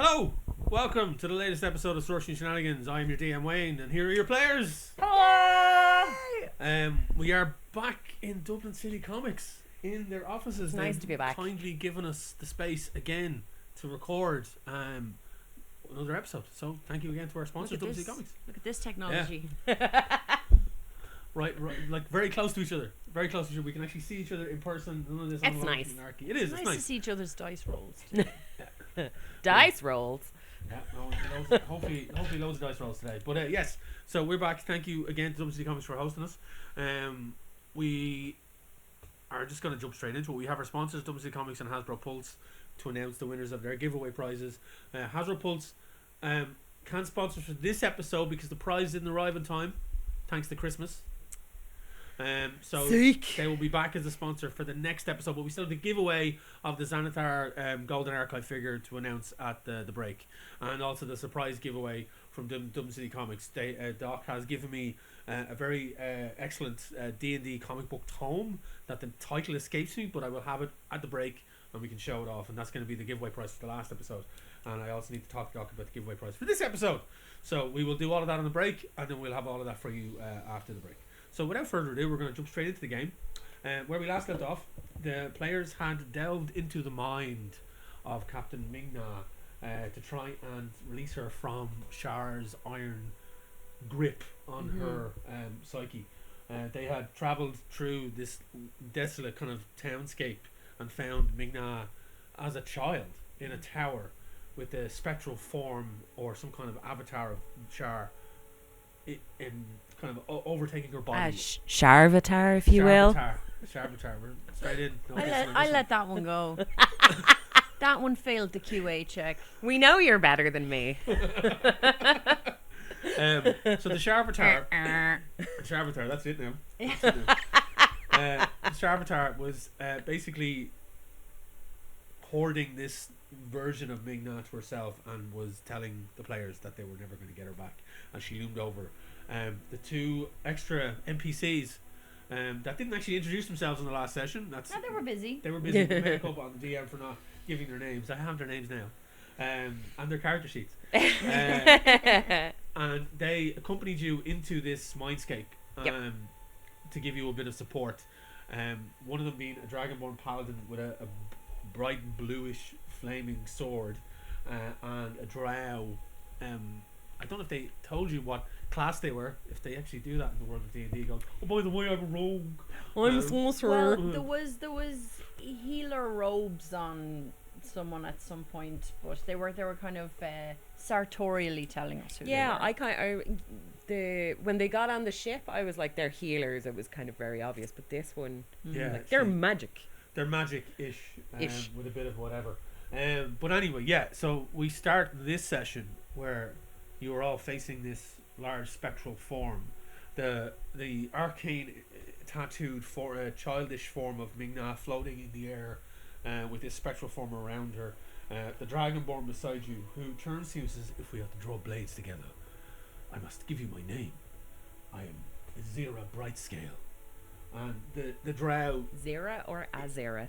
Hello! Welcome to the latest episode of Sorcery Shenanigans. I am your DM Wayne, and here are your players. Hello! We are back in Dublin City Comics in their offices. It's nice to be back. Kindly given us the space again to record another episode. So thank you again to our sponsors, Dublin City Comics. Look at this technology. Yeah. Right, like very close to each other. Very close to each other. We can actually see each other in person. None of this It's nice. anarchy. It is. It's nice to see each other's dice rolls. Dice rolls. Yeah, hopefully loads of dice rolls today. But yes, so we're back. Thank you again to Dempsey City Comics for hosting us. We are just going to jump straight into it. We have our sponsors, Dempsey City Comics and Hasbro Pulse, to announce the winners of their giveaway prizes. Hasbro Pulse can't sponsor for this episode because the prize didn't arrive in time, thanks to Christmas. So Seek. they will be back as a sponsor for the next episode, but we still have the giveaway of the Xanathar Golden Archive figure to announce at the break, and also the surprise giveaway from Dublin City Comics. Doc has given me a very excellent D&D comic book tome that the title escapes me, but I will have it at the break and we can show it off, and that's going to be the giveaway prize for the last episode. And I also need to talk to Doc about the giveaway prize for this episode, so we will do all of that on the break, and then we'll have all of that for you after the break. So without further ado, we're going to jump straight into the game. Where we last left off, the players had delved into the mind of Captain Ming Na to try and release her from Shar's iron grip on her psyche. They had travelled through this desolate kind of townscape and found Ming Na as a child in a tower with a spectral form or some kind of avatar of Shar in kind of overtaking her body. Sharvatar, if you will. Sharvatar. We're straight in. I let that one go. That one failed the QA check. We know you're better than me. So the Sharvatar, that's it now. The Sharvatar was basically hoarding this version of Ming Na to herself and was telling the players that they were never going to get her back, and she loomed over the two extra NPCs that didn't actually introduce themselves in the last session. They were busy. They were busy. We make up on the DM for not giving their names. I have their names now, and their character sheets. And they accompanied you into this mindscape to give you a bit of support. One of them being a dragonborn paladin with a bright bluish flaming sword, and a drow. I don't know if they told you what class they were. If they actually do that in the world of D&D, go, oh, by the way, I'm a rogue. I'm a sorcerer. Well, there was healer robes on someone at some point, but they were kind of sartorially telling us who they were. When they got on the ship, I was like, they're healers. It was kind of very obvious, but this one, they're magic. They're magic-ish, with a bit of whatever. But anyway, so we start this session where you are all facing this large spectral form. The arcane tattooed for a childish form of Ming Na floating in the air with this spectral form around her. The dragonborn beside you, who turns to you and says, if we have to draw blades together, I must give you my name. I am Zira Brightscale. And the drow... Zira or Azera?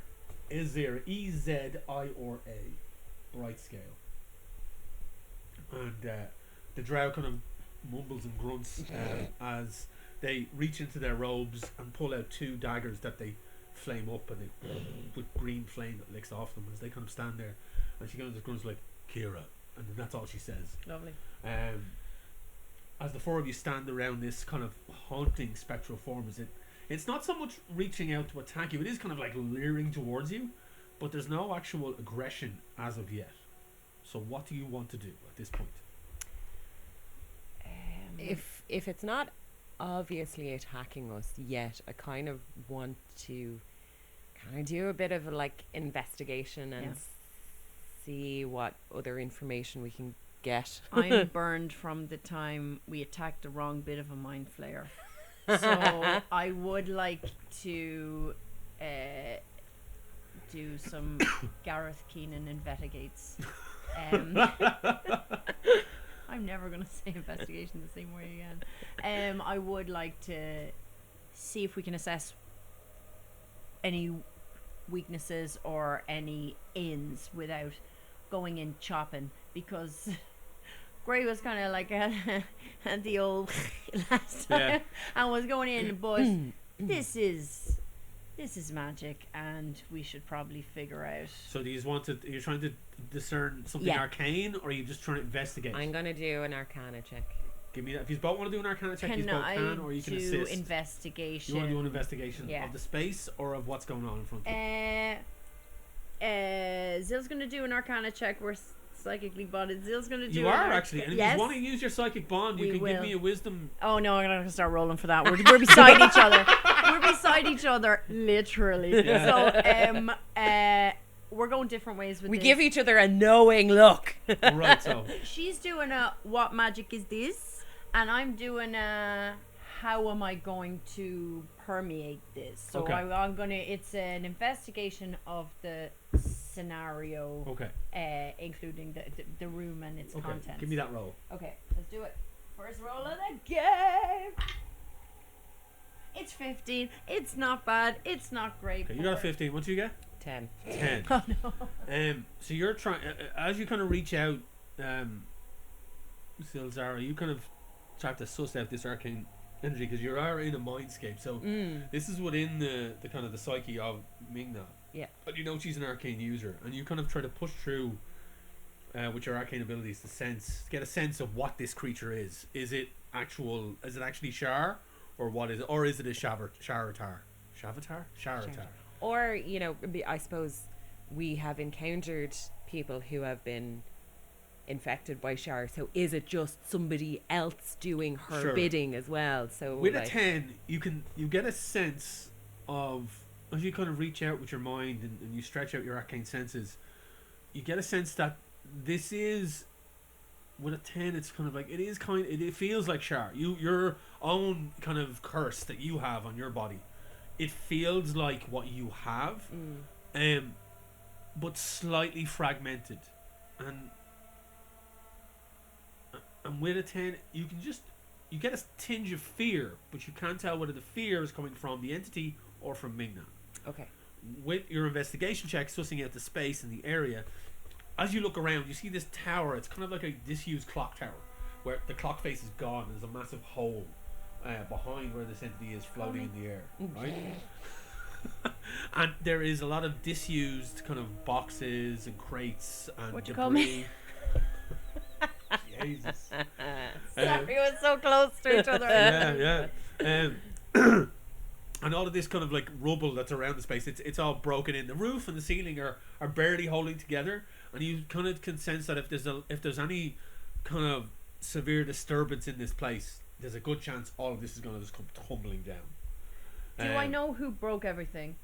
Zira. E-Z-I-R-A. Brightscale. And the drow kind of mumbles and grunts as they reach into their robes and pull out two daggers that they flame up, and they with green flame that licks off them as they kind of stand there. And she kind of grunts like, Kira. And then that's all she says. Lovely. As the four of you stand around this kind of haunting spectral form, it's not so much reaching out to attack you, it is kind of like leering towards you, but there's no actual aggression as of yet. So what do you want to do at this point? If it's not obviously attacking us yet, I kind of want to kind of do a bit of like investigation and see what other information we can get. I'm burned from the time we attacked the wrong bit of a mind flayer. So I would like to do some Gareth Keenan investigates. I'm never going to say investigation the same way again. I would like to see if we can assess any weaknesses or any ins without going in chopping because Gray was kind of like at the old last time and was going in, but this is magic and we should probably figure out. So do you want to? You're trying to discern something arcane, or are you just trying to investigate? I'm gonna do an Arcana check. Give me that. If you both want to do an Arcana check, you both can, or you can assist. Investigation. You want to do an investigation of the space or of what's going on in front of you? Zill's gonna do an Arcana check. We're psychically bonded. Zill's gonna do. You are actually, and if you want to use your psychic bond, you can give me a wisdom. Oh no, I'm gonna start rolling for that. We're beside each other. We're beside each other, literally. So we're going different ways with we this. give each other a knowing look. Right, so she's doing a what magic is this, and I'm doing a how am I going to permeate this. So I'm gonna. It's an investigation of the scenario. Okay. Including the room and its contents. Give me that roll. Okay, let's do it. First roll of the game. It's 15. It's not bad. It's not great. Okay, you got a 15. What do you get? 10. 10. Oh no. So you're trying as you kind of reach out, Zara, you kind of start to suss out this arcane energy because you are in a mindscape. So this is within the kind of the psyche of Ming Na. Yeah. But you know she's an arcane user, and you kind of try to push through with your arcane abilities to get a sense of what this creature is. Is it actually Shar, or what is it? Or is it a Sharatar? Or, you know, I suppose we have encountered people who have been infected by Shar, so is it just somebody else doing her bidding as well? So with a 10, you get a sense of, as you kind of reach out with your mind and you stretch out your arcane senses, you get a sense that this is, with a 10, it's kind of like it feels like Shar. Your own kind of curse that you have on your body, it feels like what you have, but slightly fragmented, and with a 10, you get a tinge of fear, but you can't tell whether the fear is coming from the entity or from Ming Na. Okay. With your investigation check, sussing out the space and the area, as you look around, you see this tower. It's kind of like a disused clock tower, where the clock face is gone. There's a massive hole behind where this entity is floating in the air, right? And there is a lot of disused kind of boxes and crates and what debris. You call me? Jesus. Sorry, we were so close to each other. Yeah. And all of this kind of like rubble that's around the space, it's all broken in. The roof and the ceiling are barely holding together, and you kind of can sense that if there's any kind of severe disturbance in this place, there's a good chance all of this is going to just come tumbling down. Do I know who broke everything?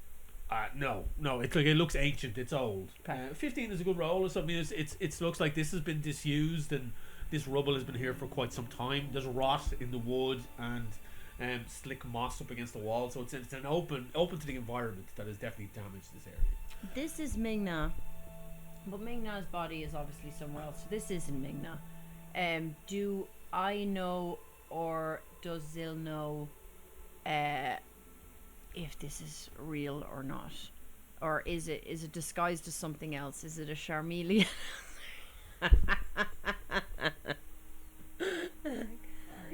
No. It's like, it looks ancient. It's old. 15 is a good roll or something. It looks like this has been disused, and this rubble has been here for quite some time. There's rot in the wood and slick moss up against the wall, so it's an open to the environment that has definitely damaged this area. This is Ming Na, but Ming Na's body is obviously somewhere else. So this isn't Ming Na. Do I know, or does Zill know, if this is real or not, or is it disguised as something else? Is it a Charmeleon?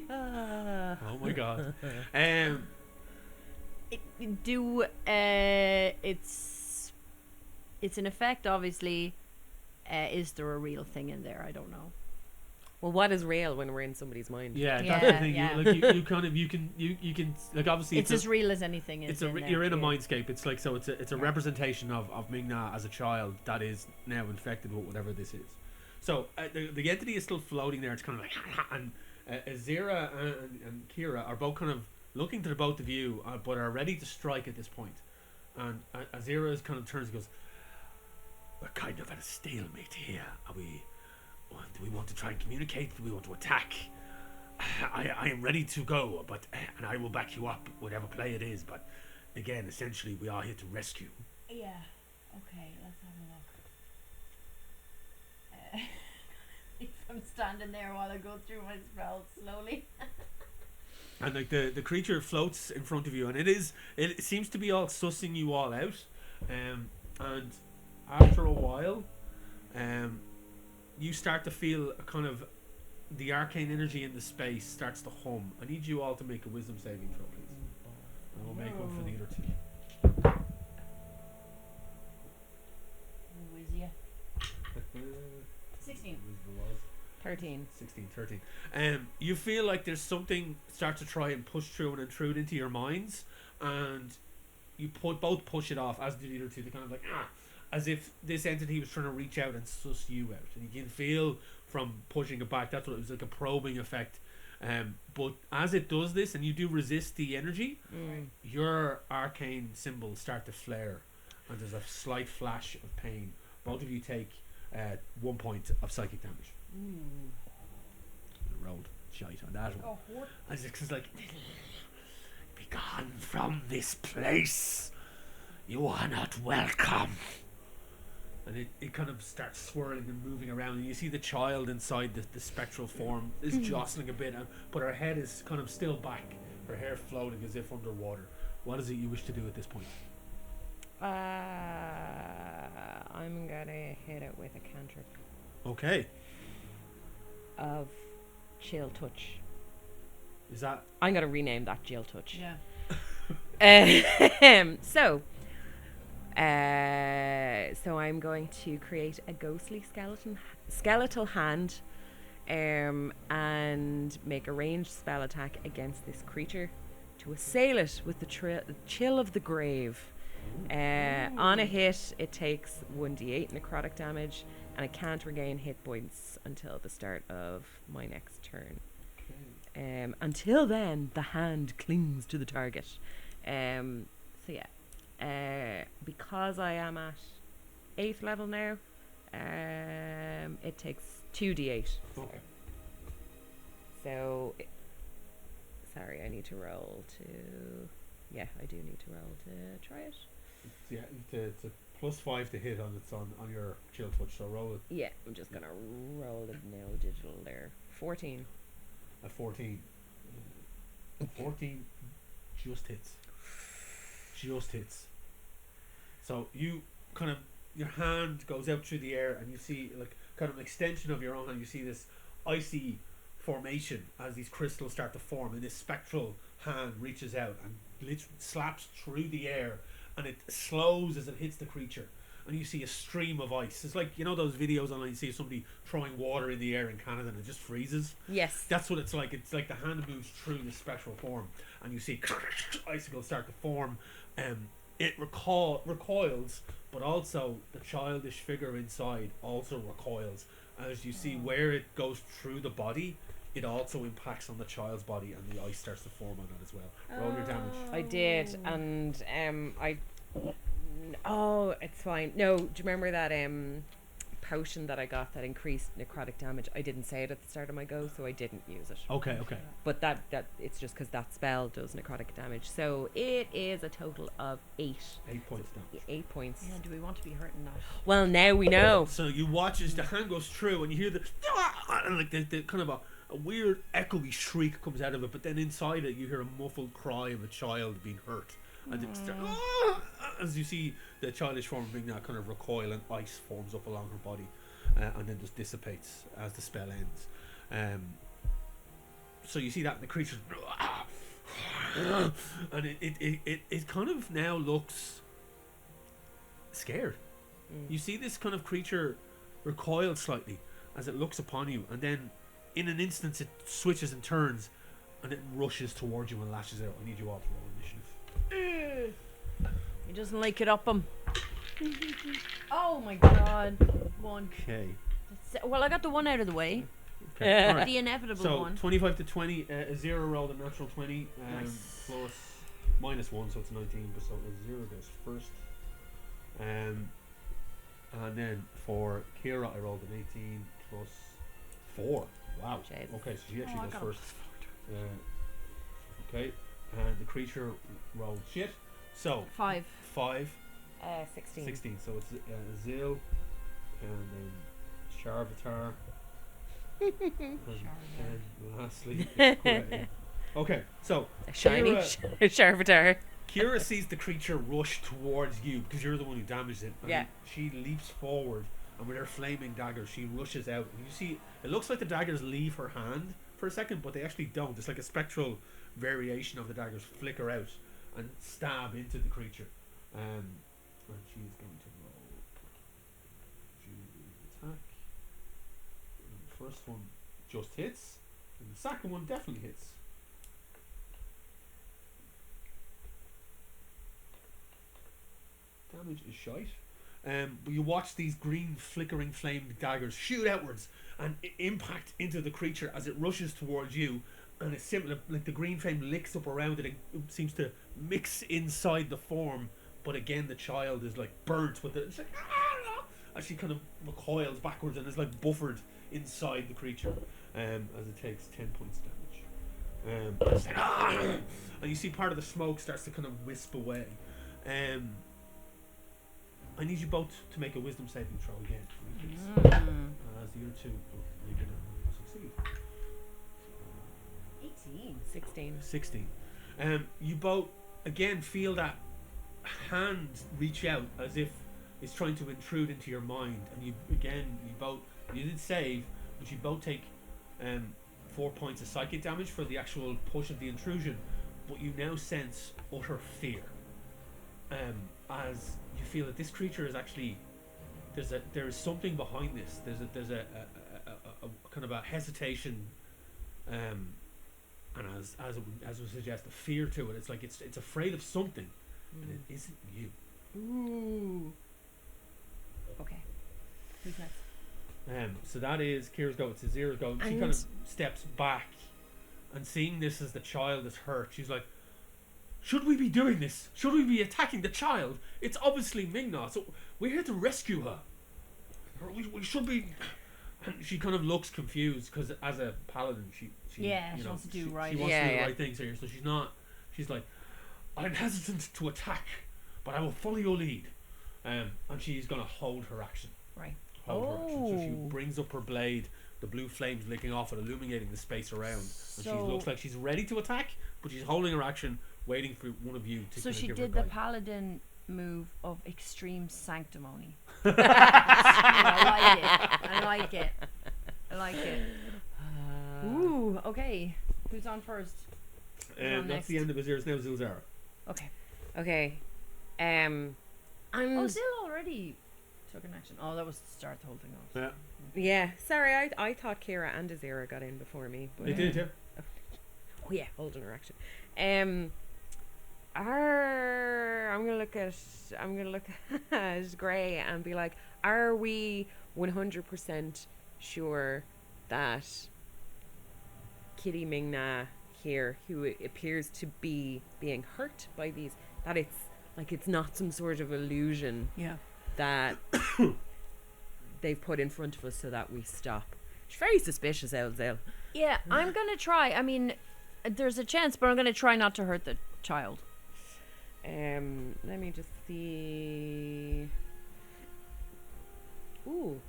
Oh my god. It's an effect, obviously. Is there a real thing in there? I don't know. Well, what is real when we're in somebody's mind? Yeah, that's the thing. Yeah. You can like, obviously it's as real as anything. You're in a mindscape. It's like, so it's a representation of Ming Na as a child that is now infected with whatever this is. So the entity is still floating there. It's kind of like, and Azira and Kira are both kind of looking to the both of you, but are ready to strike at this point. And Azira is kind of turns and goes, "We're kind of at a stalemate here. Do we want to try and communicate? Do we want to attack? I am ready to go, and I will back you up, whatever play it is. But again, essentially, we are here to rescue." Yeah. Okay. Let's have a look. If I'm standing there while I go through my spells slowly. And like the creature floats in front of you, and it seems to be all sussing you all out. And after a while, you start to feel a kind of the arcane energy in the space starts to hum. I need you all to make a wisdom saving throw, please. And we'll make one for the other two. Who is you? 16. 13. 16, 13. You feel like there's something start to try and push through and intrude into your minds, and you both push it off, as do the other two. They kind of like, as if this entity was trying to reach out and suss you out. And you can feel from pushing it back, that's what it was, like a probing effect. But as it does this, and you do resist the energy, your arcane symbols start to flare, and there's a slight flash of pain. Both of you take 1 point of psychic damage. I rolled shite on that one. As it's like, be gone from this place. You are not welcome. And it kind of starts swirling and moving around, and you see the child inside the spectral form is jostling a bit, but her head is kind of still back, her hair floating as if underwater. What is it you wish to do at this point? I'm gonna hit it with a cantrip Okay. of chill touch. Is that... I'm gonna rename that chill touch. Yeah. So I'm going to create a ghostly skeletal hand, and make a ranged spell attack against this creature to assail it with the chill of the grave. On a hit, it takes 1d8 necrotic damage, and it can't regain hit points until the start of my next turn. Until then, the hand clings to the target. Because I am at 8th level now, it takes 2d8. Okay. So, sorry, I need to roll to... Yeah, I do need to roll to try it. Yeah, it's a +5 to hit on your chill touch, so roll it. Yeah, I'm just gonna roll it now, digital there. 14. At 14. 14 just hits. Just hits. So you kind of, your hand goes out through the air, and you see like kind of an extension of your own hand. You see this icy formation as these crystals start to form, and this spectral hand reaches out and literally slaps through the air, and it slows as it hits the creature, and you see a stream of ice. It's like, you know those videos online, you see somebody throwing water in the air in Canada and it just freezes? Yes. That's what it's like. It's like the hand moves through the spectral form, and you see icicles start to form. It recoils, but also the childish figure inside also recoils. As you see where it goes through the body, it also impacts on the child's body, and the ice starts to form on it as well. Roll your damage. I did, and oh, it's fine. No, do you remember that potion that I got that increased necrotic damage? I didn't say it at the start of my go, so I didn't use it. Okay. But that it's just because that spell does necrotic damage. So it is a total of 8. 8 points down. 8 points. Yeah, do we want to be hurting that? Well, now we know. So you watch as the hand goes through, and you hear the and like the kind of a weird echoey shriek comes out of it, but then inside it you hear a muffled cry of a child being hurt, and it as you see the childish form of Ming Na kind of recoil, and ice forms up along her body, and then just dissipates as the spell ends. So you see that, and the creature and it kind of now looks scared. You see this kind of creature recoil slightly as it looks upon you, and then in an instant it switches and turns, and it rushes towards you and lashes out. I need you all to roll initiative. He doesn't like it up him. Oh my god. 1. Okay. Well, I got the 1 out of the way. Okay. All right. The inevitable So one. 25 to 20, a 0 rolled a natural 20, Nice. plus -1, so it's 19. But so a 0 goes first. And then for Kira, I rolled an 18 plus 4. Wow. Jeez. Okay, so she Oh, actually I goes got first. Okay, and the creature rolled shit. So 5. 5, 16. 16. So it's Zil, and then Sharvatar, and lastly, it's Grey. Okay, so A shiny Sharvatar. Kira sees the creature rush towards you because you're the one who damaged it. And Yeah. she leaps forward and with her flaming daggers, she rushes out. And you see, it looks like the daggers leave her hand for a second, but they actually don't. It's like a spectral variation of the daggers flicker out and stab into the creature. And she's going to roll attack. And the first one just hits, and the second one definitely hits. Damage is shite. But you watch these green flickering flamed daggers shoot outwards and impact into the creature as it rushes towards you, and it's similar, like the green flame licks up around it and it seems to mix inside the form, but again the child is like burnt with it. It's like as she kind of recoils backwards and is like buffered inside the creature, as it takes 10 points damage. And you see part of the smoke starts to kind of wisp away. I need you both to make a wisdom saving throw again, please. As you're two, you're gonna succeed. 16. You both again feel that hand reach out as if it's trying to intrude into your mind, and you did save, but you both take 4 points of psychic damage for the actual push of the intrusion, but you now sense utter fear. As you feel that this creature is actually there is something behind this. There's a kind of a hesitation, and as it would suggest, a fear to it. It's like it's afraid of something, and it isn't you. Ooh. Okay. Who's next? So that is Kira's go. It's Azira's go. She kind of steps back, and seeing this as the child is hurt, she's like, should we be doing this? Should we be attacking the child? It's obviously Ming Na, so we're here to rescue her. We should be. And she kind of looks confused because as a paladin, she wants to do right. She wants to do the right things here, so she's not. She's like, I'm hesitant to attack, but I will follow your lead. And she's gonna hold her action. Right. Hold her action. So she brings up her blade, the blue flames licking off it, illuminating the space around. And she looks like she's ready to attack, but she's holding her action, waiting for one of you to. So she give did her the guide. paladin move of extreme sanctimony. I like it. Ooh, okay. Who's on first? That's next? the end of Azira's now Zilzara. Okay. I'm Zil already took an action. Oh, that was to start the whole thing off. Yeah, sorry, I thought Kira and Azira got in before me. But They did, yeah. Oh yeah, holding her action. I'm gonna look at Grey and be like, are we 100% sure that Kitty Ming Na here, who appears to be being hurt by these, that it's not some sort of illusion that they've put in front of us so that we stop? She's very suspicious, Elzil. Yeah, I'm gonna try. I mean, there's a chance, but I'm gonna try not to hurt the child. Let me just see. Ooh.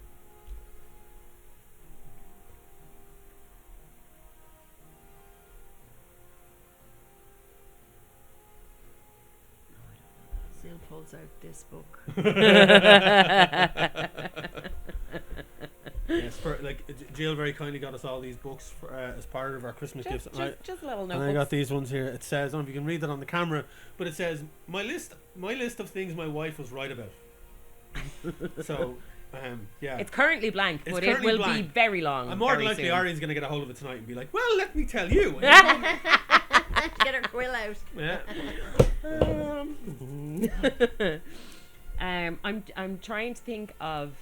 Zil pulls out this book. Yes, Jill very kindly got us all these books for, as part of our Christmas gifts. Just little And I notebooks. got these ones here. It says, I don't know if you can read that on the camera, but it says, my list of things my wife was right about. So, yeah. It's currently blank, It's but it currently will blank. be very long. I'm more than very likely soon. Arian's going to get a hold of it tonight and be like, well, let me tell you. Get her quill out. Yeah. I'm trying to think of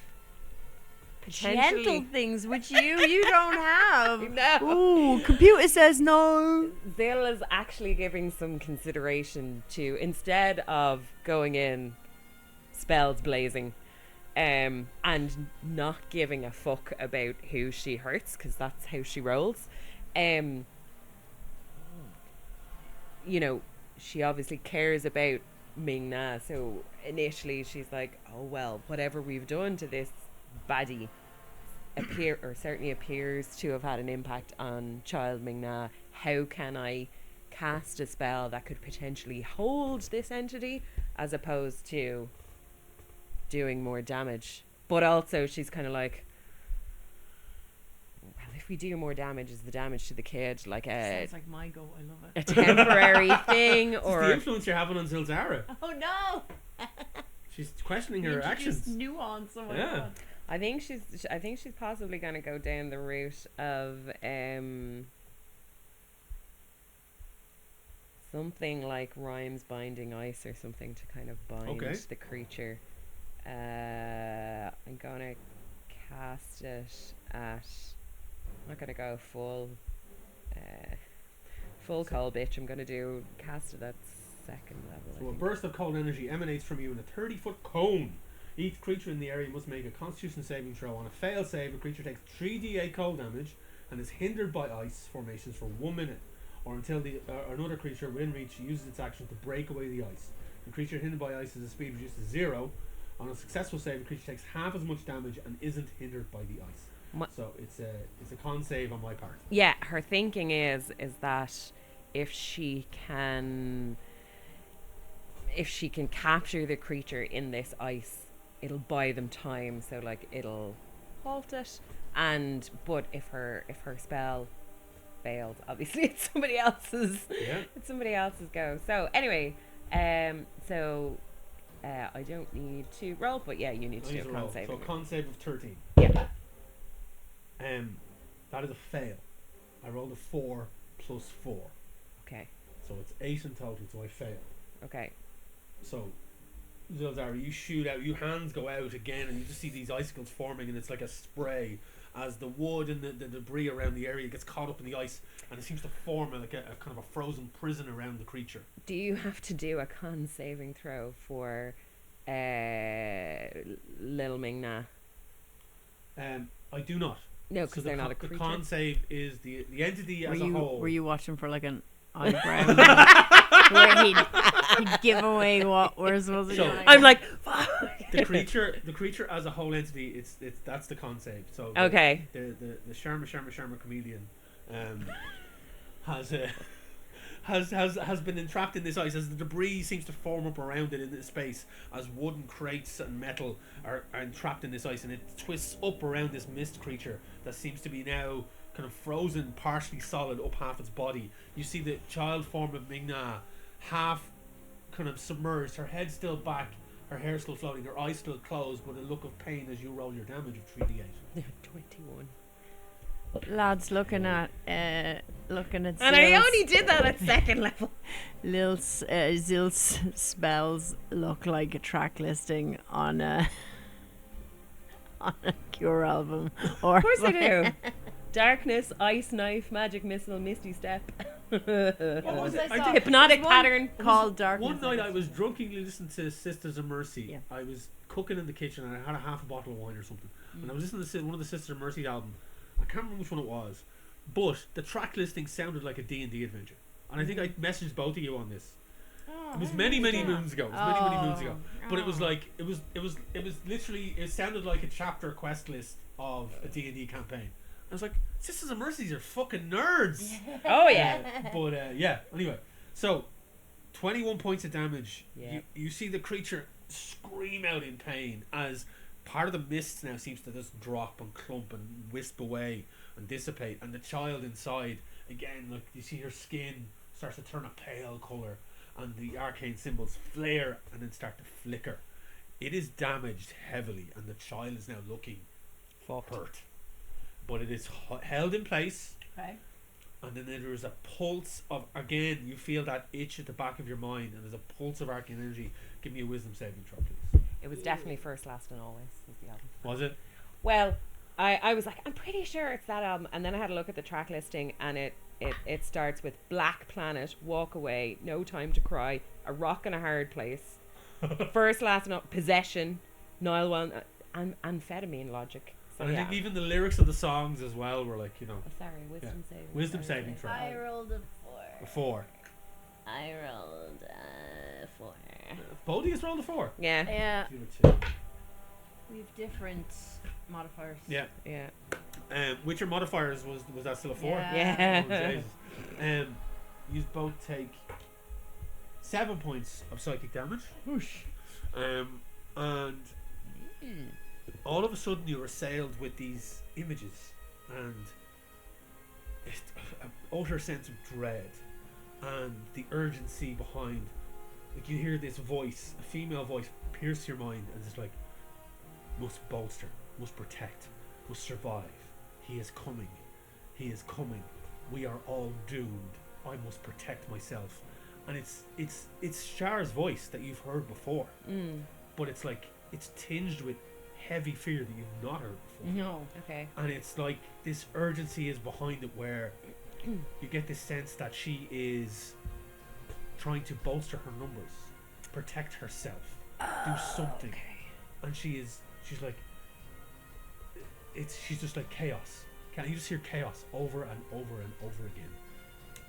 Gentle potentially things which you don't have. No. Ooh, computer says no. Zil is actually giving some consideration to, instead of going in spells blazing, and not giving a fuck about who she hurts, because that's how she rolls. You know, she obviously cares about Ming Na, so initially she's like, oh well, whatever we've done to this baddie certainly appears to have had an impact on child Ming Na. How can I cast a spell that could potentially hold this entity as opposed to doing more damage but also she's kind of like, well, if we do more damage, is the damage to the kid like Sounds like my go. I love a it. temporary thing, It's or the influence you're having on Zilzara. Oh no! She's questioning You her introduced actions. nuance. Oh my Yeah. God. I think she's possibly going to go down the route of something like Rhymes binding ice or something to kind of bind the creature. I'm gonna cast it at. I'm not gonna go full cold bitch. I'm gonna cast it at second level. So a burst of cold energy emanates from you in a 30-foot cone. Each creature in the area must make a Constitution saving throw. On a fail save, a creature takes 3d8 cold damage and is hindered by ice formations for 1 minute, or until another creature within reach uses its action to break away the ice. The creature hindered by ice has a speed reduced to 0. On a successful save, the creature takes half as much damage and isn't hindered by the ice. So it's a con save on my part. Yeah, her thinking is that if she can capture the creature in this ice, it'll buy them time, so like it'll halt it. But if her spell fails, obviously it's somebody else's. Yeah. It's somebody else's go. So anyway, I don't need to roll, but yeah, you need to do a con save. So con save of 13. Yeah. That is a fail. I rolled a 4 plus 4. Okay. So it's 8 in total, so I failed. Okay. So, Zilzara, you shoot out, your hands go out again, and you just see these icicles forming, and it's like a spray as the wood and the debris around the area gets caught up in the ice, and it seems to form like a kind of a frozen prison around the creature. Do you have to do a con saving throw for Little Ming Na? I do not. No, because they're not a creature. The con save is the entity as a whole. Were you watching for like an eyebrow where he'd give away what we're supposed to do? I'm like, the creature as a whole entity. That's the con save. So okay. The Sharma chameleon has been entrapped in this ice as the debris seems to form up around it in this space, as wooden crates and metal are entrapped in this ice, and it twists up around this mist creature that seems to be now kind of frozen, partially solid up half its body. You see the child form of Ming Na half kind of submerged, her head still back, her hair still floating, her eyes still closed, but a look of pain as you roll your damage of 3d8. 21. Lads, looking at And Zil's, I only did that at second level. Zil's spells look like a track listing on a Cure album. Or Of course they do. Darkness, ice knife, magic missile, misty step. What was it? I saw? Hypnotic One pattern. called Darkness. One night I was drunkenly listening to Sisters of Mercy. Yeah. I was cooking in the kitchen and I had a half a bottle of wine or something. And I was listening to one of the Sisters of Mercy album. I can't remember which one it was, but the track listing sounded like a D&D adventure. And I think I messaged both of you on this. It was many moons ago. But it was like it was literally, it sounded like a chapter quest list of a D&D campaign. I was like, Sisters of Mercy are fucking nerds. Oh yeah. But yeah, anyway. So 21 points of damage. Yeah. You see the creature scream out in pain as part of the mist now seems to just drop and clump and wisp away and dissipate, and the child inside again, like you see her skin starts to turn a pale colour and the arcane symbols flare and then start to flicker. It is damaged heavily and the child is now looking hurt, but it is held in place. Okay. And then there is a pulse of, again, you feel that itch at the back of your mind, and there's a pulse of arcane energy. Give me a wisdom saving throw, please. It was definitely First, Last and Always was the album. Was it? Well, I was like, I'm pretty sure it's that album, and then I had a look at the track listing, and it starts with Black Planet, Walk Away, No Time to Cry, A Rock in a Hard Place, First, Last and Possession, Nile One, and Amphetamine Logic. So And I yeah. think even the lyrics of the songs as well were like, you know, Oh, sorry, wisdom saving. wisdom Sorry. saving throw. I rolled a 4. A 4. I rolled a 4. Both of you rolled a 4. Yeah. Yeah, You were 2. we've different modifiers. Yeah. Yeah. Which your modifiers was that still a 4? Yeah. Oh, Jesus. You both take 7 points of psychic damage. And all of a sudden you're assailed with these images and an utter sense of dread and the urgency behind. Like you hear this voice, a female voice, pierce your mind, and it's like, must bolster, must protect, must survive. He is coming. He is coming. We are all doomed. I must protect myself. And it's Shar's voice that you've heard before, but it's like it's tinged with heavy fear that you've not heard before. No. Okay. And it's like this urgency is behind it, where you get this sense that she is trying to bolster her numbers, protect herself, do something. Okay. And she's like, she's just like chaos. Can you just hear chaos over and over and over again?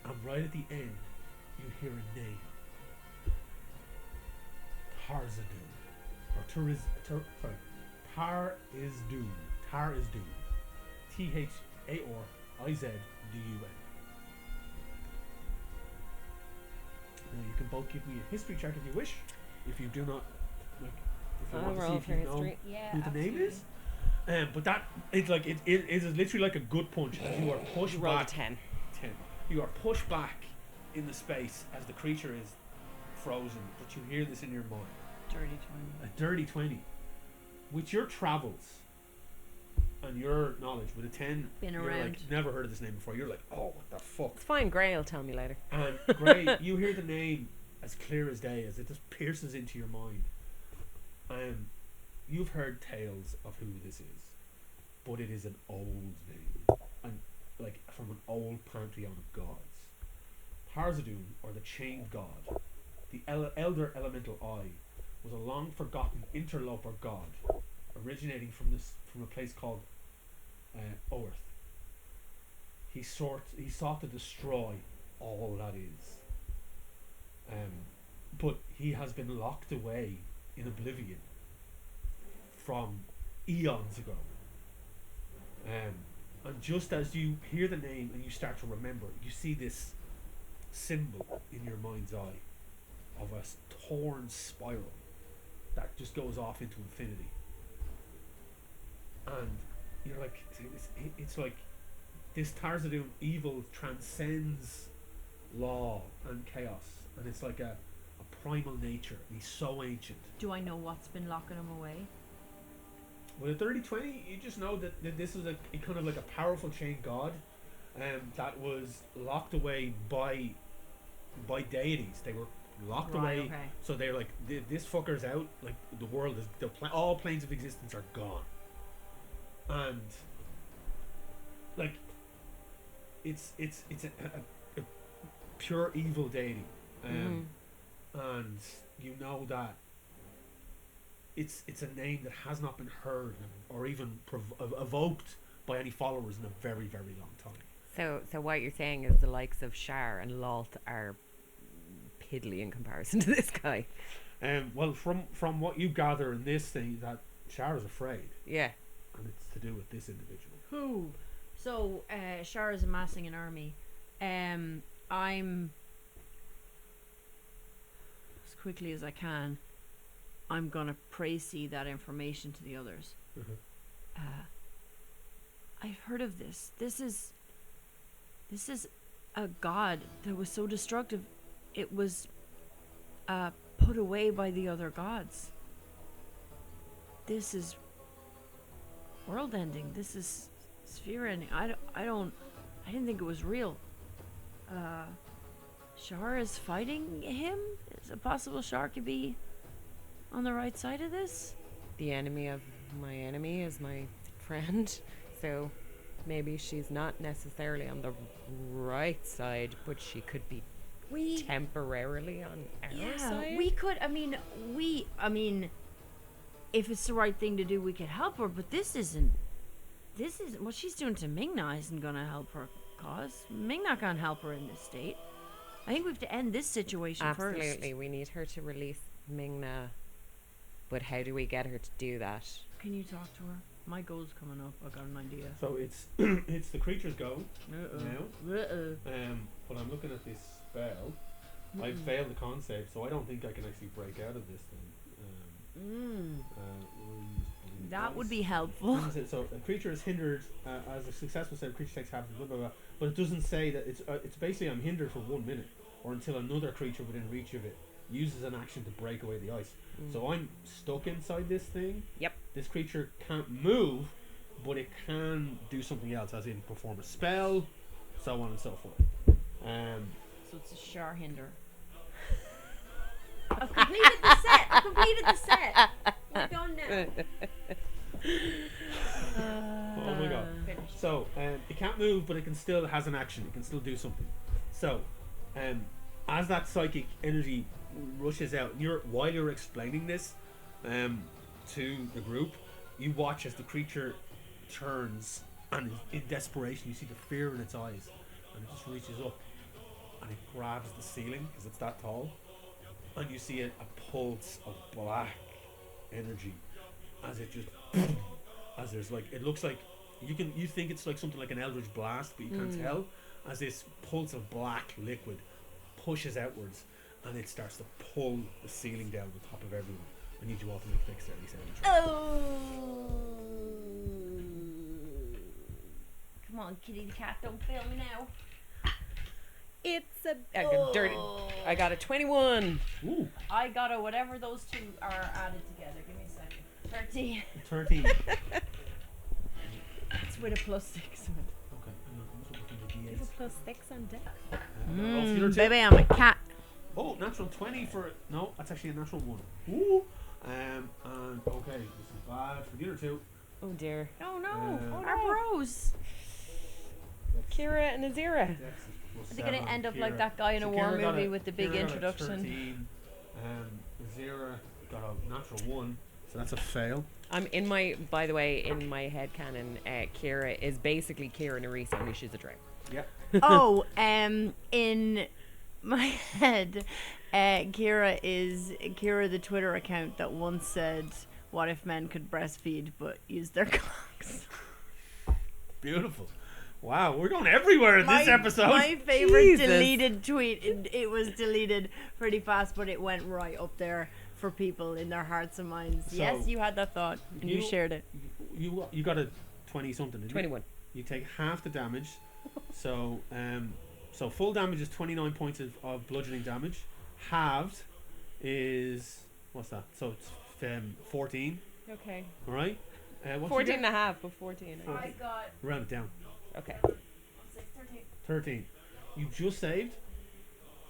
And right at the end, you hear a name. Tarzadun. Or Tar is Doom. Tar is Doom. Taorizun. Now you can both give me a history check if you wish. If you do not, like, if you I'll want to see roll if for you know history. Yeah. who the name absolutely. is. But that it's like it is literally like a good punch as you are pushed Roll a back. 10. 10. You are pushed back in the space as the creature is frozen, but you hear this in your mind. Dirty 20. A dirty 20. With your travels and your knowledge, with a 10, Been you're around. like, never heard of this name before. You're like, oh, what the fuck? It's fine. Gray will tell me later. And Gray, you hear the name as clear as day, as it just pierces into your mind. And you've heard tales of who this is, but it is an old name, and like from an old pantheon of gods. Tarzadun, or the Chained God, the elder elemental eye, was a long forgotten interloper god, originating from a place called Oerth. He sought to destroy all that is. But he has been locked away in oblivion from eons ago. And just as you hear the name and you start to remember, you see this symbol in your mind's eye of a torn spiral that just goes off into infinity. And you're like, it's like this Tarzadun evil transcends law and chaos, and it's like a primal nature. He's so ancient. Do I know what's been locking him away? With a 30-20, you just know that this is a kind of like a powerful chained god, that was locked away by deities. They were locked away, Okay. so they're like, this fucker's out. Like the world is, all planes of existence are gone, and like it's a pure evil deity, and you know that it's a name that has not been heard or even evoked by any followers in a very, very long time. So what you're saying is the likes of Shar and Lalt are piddly in comparison to this guy. Well, from what you gather in this thing, that Shar is afraid, Yeah. and it's to do with this individual. Who? So, Shar is amassing an army. I'm, as quickly as I can, I'm gonna précis that information to the others. I've heard of this. This is a god that was so destructive, it was put away by the other gods. This is world ending. This is sphere ending. I didn't think it was real. Shar is fighting him? Is it possible Shar could be on the right side of this? The enemy of my enemy is my friend. So maybe she's not necessarily on the right side, but she could be temporarily on our side. We could. I mean, if it's the right thing to do, we could help her. But this isn't what she's doing to Ming Na isn't gonna help her cause. Ming Na can't help her in this state. I think we have to end this situation first. Absolutely, we need her to release Ming Na. But how do we get her to do that? Can you talk to her? My goal's coming up. I got an idea. So it's it's the creature's go now. But I'm looking at this spell. I failed the con save, so I don't think I can actually break out of this thing. That would be helpful. So a creature is hindered as a successful save. Creature takes half. Blah blah blah. But it doesn't say that it's basically I'm hindered for 1 minute or until another creature within reach of it uses an action to break away the ice. So I'm stuck inside this thing. Yep. This creature can't move, but it can do something else, as in perform a spell, so on and so forth. So it's a Shar hinder. I've completed the set. We're done now. Oh my god. Finished. So it can't move, but it can still has an action. It can still do something. So as that psychic energy rushes out, while you're explaining this to the group, you watch as the creature turns, and in desperation you see the fear in its eyes, and it just reaches up and it grabs the ceiling because it's that tall, and you see a pulse of black energy as it just as there's like, it looks like you think it's like something like an eldritch blast, but you can't tell, as this pulse of black liquid pushes outwards and it starts to pull the ceiling down on top of everyone. I need you all to make dexterity saving throws. Oh, come on, Kitty the cat, don't fail me now. It's I got a 21. Ooh, I got a whatever those two are added together. Give me a second. 13. 13. It's with a +6. Okay, I'm looking Is at a plus 6 on deck. the D8s. Baby, I'm a cat. Oh, natural 20 for no, that's actually a natural 1. Ooh. And okay, this is bad for the other two. Oh dear. Oh no, Oh, our bros. Kira and Azira. Dex is plus Are they gonna 7. end up Kira- like that guy in a so war Kira got movie with the big Kira got a introduction? 13. Azira got a natural 1, so that's a fail. I'm in my, by the way, in my head canon, Kira is basically Kira Nerys, only she's a dragon. Yep. Oh, in my head, Kira is Kira, the Twitter account that once said, "What if men could breastfeed but use their cocks?" Beautiful. Wow, we're going everywhere in this episode. My favorite Jesus. deleted tweet. It was deleted pretty fast, but it went right up there for people in their hearts and minds. So, Yes, you had that thought and you shared it. You got a 20 something, didn't 21. you? You take half the damage. So so full damage is 29 points of bludgeoning damage. Halved is, what's that? So it's 14. Okay. All right. What's 14 and a half, but 14. I got Round it down. Okay. 13. You just saved.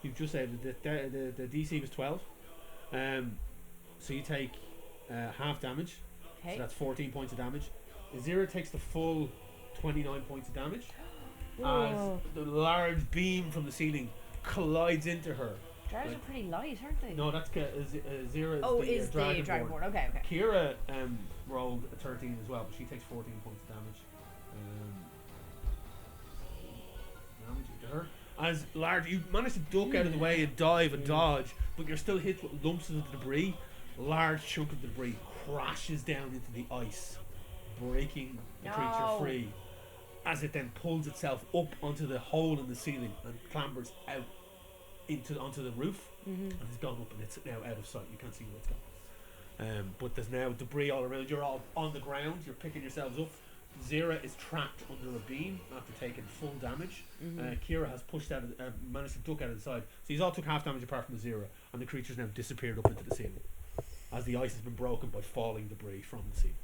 You've just saved. The DC was 12. So you take half damage. Okay. So that's 14 points of damage. Azira takes the full 29 points of damage as Whoa. the large beam from the ceiling collides into her. Dragons are pretty light, aren't they? No, that's Azira. Oh, the, is the Dragonborn. Okay, okay. Kira rolled a 13 as well, but she takes 14 points of damage. Damage to her. As large, you manage to duck out of the way and dive and dodge, but you're still hit with lumps of debris. Large chunk of debris crashes down into the ice, breaking the creature free. As it then pulls itself up onto the hole in the ceiling and clambers out onto the roof, and it's gone up and it's now out of sight. You can't see where it's gone. But there's now debris all around. You're all on the ground. You're picking yourselves up. Zira is trapped under a beam after taking full damage. Kira has managed to duck out of the side. So he's all took half damage apart from the Zira, and the creature's now disappeared up into the ceiling as the ice has been broken by falling debris from the ceiling.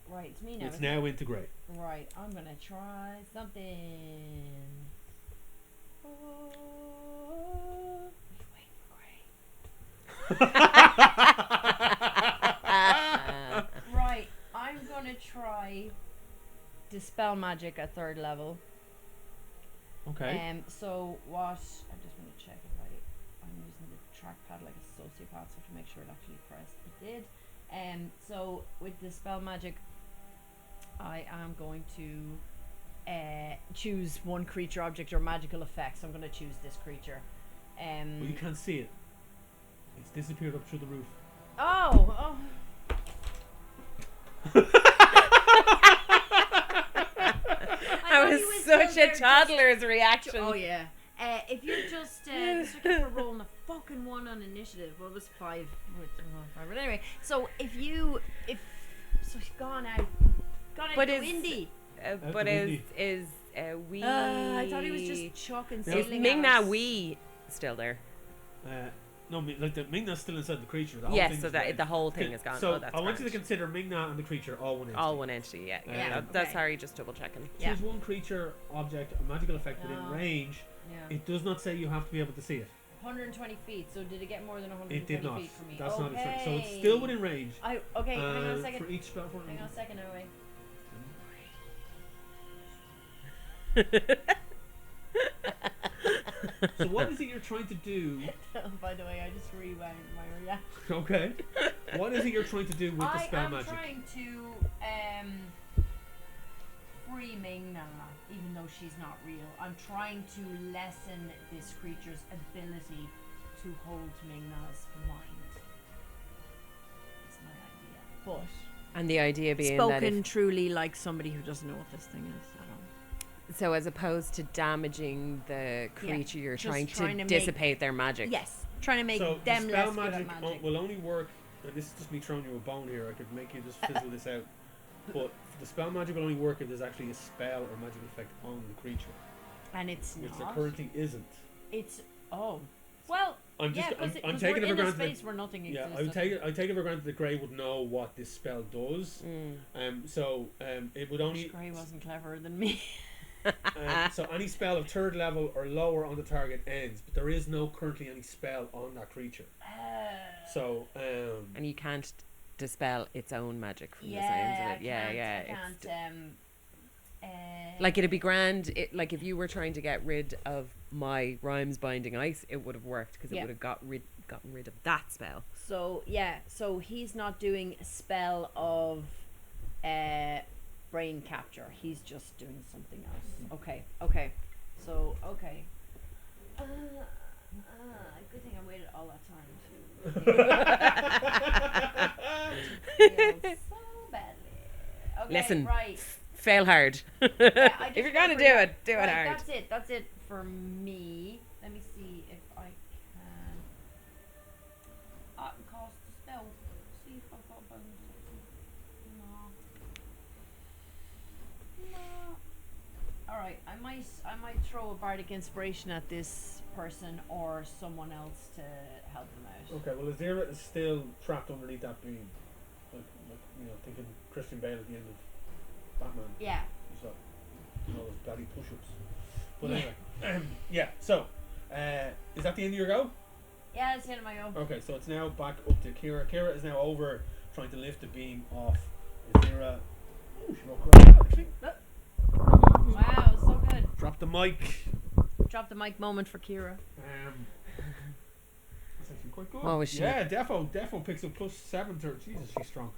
Right, it's me now. It's now integrate. Right, I'm gonna try something. Right, I'm gonna try dispel magic at 3rd level. Okay. So what? I just want to check if I'm using the trackpad like a sociopath, so to make sure it actually pressed. It did. So with dispel magic, I am going to choose one creature, object, or magical effect. So I'm going to choose this creature. Well, you can't see it. It's disappeared up through the roof. Oh. That was such a toddler's reaction. Oh yeah. If you're just looking for rolling a fucking fucking won on initiative. What was 5? But anyway, so if so she's gone out But to is- Indy. But windy. is we? I thought he was just chucking Is ceiling Ming Na arrows. we still there? No, like the Ming Na's still inside the creature. The whole Yes, thing's so dead. the whole thing is gone. So Oh, that's I want you to grand. consider Ming Na and the creature all one entity. All one entity. Yeah. Yeah, That's okay. sorry, just double checking. Yeah. Choose one creature, object, or magical effect within No. range. Yeah. It does not say you have to be able to see it. 120 feet. So did it get more than 120 It did not. feet from me? That's okay. not a trick. So it's still within range. Hang on a second. For each spell for Hang on a second, away. So what is it you're trying to do? By the way, I just rewound my reaction. Okay. What is it you're trying to do with the I spell am magic? trying to free Ming Na, even though she's not real. I'm trying to lessen this creature's ability to hold Ming Na's mind. That's my idea. But And the idea being that spoken truly like somebody who doesn't know what this thing is. I don't. so as opposed to damaging the creature, you're just trying trying to to dissipate their magic. Yes, trying to make So them the less spell good at magic, magic. will only work, and this is just me throwing you a bone here, I could make you just fizzle this out, but the spell magic will only work if there's actually a spell or magical effect on the creature, And it's which there not. currently isn't. It's well. I'm just, Yeah, because I'm we're taking it for in a granted. space where nothing Yeah, exists. I take it for granted that Grey would know what this spell does. It would only. Gray wasn't cleverer than me. So any spell of 3rd level or lower on the target ends, but there is no currently any spell on that creature. So And you can't dispel its own magic from the sounds yeah, of it. Yeah, yeah. I It's can't, like it'd be grand. Like if you were trying to get rid of my rhymes binding ice, it would have worked because it Yeah. would have gotten rid of that spell. So yeah, so he's not doing a spell of brain capture. He's just doing something else. Okay. So okay. Good thing I waited all that time to feel so badly. Okay, Listen, right. Fail hard. I If just you're gonna went do for it, do it right, hard. That's it for me. Let me see if I can. Cast a spell. See if I've got bonus action. No. All right, I might throw a bardic inspiration at this person or someone else to help them out. okay, well Azira is still trapped underneath that beam, like thinking Christian Bale at the end of Batman. Yeah. So, all those bloody push-ups. But Yeah. anyway, yeah. So, is that the end of your go? Yeah, that's the end of my go. Okay, so it's now back up to Kira. Kira is now over trying to lift the beam off Azira. Oh, she won't cry actually. Wow, so good. Drop the mic. Drop the mic moment for Kira. That's actually quite good. What was she? Yeah, Defo picks up +7 to her. Jesus, she's strong.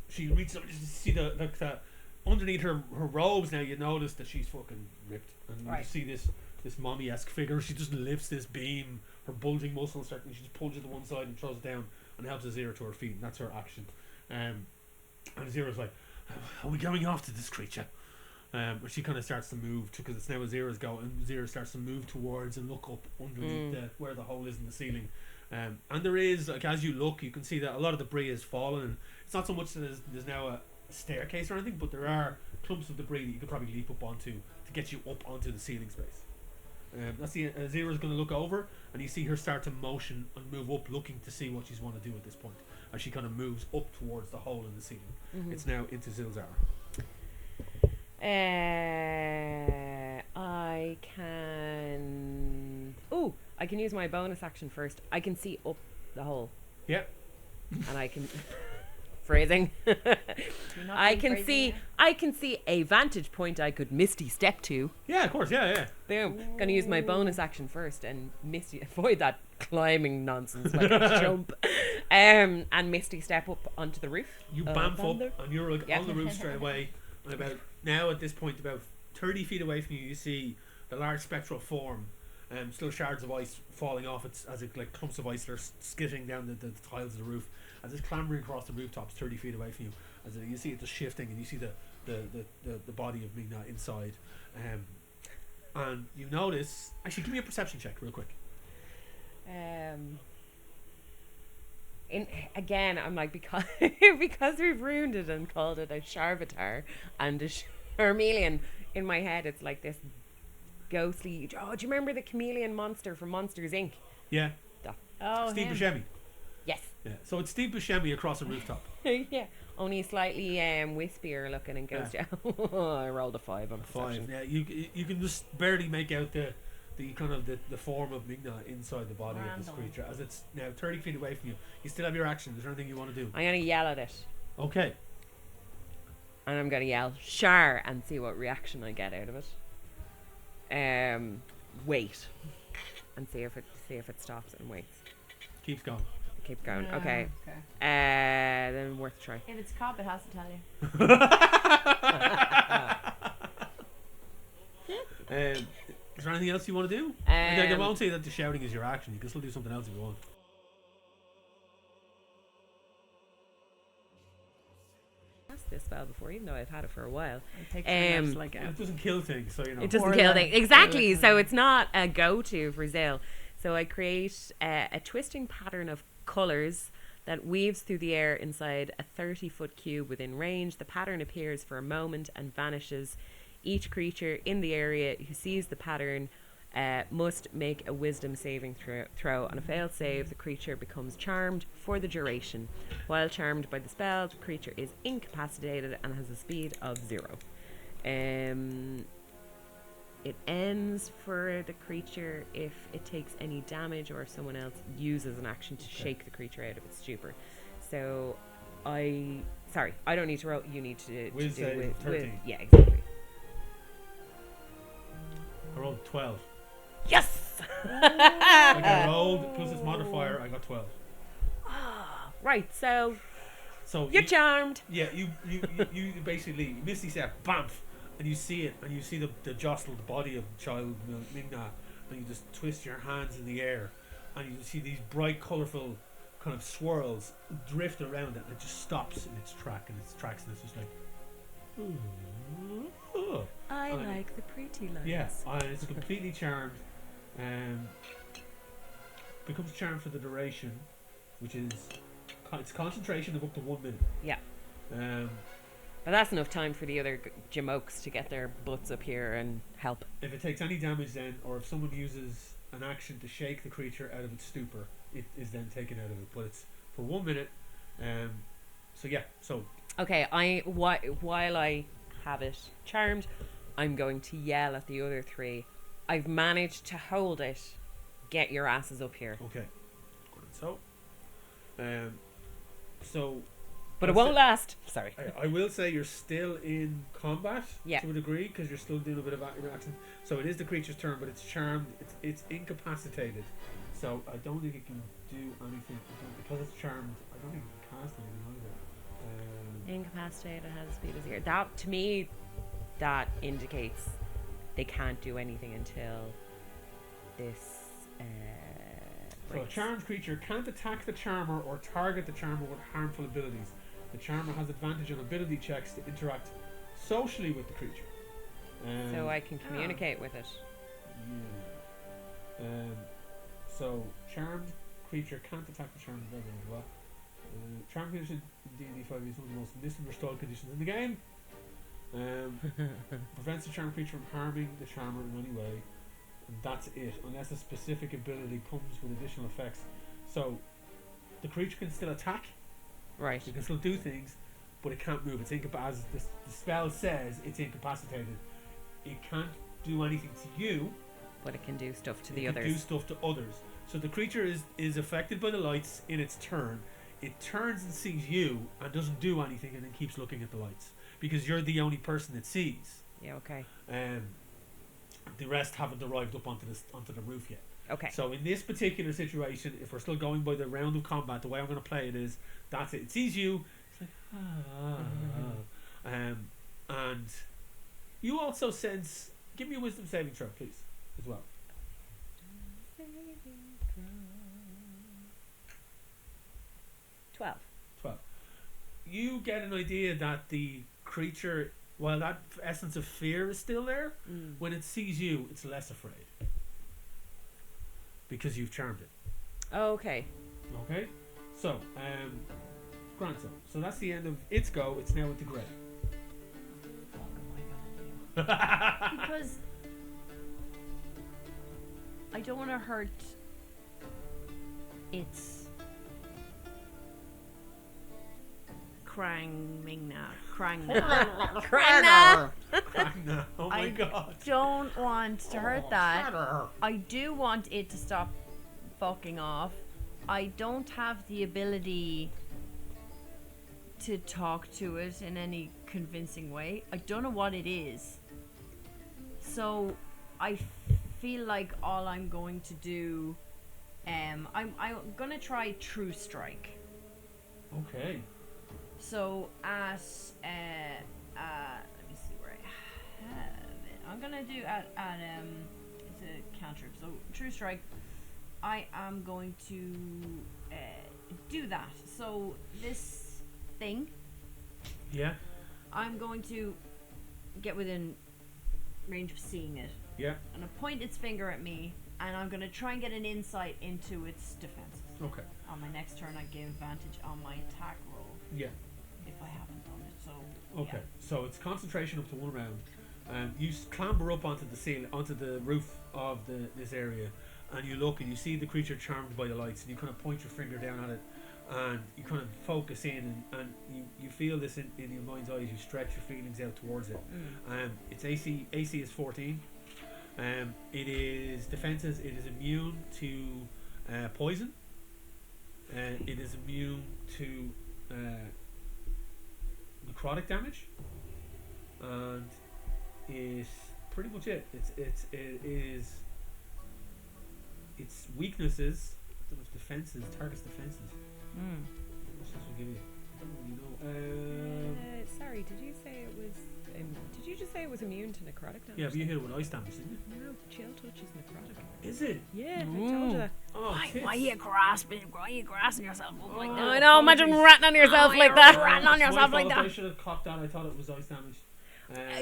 She reaches up, you see the underneath her robes now. You notice that she's fucking ripped, and Right. you see this mommy-esque figure. She just lifts this beam. Her bulging muscles start, and she just pulls it to one side and throws it down and helps Azira to her feet. And that's her action. And Azira's like, "Are we going after this creature?" But she kind of starts to move because it's now Azira's go, and Azira starts to move towards and look up underneath where the hole is in the ceiling. And there is, like, as you look, you can see that a lot of debris has fallen, and it's not so much that there's now a staircase or anything, but there are clumps of debris that you could probably leap up onto to get you up onto the ceiling space. That's the Azira's going to look over, and you see her start to motion and move up, looking to see what she's want to do at this point. As she kind of moves up towards the hole in the ceiling, it's now into Zilzara. I can. Oh, I can use my bonus action first. I can see up the hole, Yeah. and I can. Phrasing. You're not I doing can crazy see. now? I can see a vantage point I could misty step to. Yeah, of course. Yeah. Boom. Gonna use my bonus action first and misty avoid that climbing nonsense like a jump. And misty step up onto the roof. You bamf thunder. up, and you're like Yeah. on the roof straight away. And about now at this point, about 30 feet away from you, you see the large spectral form. Still shards of ice falling off it as it like clumps of ice that are skidding down the tiles of the roof as it's clambering across the rooftops 30 feet away from you. As you see it just shifting, and you see the body of Ming Na inside. And you notice, actually give me a perception check real quick. Again, I'm like, because because we've ruined it and called it a Sharvatar and a Charmeleon. In my head, it's like this ghostly. Oh, do you remember the chameleon monster from Monsters Inc? Yeah. That. Oh, Steve him. Buscemi. Yes. Yeah. So it's Steve Buscemi across a rooftop. Yeah. Only slightly wispier looking and goes. Yeah. I rolled a 5 on perception. 5. Yeah. You can just barely make out the kind of the form of Ming Na inside the body of this Random. creature, as it's now 30 feet away from you. You still have your action. Is there anything you want to do? I'm gonna yell at it, Okay. and I'm gonna yell Shar and see what reaction I get out of it. Wait, and see if it stops and waits. Keeps going. Keep going. Okay. Okay. Then worth a try. If it's cop, it has to tell you. Is there anything else you want to do? I won't say that the shouting is your action. You can still do something else if you want. Cast this spell before, even though I've had it for a while. It takes turns, like It doesn't kill things, so you know. It doesn't Or kill the- things. Exactly. or the- So it's not a go-to for Zale. So I create a twisting pattern of colours that weaves through the air inside a 30-foot cube within range. The pattern appears for a moment and vanishes. Each creature in the area who sees the pattern must make a wisdom saving throw. On a failed save, the creature becomes charmed for the duration. While charmed by the spell, the creature is incapacitated and has a speed of 0. It ends for the creature if it takes any damage or if someone else uses an action to shake the creature out of its stupor. So I don't need to roll. You need to Wiz do save, with 13. yeah, exactly. I rolled 12. Yes. Like I rolled plus its modifier, I got 12. Right. So So you're charmed. Yeah, you basically misty step, bamf, and you see it, and you see the jostled body of child Ming Na, and you just twist your hands in the air, and you see these bright, colourful kind of swirls drift around it, and it just stops in its tracks, and it's just like, oh. I And like the pretty lights. Yeah, and it's completely charmed. Becomes charmed for the duration, which is it's concentration of up to 1 minute. Yeah. But But that's enough time for the other jamokes to get their butts up here and help. if it takes any damage, then, or if someone uses an action to shake the creature out of its stupor, it is then taken out of it. But it's for 1 minute. So yeah. So Okay, while I have it charmed, I'm going to yell at the other 3. I've managed to hold it. Get your asses up here. okay. So. But it won't last. Sorry. I will say you're still in combat Yeah. to a degree because you're still doing a bit of interaction. So it is the creature's turn, but it's charmed. It's incapacitated. So I don't think it can do anything because it's charmed. I don't think it can cast anything either. Incapacitated has a speed of 0. That, to me, that indicates they can't do anything until this So a breaks. charmed creature can't attack the charmer or target the charmer with harmful abilities. The charmer has advantage on ability checks to interact socially with the creature. So I can communicate with it. Yeah. So charmed creature can't attack the charmer. Blah, blah, blah. Charmed condition in D&D 5 is one of the most misunderstood conditions in the game. Prevents the charmed creature from harming the charmer in any way. And that's it, unless a specific ability comes with additional effects. So the creature can still attack. Right. It can still do things, but it can't move. It's as the spell says, it's incapacitated. It can't do anything to you. But it can do stuff to the It can do others. stuff to others. So the creature is affected by the lights in its turn. It turns and sees you and doesn't do anything, and then keeps looking at the lights because you're the only person it sees. Yeah, okay. The rest haven't arrived up onto the roof yet. Okay. So in this particular situation, if we're still going by the round of combat, the way I'm going to play it is that's it. It sees you. It's like and you also sense. Give me a wisdom saving throw, please, as well. 12. 12. You get an idea that the creature, while that essence of fear is still there, when it sees you, it's less afraid because you've charmed it. Oh, okay. Okay, so grand. So that's the end of its go. It's now into Grey. Because I don't want to hurt its Ming Na. No, oh my god. Don't want to hurt that. I do want it to stop fucking off. I don't have the ability to talk to it in any convincing way. I don't know what it is. So I feel like all I'm going to do, I'm gonna try True Strike. Okay. So at let me see where I have it. I'm gonna do at it's a cantrip. So True Strike. I am going to do that. So this thing. Yeah. I'm going to get within range of seeing it. Yeah. And point its finger at me, and I'm going to try and get an insight into its defenses. Okay. On my next turn, I gain advantage on my attack roll. Yeah. If I haven't done it, so. Okay. Yeah. So it's concentration up to 1 round. You clamber up onto the ceiling, onto the roof of this area, and you look and you see the creature charmed by the lights, and you kind of point your finger down at it, and you kind of focus in, and you feel this in your mind's eyes. You stretch your feelings out towards it. Its AC is 14. It is defenses. It is immune to poison. It is immune to necrotic damage, and is pretty much it. Its weaknesses. I don't know if defenses, targets defenses. What's this will give you? I don't really know. Sorry, did you say it was? Did you just say it was immune to necrotic damage? Yeah, but you hit it with ice damage, didn't you? No, chill touch is necrotic. Is it? Yeah, I told you that. Oh, Why are you grasping yourself up like that? I know, imagine ratting on yourself like that. Ratting on yourself like I that. should have clocked that. I thought it was ice damage.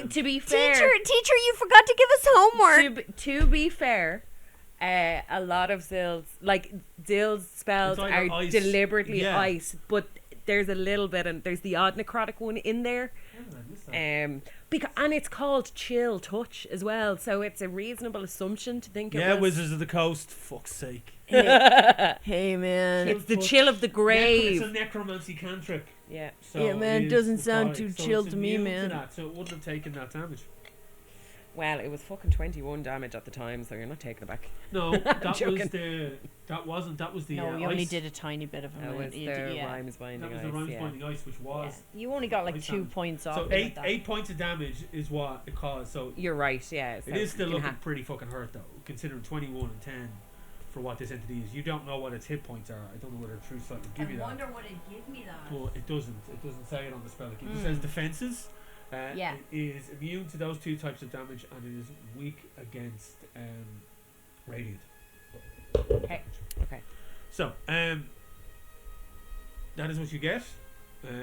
To be fair, Teacher, you forgot to give us homework. to be fair, a lot of Zill's spells It's either are ice- deliberately yeah. ice, but there's a little bit, and there's the odd necrotic one in there. How did I miss that? And it's called chill touch as well, so it's a reasonable assumption to think it was. Wizards of the Coast. Fuck's sake. Hey man. It's the chill of the grave. It's a necromancy cantrip. Yeah. So Yeah, man, it is doesn't sound necrotic, too so chill it's to me, immune man. that, so it wouldn't have taken that damage. Well, it was fucking 21 damage at the time, so you're not taking it back. No, that was joking. that was the No, you ice. only did a tiny bit of That it. was the Rhymes Binding That was Ice, the Rhymes yeah. Binding Ice, which was. Yeah. You only got like ice 2 damage. points off. So it with that. 8 points of damage is what it caused. So You're right, yeah. So it is still you can looking pretty fucking hurt though, considering 21 and 10 for what this entity is. You don't know what its hit points are. I don't know whether True Sight will give you that. what it'd give me that. Well, it doesn't. It doesn't say it on the spell. It says defenses. Yeah. It is immune to those 2 types of damage, and it is weak against radiant. Okay. Okay. So, that is what you get.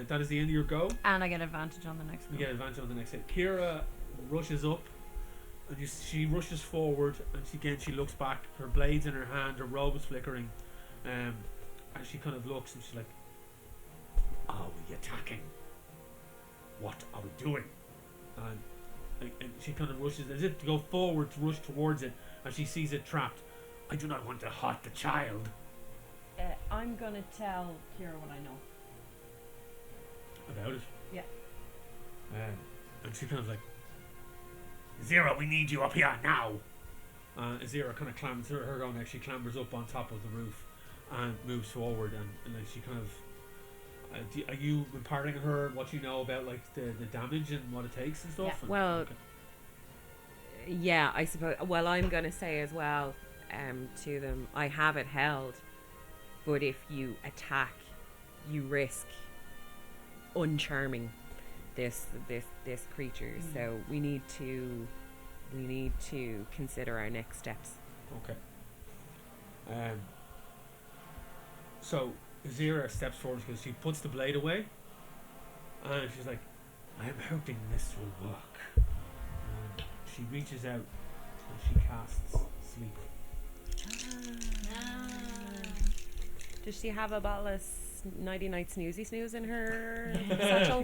That is the end of your go. And I get advantage on the next You one. get advantage on the next hit. Kira rushes up, and she rushes forward, and she looks back. Her blades in her hand, her robe is flickering, and she kind of looks, and she's like, "Are we attacking? What are we doing?" And she kind of rushes as if to go forward to rush towards it, and she sees it trapped. "I do not want to hurt the child." I'm gonna tell Kira what I know. About it. Yeah. And she kind of like, "Zira, we need you up here now." Zira kind of clambers, her going next, she clambers up on top of the roof and moves forward, and like she kind of, are you imparting on her what you know about like the damage and what it takes and stuff? Yeah. And- Well, okay. Yeah, I suppose. Well, I'm going to say as well to them, I have it held, but if you attack, you risk uncharming this creature. So we need to consider our next steps. Okay. So Zira steps forward because she puts the blade away, and she's like, "I am hoping this will work." And she reaches out and she casts sleep. Does she have a bottle of Nighty Night Snooze in her satchel?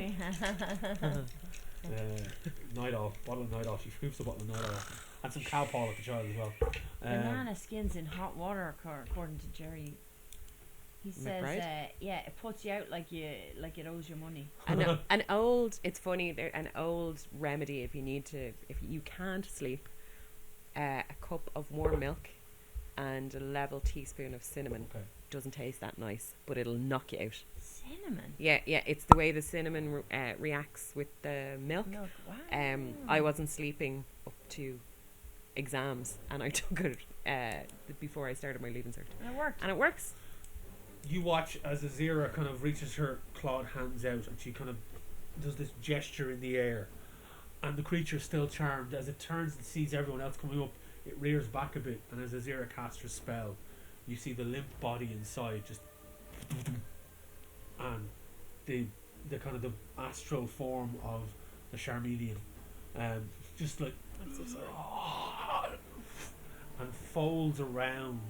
Night Owl, bottle of Night Owl. She scoops a bottle of Night Owl. And some cow paw at the child as well. Banana skins in hot water, according to Jerry. He says, it puts you out like it owes you money. An old, it's funny, an old remedy if you can't sleep, a cup of warm milk and a level teaspoon of cinnamon. Okay. Doesn't taste that nice, but it'll knock you out. Cinnamon? Yeah, it's the way the cinnamon reacts with the milk. Wow. I wasn't sleeping up to exams, and I took it before I started my leaving cert. And it works. You watch as Azira kind of reaches her clawed hands out and she kind of does this gesture in the air, and the creature's still charmed. As it turns and sees everyone else coming up, it rears back a bit, and as Azira casts her spell, you see the limp body inside just and the kind of the astral form of the Charmeleon just like I'm so sorry. and folds around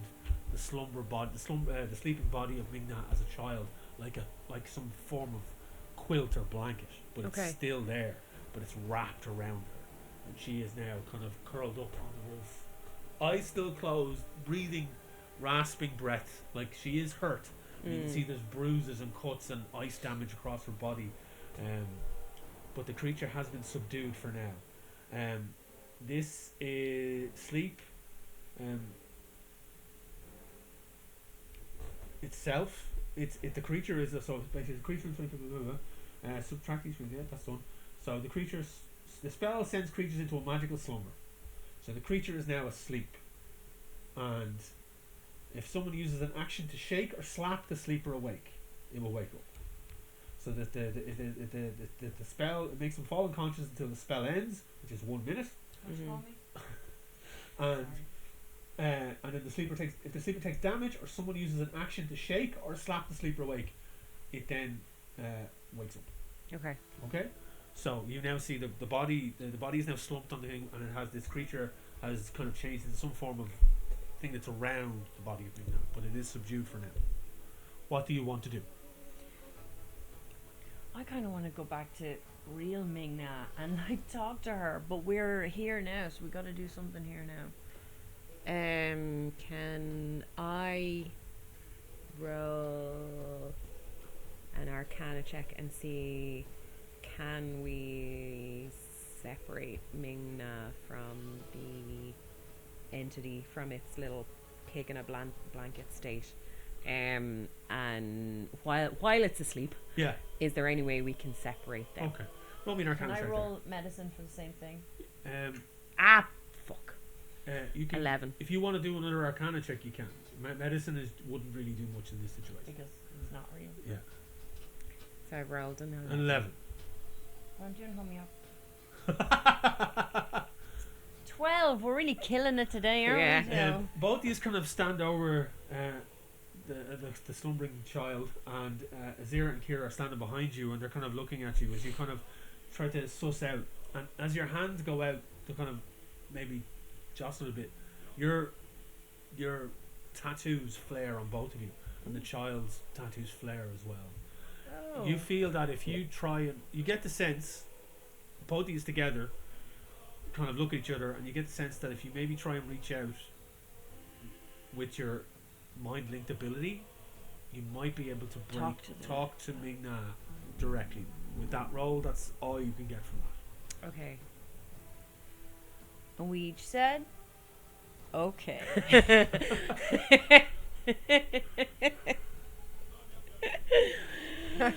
the the sleeping body of Ming Na as a child, like some form of quilt or blanket, but it's still there, but it's wrapped around her, and she is now kind of curled up on the roof, eyes still closed, breathing, rasping breath, like she is hurt. You can see there's bruises and cuts and ice damage across her body, but the creature has been subdued for now. This is sleep. Itself, the creature is so basically the creature subtract these things. Yeah, that's done. So the spell sends creatures into a magical slumber. So the creature is now asleep, and if someone uses an action to shake or slap the sleeper awake, it will wake up. So that the spell, it makes them fall unconscious until the spell ends, which is 1 minute. And then if the sleeper takes damage or someone uses an action to shake or slap the sleeper awake, it then wakes up. Okay. So you now see the body is now slumped on the thing, and it has this creature has kind of changed into some form of thing that's around the body of Ming Na, but it is subdued for now. What do you want to do? I kind of want to go back to real Ming Na and like talk to her, but we're here now, so we got to do something here now. Can I roll an Arcana check and see, can we separate Ming Na from the entity, from its little pig in a blanket state, and while it's asleep, is there any way we can separate them? Okay, roll me an Arcana check. Can I roll medicine for the same thing? Fuck. You can, 11. If you want to do another Arcana check, you can. Medicine wouldn't really do much in this situation because it's not real. Yeah. So I rolled an 11. Why don't you hold me up? 12. We're really killing it today, aren't we? Both of these kind of stand over the slumbering child, and Azira and Kira are standing behind you, and they're kind of looking at you as you kind of try to suss out. And as your hands go out to kind of maybe jostle a bit, your tattoos flare on both of you, and the child's tattoos flare as well. You feel that if you try and you get the sense, both of you together kind of look at each other, and you get the sense that if you maybe try and reach out with your mind linked ability, you might be able to talk to Ming Na directly. With that roll, that's all you can get from that. Okay. And we each said, okay.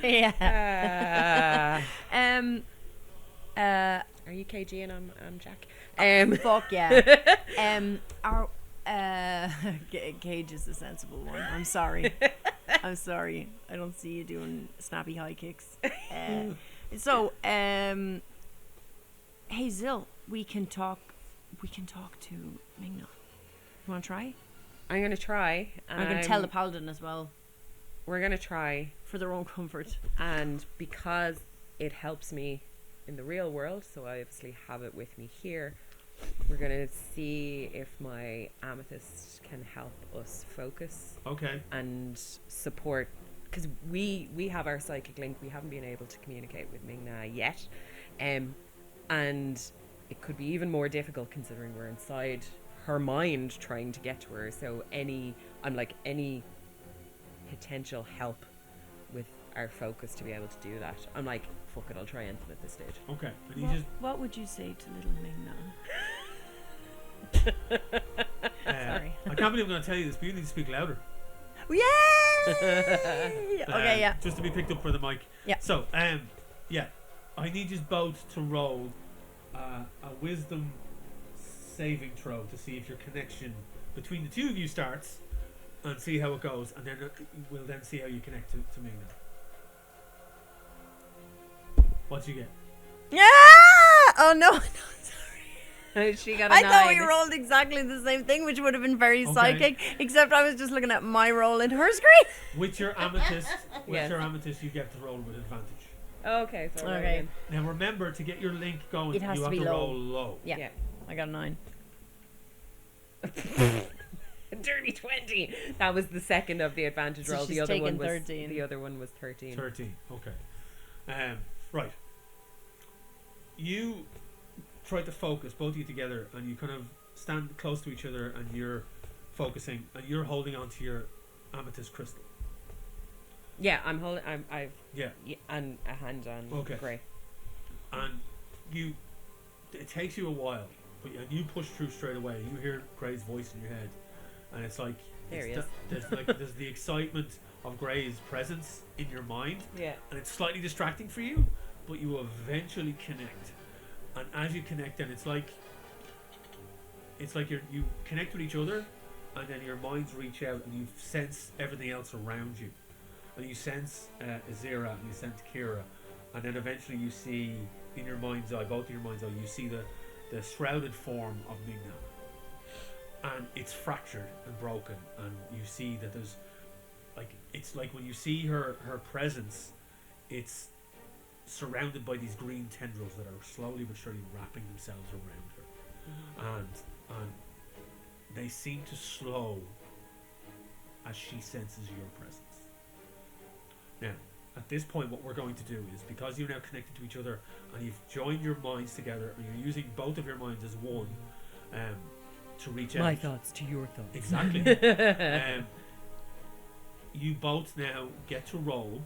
Yeah. Are you KG and I'm Jack? Fuck yeah. Our Cage is the sensible one. I'm sorry. I don't see you doing snappy high kicks. Hey Zil, we can talk to Ming Na. You want to try? I'm gonna try. I'm gonna tell the paladin as well. We're gonna try for their own comfort, and because it helps me in the real world, so I obviously have it with me here. We're gonna see if my amethyst can help us focus Okay. and support, because we have our psychic link. We haven't been able to communicate with Ming Na yet, and it could be even more difficult considering we're inside her mind trying to get to her. So any potential help with our focus to be able to do that, I'm like, fuck it, I'll try anything at this stage. Okay. And you What would you say to little Ming Na? Sorry. I can't believe I'm going to tell you this, but you need to speak louder. Yay! Okay, yeah. Just to be picked up for the mic. Yeah. So, yeah, I need you both to roll a wisdom saving throw to see if your connection between the two of you starts, and see how it goes, and then we'll then see how you connect to Ming Na. What you get? Yeah! Oh no, sorry. She got a I 9. thought we rolled exactly the same thing, which would have been very Okay. psychic, except I was just looking at my roll in her screen. With your amethyst, Yes. you get to roll with advantage. Okay, so Okay. Now remember, to get your link going, It has you to have be to low. roll low. Yeah. Yeah. I got a 9. Dirty 20. That was the second of the advantage So roll. she's The other one taken was 13. The other one was 13. 13. Okay. Right. You try to focus, both of you together, and you kind of stand close to each other, and you're focusing, and you're holding onto your amethyst crystal. Yeah, I'm holding. I've Yeah. and a hand on Okay. Grey. And it takes you a while, but you push through straight away. You hear Gray's voice in your head, and it's like There he it's is. there's the excitement of Gray's presence in your mind, Yeah. and it's slightly distracting for you, but you eventually connect. And as you connect, then it's like you connect with each other, and then your minds reach out, and you sense everything else around you, and you sense Azira, and you sense Kira, and then eventually you see in your mind's eye, both of your mind's eye, you see the shrouded form of Ming Na, and it's fractured and broken, and you see that there's it's like when you see her presence, it's surrounded by these green tendrils that are slowly but surely wrapping themselves around her, and they seem to slow as she senses your presence. Now, at this point, what we're going to do is, because you're now connected to each other and you've joined your minds together, and you're using both of your minds as one, to reach out. My thoughts to your thoughts. Exactly. You both now get to roll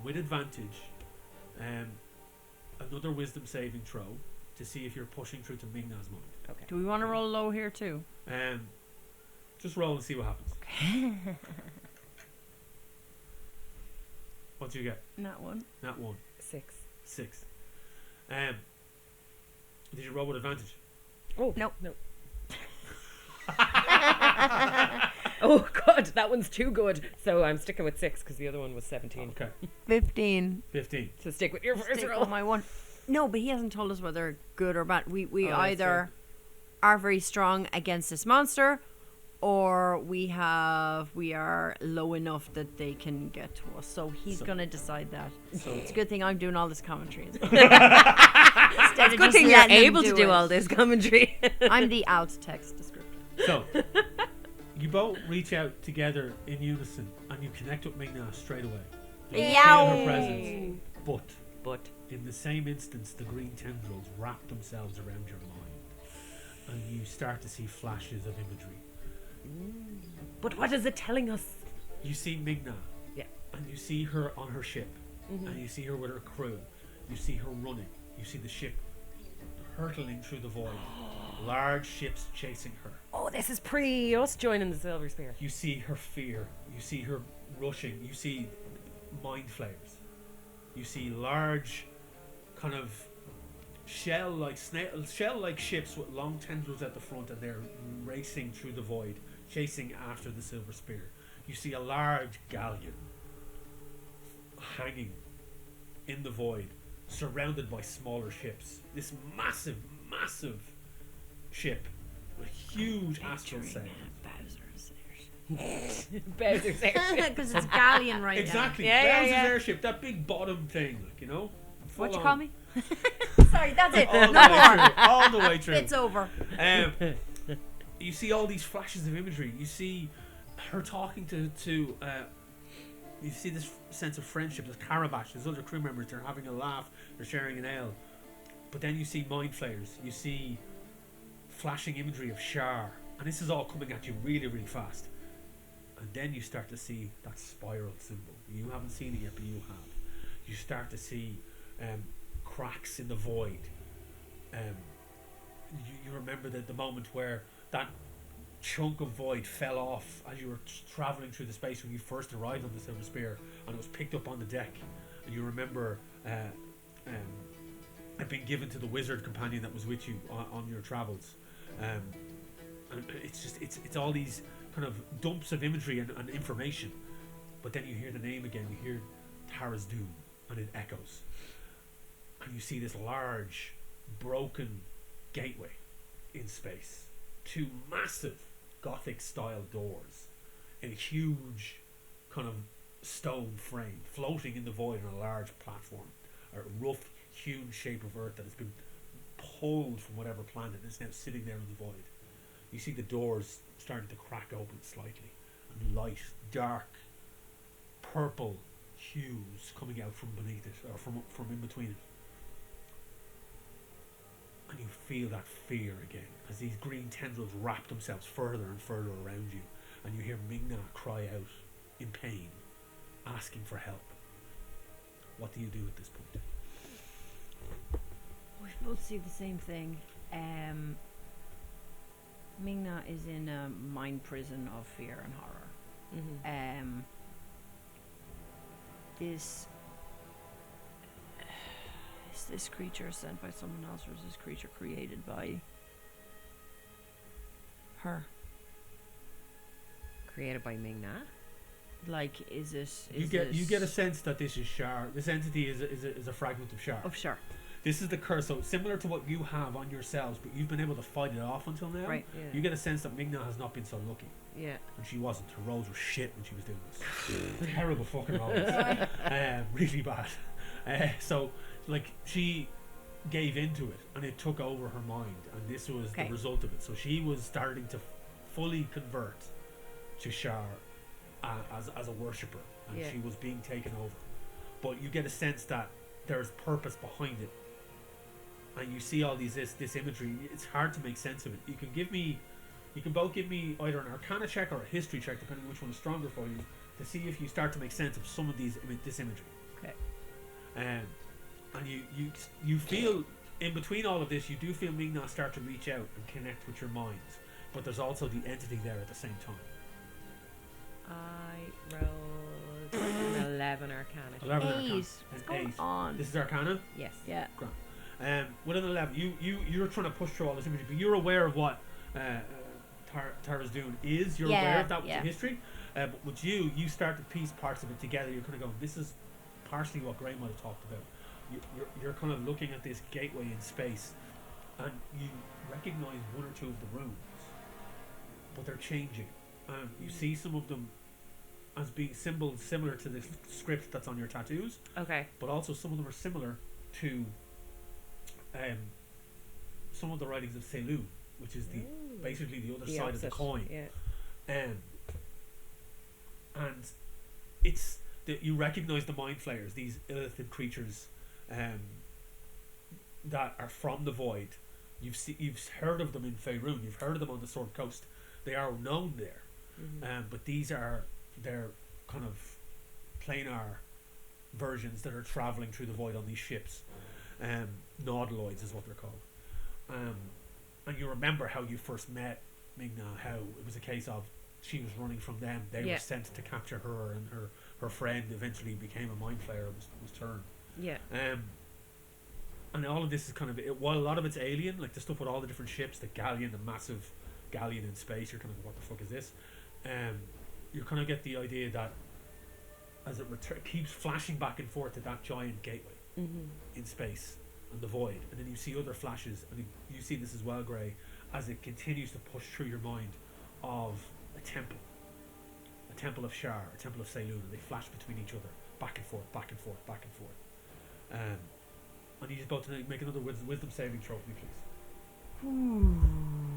with advantage another wisdom saving throw to see if you're pushing through to Ming Na's mind. Okay. Do we want to roll low here too? Just roll and see what happens. What do you get? Not one. That one. 6. 6. Did you roll with advantage? Oh Nope. No. Oh god, that one's too good. So I'm sticking with 6 because the other one was 17. Okay. 15. 15. So stick with your first Stick roll. with my one. No, but he hasn't told us whether good or bad. We Oh, that's either are very strong against this monster, or we are low enough that they can get to us. So he's gonna decide that. So It's a good thing I'm doing all this commentary. Instead It's of a good just thing you're letting them able to do it. all this commentary. I'm the out text descriptor. So, you both reach out together in unison, and you connect with Ming Na straight away. You feel her Yow. presence, But in the same instance, the green tendrils wrap themselves around your mind, and you start to see flashes of imagery. what is it telling us? You see Ming Na, Yeah. and you see her on her ship, and you see her with her crew. You see her running. You see the ship hurtling through the void. Large ships chasing her. Oh, this is pre us joining the Silver Spear. You see her fear. You see her rushing. You see mind flayers. You see large, kind of shell-like ships with long tendrils at the front, and they're racing through the void, chasing after the Silver Spear. You see a large galleon hanging in the void, surrounded by smaller ships. This massive, massive ship with huge astral sails. Bowser's airship. Because it's galleon right Exactly. Yeah, yeah, Bowser's yeah. airship, that big bottom thing, now. What you call me? Sorry, that's it. all the No way more. through. All the way through. It's over. You see all these flashes of imagery. You see her talking to you see this sense of friendship. There's Carabash, there's other crew members. They're having a laugh. They're sharing an ale. But then you see mind flayers. You see flashing imagery of Shar, and this is all coming at you really, really fast. And then you start to see that spiral symbol. You haven't seen it yet, but you have. You start to see cracks in the void. You remember the moment where that chunk of void fell off as you were travelling through the space when you first arrived on the Silver Spear, and it was picked up on the deck. And you remember it being given to the wizard companion that was with you on your travels. And it's all these kind of dumps of imagery and information. But then you hear the name again. You hear Tara's Doom, and it echoes. And you see this large, broken gateway in space. 2 massive Gothic-style doors in a huge kind of stone frame, floating in the void on a large platform, a rough hewn shape of earth that has been pulled from whatever planet and is now sitting there in the void. You see the doors starting to crack open slightly, and light, dark, purple hues coming out from beneath it, or from in between it. And you feel that fear again as these green tendrils wrap themselves further and further around you, and you hear Ming Na cry out in pain, asking for help. What do you do at this point? We both see the same thing. Ming Na is in a mind prison of fear and horror. Is this creature sent by someone else, or is this creature created by her? Created by Ming Na? Like, is it? You get a sense that this is Shar. This entity is a fragment of Shar. Of Shar. This is the curse, so similar to what you have on yourselves, but you've been able to fight it off until now. Right. Yeah. You get a sense that Ming Na has not been so lucky. Yeah. And she wasn't. Her rolls were shit when she was doing this. Terrible fucking rolls. Really bad. So, like, she gave into it, and it took over her mind, and this was the result of it. So she was starting to fully convert to Shar as a worshipper, and she was being taken over. But you get a sense that there's purpose behind it, and you see all this imagery. It's hard to make sense of it. You can both give me either an Arcana check or a History check, depending on which one is stronger for you, to see if you start to make sense of some of this imagery. Okay. And you feel in between all of this, you do feel Ming Na start to reach out and connect with your minds, but there's also the entity there at the same time. I rolled an 11 Arcana. 11 Arcana. What's going on? This is Arcana? Yes. Yeah. Grand. With an 11, you're trying to push through all this imagery, but you're aware of what Tara's doing is. You're aware of that with your history. But with you start to piece parts of it together. You're kind of going, this is partially what Gray might have talked about. You're kind of looking at this gateway in space, and you recognize one or two of the rooms, but they're changing. You see some of them as being symbols similar to the script that's on your tattoos. Okay. But also some of them are similar to some of the writings of Selu, which is basically the other side of the coin. Yeah. And it's that you recognize the mind flayers, these illithid creatures that are from the void. You've heard of them in Faerun. You've heard of them on the Sword Coast. They are known there. But these are their kind of planar versions that are travelling through the void on these ships. Nautiloids is what they're called. And you remember how you first met Ming Na, how it was a case of she was running from them. They were sent to capture her, and her friend eventually became a mind flayer and was turned. Yeah. And all of this is kind of, while a lot of it's alien, like the stuff with all the different ships, the galleon, the massive galleon in space, you're kind of, what the fuck is this? You kind of get the idea that as it keeps flashing back and forth to that giant gateway in space and the void, and then you see other flashes, and you see this as well, Gray, as it continues to push through your mind of a temple of Shar, a temple of Saloon, and they flash between each other, back and forth, back and forth, back and forth. I need you both to make another wisdom saving throw for me, please.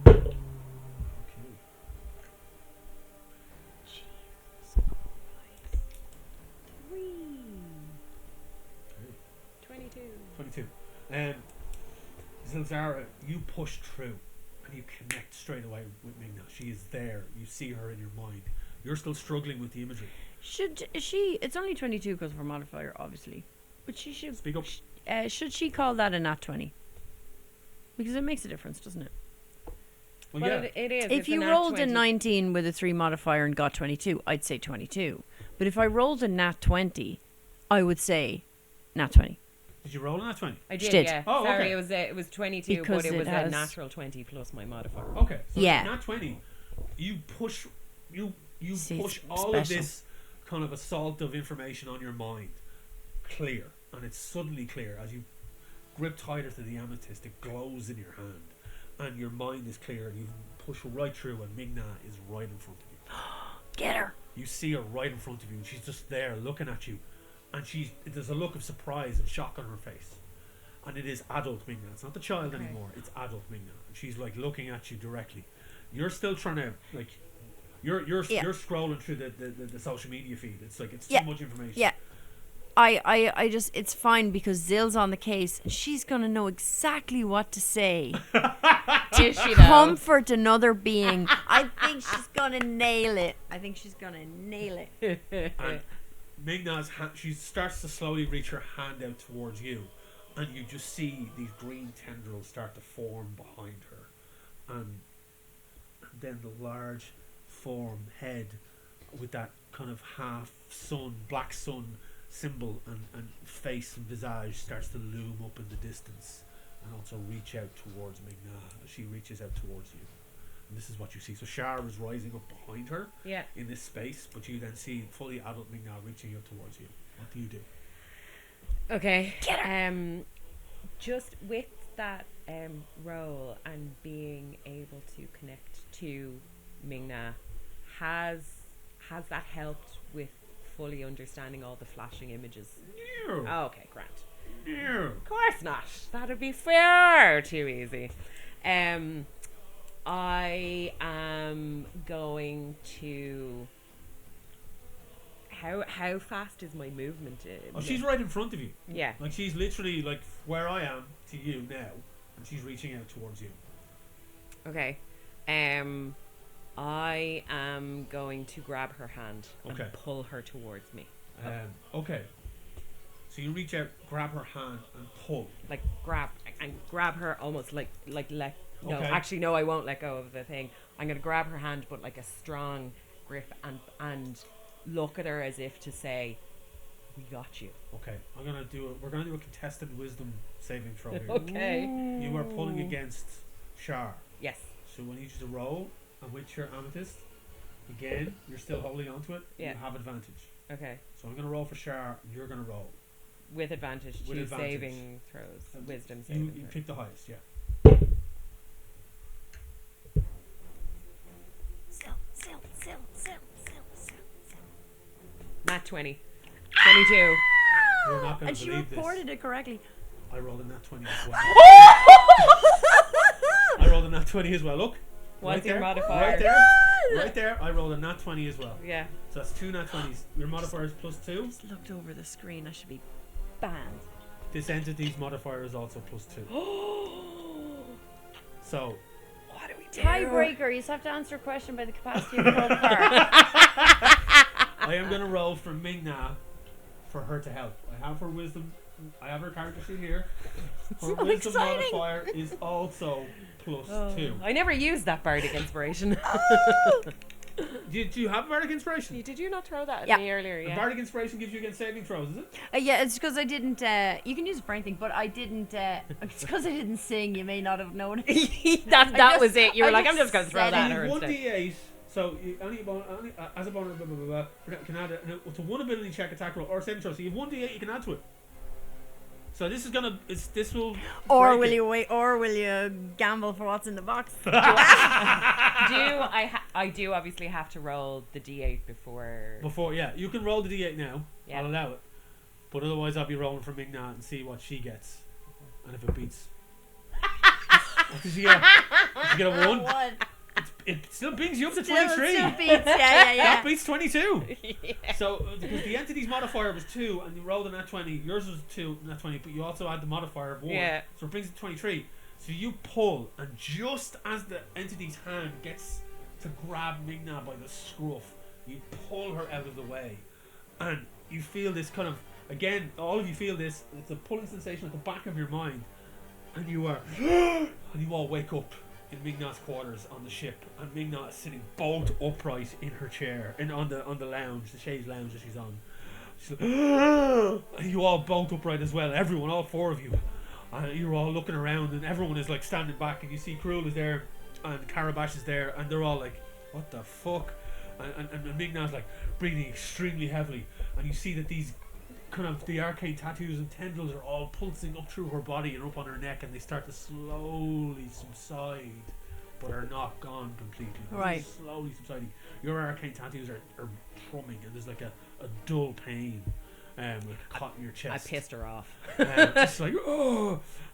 Okay. Whee. Okay. 22. 22. Zilzara, you push through and you connect straight away with Ming Na. She is there. You see her in your mind. You're still struggling with the imagery. It's only 22 because of her modifier, obviously. But she should... Speak up. Should she call that a nat 20? Because it makes a difference, doesn't it? Well, Well, yeah. it is. If It's you nat rolled 20. a 19 with a 3 modifier and got 22, I'd say 22. But if I rolled a nat 20, I would say nat 20. Did you roll on that 20? I She did, did. yeah. Oh, Sorry, okay. it was 22, Because but it was it a has- natural 20 plus my modifier. Okay. So Yeah. Nat 20, you push See, push it's all of special. this kind of assault of information on your mind clear, and it's suddenly clear as you grip tighter to the amethyst. It glows in your hand, and your mind is clear, and you push right through, and Ming Na is right in front of you. Get her! You see her right in front of you, and she's just there looking at you, and there's a look of surprise and shock on her face, and it is adult Ming Na. It's not the child Okay. anymore. It's adult Ming Na. And she's like looking at you directly. You're still trying to like. You're Yeah. scrolling through the social media feed. It's like it's Yeah. too much information. Yeah. I just, it's fine because Zill's on the case and she's going to know exactly what to say Is she though? comfort another being. I think she's going to nail it. And Ming Na's she starts to slowly reach her hand out towards you, and you just see these green tendrils start to form behind her, and then the large form head with that kind of half sun, black sun symbol and face and visage starts to loom up in the distance, and also reach out towards Ming Na as she reaches out towards you. And this is what you see. So Shar is rising up behind her Yeah. in this space, but you then see fully adult Ming Na reaching out towards you. What do you do? Okay. Just with that role and being able to connect to Ming Na, has that helped with fully understanding all the flashing images? No. Oh, okay, grant. No. Of course not. That'd be far too easy. I am going to. How fast is my movement? Oh, she's right in front of you. Yeah. Like she's literally like where I am to you now, and she's reaching out towards you. Okay. I am going to grab her hand Okay. and pull her towards me. Okay. So you reach out, grab her hand, and pull. Like grab her almost like let. No, Okay. actually, no. I won't let go of the thing. I'm gonna grab her hand, but like a strong grip, and look at her as if to say, "We got you." Okay. We're gonna do a contested wisdom saving throw here. Okay. You are pulling against Shar. Yes. So I need you to roll, and with your amethyst, again, you're still holding onto it. Yeah. You have advantage. Okay. So I'm going to roll for Shar, and you're going to roll. With advantage With to advantage. saving throws, wisdom You saving throws. pick the highest, yeah. Nat 20. 22. You're not going And to she believe this. reported it correctly. I rolled a nat 20 as well. I rolled a nat 20 as well. Look. What's right your there, modifier? Right there. Right there. I rolled a nat 20 as well. Yeah. So that's 2 nat 20s. Your modifier is +2. Just looked over the screen. I should be banned. This entity's modifier is also +2. So What do we do? Tiebreaker. You just have to answer a question by the capacity of the whole card. I am going to roll for Ming Na for her to help. I have her wisdom. I have her character sheet here. Her So wisdom exciting. modifier is also +2. I never used that bardic inspiration. Do you have Bardic Inspiration? Did you not throw that at Yeah. me earlier? The Yeah. Bardic Inspiration gives you against saving throws, is it? Yeah, it's because I didn't. You can use it for anything, but I didn't. It's because I didn't sing. You may not have noticed. that was it. You were I like, I'm just just going to throw said that it. at her One instead. d8. So you only as a bonus, blah, blah, blah, blah, can add to one ability check, attack roll, or saving throw. So you have 1d8 you can add to it. So this is gonna. This will. Or break will it. you wait? Or will you gamble for what's in the box? I do obviously have to roll the d8 before. Before, yeah, you can roll the d8 now. Yeah. I'll allow it. But otherwise, I'll be rolling for Ming Na and see what she gets. And if it beats, what did you get? Did you get a 1? It still brings you up to 23. Still beats, yeah. That beats 22. So, because the entity's modifier was 2 and you rolled a nat 20, yours was 2, nat 20, but you also had the modifier of 1. Yeah. So it brings it to 23. So you pull, and just as the entity's hand gets to grab Ming Na by the scruff, you pull her out of the way. And you feel this kind of, again, all of you feel this, it's a pulling sensation at the back of your mind. And you are, and you all wake up in Ming Na's quarters on the ship, and Ming Na is sitting bolt upright in her chair, on the lounge, the chaise lounge that she's on. She's like, and you all bolt upright as well, everyone, all 4 of you. And you're all looking around, and everyone is like standing back, and you see Cruel is there, and Carabash is there, and they're all like, what the fuck? And Ming Na's like breathing extremely heavily, and you see that these kind of the arcane tattoos and tendrils are all pulsing up through her body and up on her neck, and they start to slowly subside, but are not gone completely. Right. They're slowly subsiding. Your arcane tattoos are thrumming, and there's like a dull pain, like caught in your chest. I pissed her off. Just like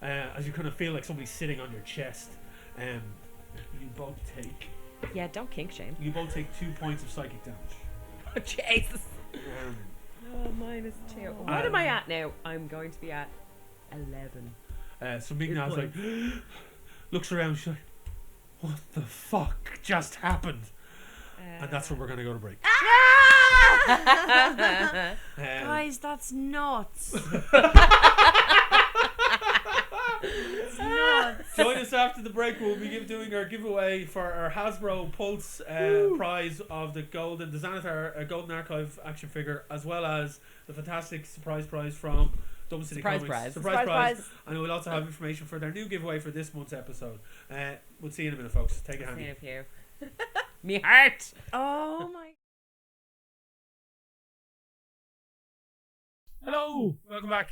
as you kind of feel like somebody's sitting on your chest. You both take. Yeah, don't kink shame. You both take 2 points of psychic damage. Jesus. Minus 2. What am I at now? I'm going to be at 11. So Ming Na's like, looks around, she's like, what the fuck just happened? And that's when we're going to go to break. Guys, that's nuts. It's nuts. Join us after the break. We'll be doing our giveaway for our Hasbro Pulse prize of the Xanathar Golden Archive action figure, as well as the fantastic surprise prize from Dublin City Comics. Surprise prize. And we'll also have information for their new giveaway for this month's episode. We'll see you in a minute, folks. Take a hand. See you. Me heart. Oh my. Hello, welcome back.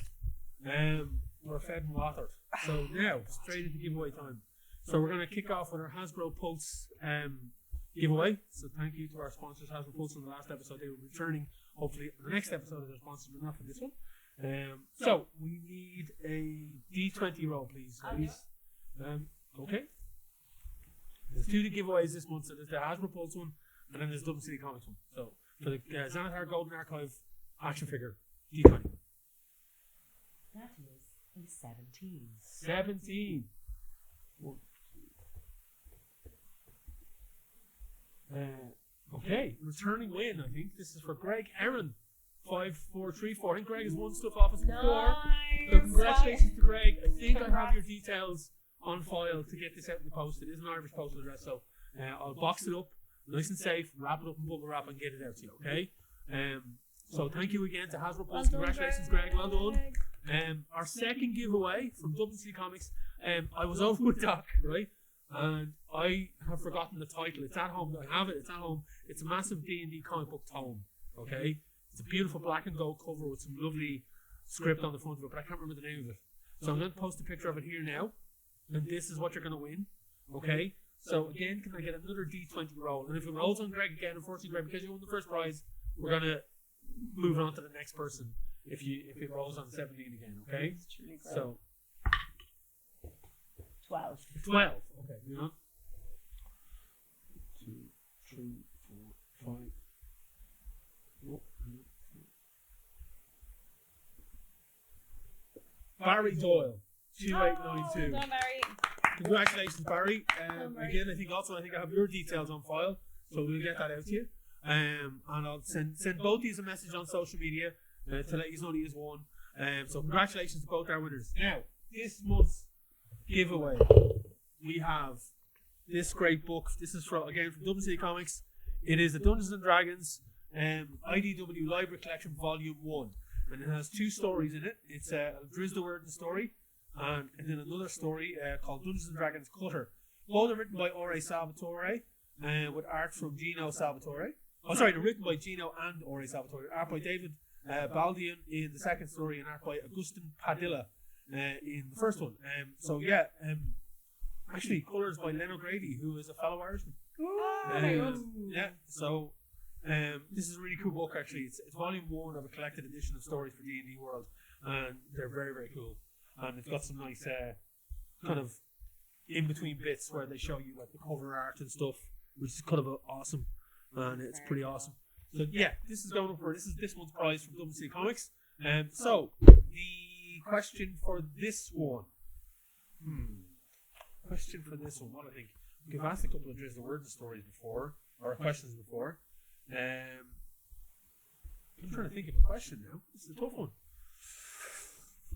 We're fed and watered. So now, straight into giveaway time. So we're going to kick off with our Hasbro Pulse giveaway. So thank you to our sponsors, Hasbro Pulse, from the last episode. They will be returning, hopefully, in the next episode of their sponsors, but not for this one. So we need a D20 roll, please. Okay. There's 2 giveaways this month. So there's the Hasbro Pulse one, and then there's Dublin City Comics one. So for the Xanathar Golden Archive action figure, D20. That is a 17. 17. Okay, returning win. I think this is for Greg Aaron. 5434. I think Greg has won stuff off us before. So congratulations to Greg. I think I have your details on file to get this out in the post. It is an Irish postal address, so I'll box it up nice and safe, wrap it up in bubble wrap, and get it out to you. Okay. So thank you again to Hasbro Pulse. Congratulations, Greg. Well done. Our second giveaway from Dublin City Comics. I was over with Doc, right? And I have forgotten the title. It's at home. I have it. It's at home. It's a massive D&D comic book tome. Okay? It's a beautiful black and gold cover with some lovely script on the front of it, but I can't remember the name of it. So I'm going to post a picture of it here now. And this is what you're going to win. Okay? So again, can I get another D20 roll? And if it rolls on Greg again, unfortunately, Greg, because you won the first prize, we're going to move on to the next person if it rolls on 17 again, okay? So 12. 12. Okay, you know? 2, 3, 4, 5. Barry Doyle, 2892. Well done, Barry. Congratulations, Barry. Again, I think I have your details on file, so we'll get that out to you. And I'll send both these a message on social media to let you know he has won. So congratulations to both our winners. Now, this month's giveaway, we have this great book. This is from Dublin City Comics. It is the Dungeons and Dragons IDW Library Collection Volume 1. And it has 2 stories in it. It's Drizzt Word the story, and then another story called Dungeons and Dragons Cutter. Both are written by R.A. Salvatore, with art from Gino Salvatore. Oh, sorry, they're written by Gino and R.A. Salvatore. Art by David Baldian in the second story, and art by Agustin Padilla in the first one. Actually, colours by Len O'Grady, who is a fellow Irishman. Yeah, so this is a really cool book. Actually, it's volume 1 of a collected edition of stories for D&D World, and they're very, very cool. and it's got some nice kind of in between bits where they show you like the cover art and stuff, which is kind of awesome, and it's pretty awesome. So yeah, this is going up for this month's prize from Dempsey Comics. So the question for this one. Question for this one. What I think we've asked a couple of Drizzle Word stories before, or questions before. I'm trying to think of a question now. This is a tough one.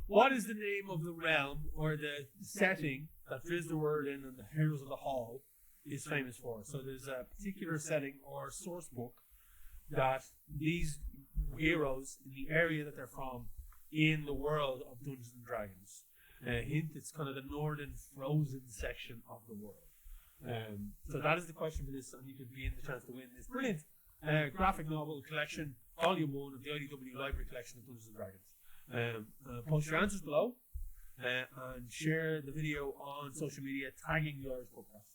What is the name of the realm or the setting that Drizzle Word in and the Heroes of the Hall is famous for? So there's a particular setting or source book that these heroes in the area that they're from in the world of Dungeons and Dragons. Hint, it's kind of the northern frozen section of the world. So that is the question for this, and you could be in the chance to win this brilliant graphic novel collection, volume 1 of the IDW Library Collection of Dungeons and Dragons. Post your answers below and share the video on social media tagging the Irish Pubcast.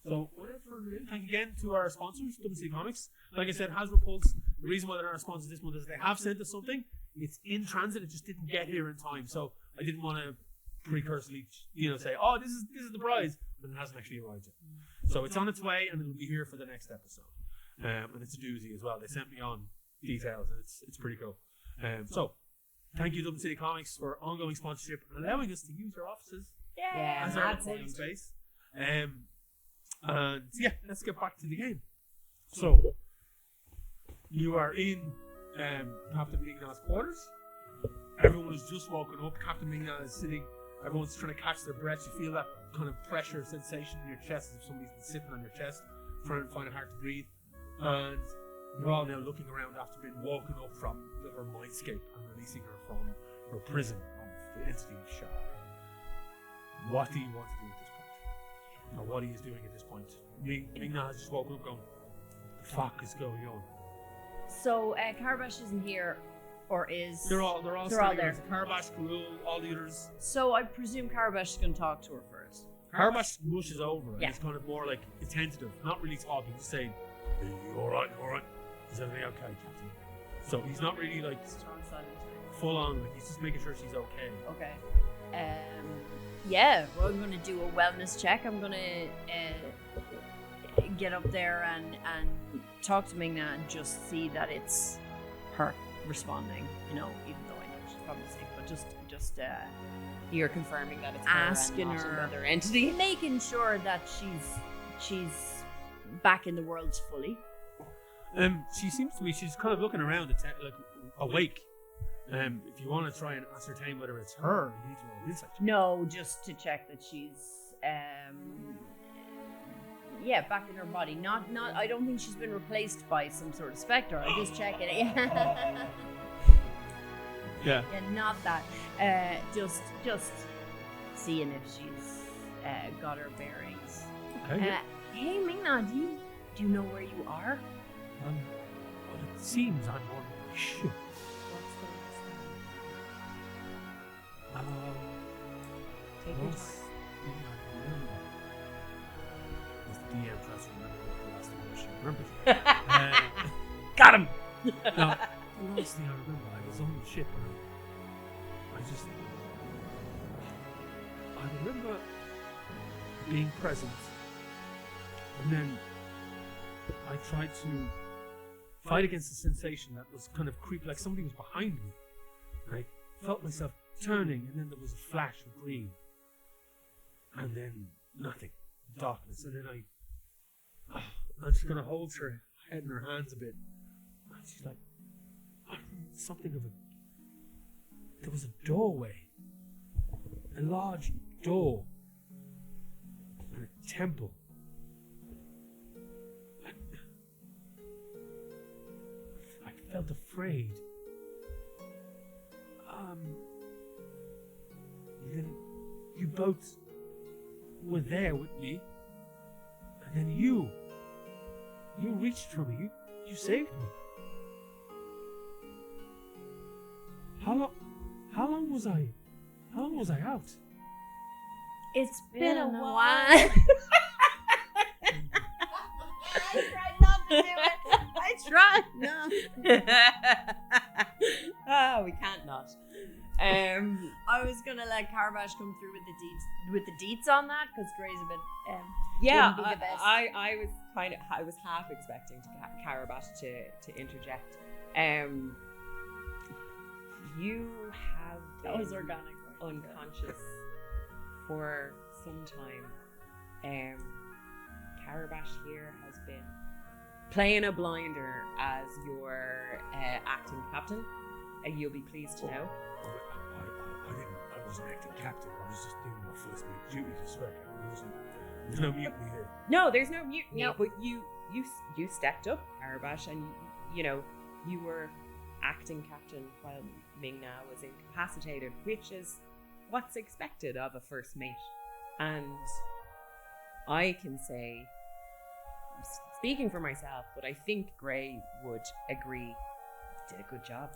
So without further ado, thank you again to our sponsors, Dempsey Comics. Like I said, Hasbro Pulse, the reason why they're our sponsors this month is they have sent us something. It's in transit, it just didn't get here in time. So I didn't want to precursorily, say, oh, this is the prize, but it hasn't actually arrived yet. So it's on its way, and it'll be here for the next episode. And it's a doozy as well. They sent me on details, and it's pretty cool. So thank you, Dublin City Comics, for ongoing sponsorship and allowing us to use your offices as our recording space. And yeah, let's get back to the game. So you are in Captain Ming Na's quarters. Everyone has just woken up. Captain Ming Na is sitting. Everyone's trying to catch their breath. You feel that kind of pressure sensation in your chest as if somebody's been sitting on your chest, trying to find it hard to breathe. And you're all now looking around after being woken up from her mindscape and releasing her from her prison of the entity of Shar. What do you want to do at this point? Or what he is doing at this point? Ming Na has just woken up going, what the fuck is going on? So Carabash isn't here, or is... They're all there. Carabash, Karul, all the others. So I presume Carabash is going to talk to her first. Carabash rushes over and it's kind of more like tentative, not really talking, just saying, "Are you alright, Is everything okay, Captain?" So he's not really like full on, like he's just making sure she's okay. Okay. Yeah, well, I'm going to do a wellness check. I'm going to get up there and talk to Ming Na and just see that it's her responding, even though I know she's probably sick, but just You're confirming that it's asking her and not her, another entity, making sure that she's back in the world fully. She seems to be. She's kind of looking around, like awake. If you want to try and ascertain whether it's her, you need to roll insight. No, just to check that she's back in her body. Not. I don't think she's been replaced by some sort of spectre. I just check it. Yeah, not that. Just seeing if she's got her bearings. Okay. Hey, Ming Na, do you know where you are? Well, it seems I'm on my ship. What's the last name? Take your Last thing I remember is the DM tries to remember what the last thing was she remembered. Got him! No, the last thing I remember, I was on the ship and I remember being present, and then I tried to fight against the sensation that was kind of creepy, like somebody was behind me. And I felt myself turning, and then there was a flash of green, and then nothing, darkness, and then and she kind of holds her head in her hands a bit, and she's like, something of a. There was a doorway, a large door, and a temple. I felt afraid. Then you both were there with me, and then you reached for me. You saved me. How long was I out? It's been a while. I tried not to do it. I tried. No. Oh, we can't not. I was gonna let Carabash come through with the deets on that because Gray's a bit Yeah, wouldn't be the best. I was half expecting Carabash to interject. You have That was been organic. unconscious for some time. Carabash here has been playing a blinder as your acting captain. You'll be pleased to know. I wasn't acting captain. I was just doing my first duty to swear. There's no mutiny here. No, there's no mutiny. Nope. But you stepped up, Carabash, and you were acting captain while Ming Na was incapacitated, which is what's expected of a first mate. And I can say, speaking for myself, but I think Gray would agree, did a good job,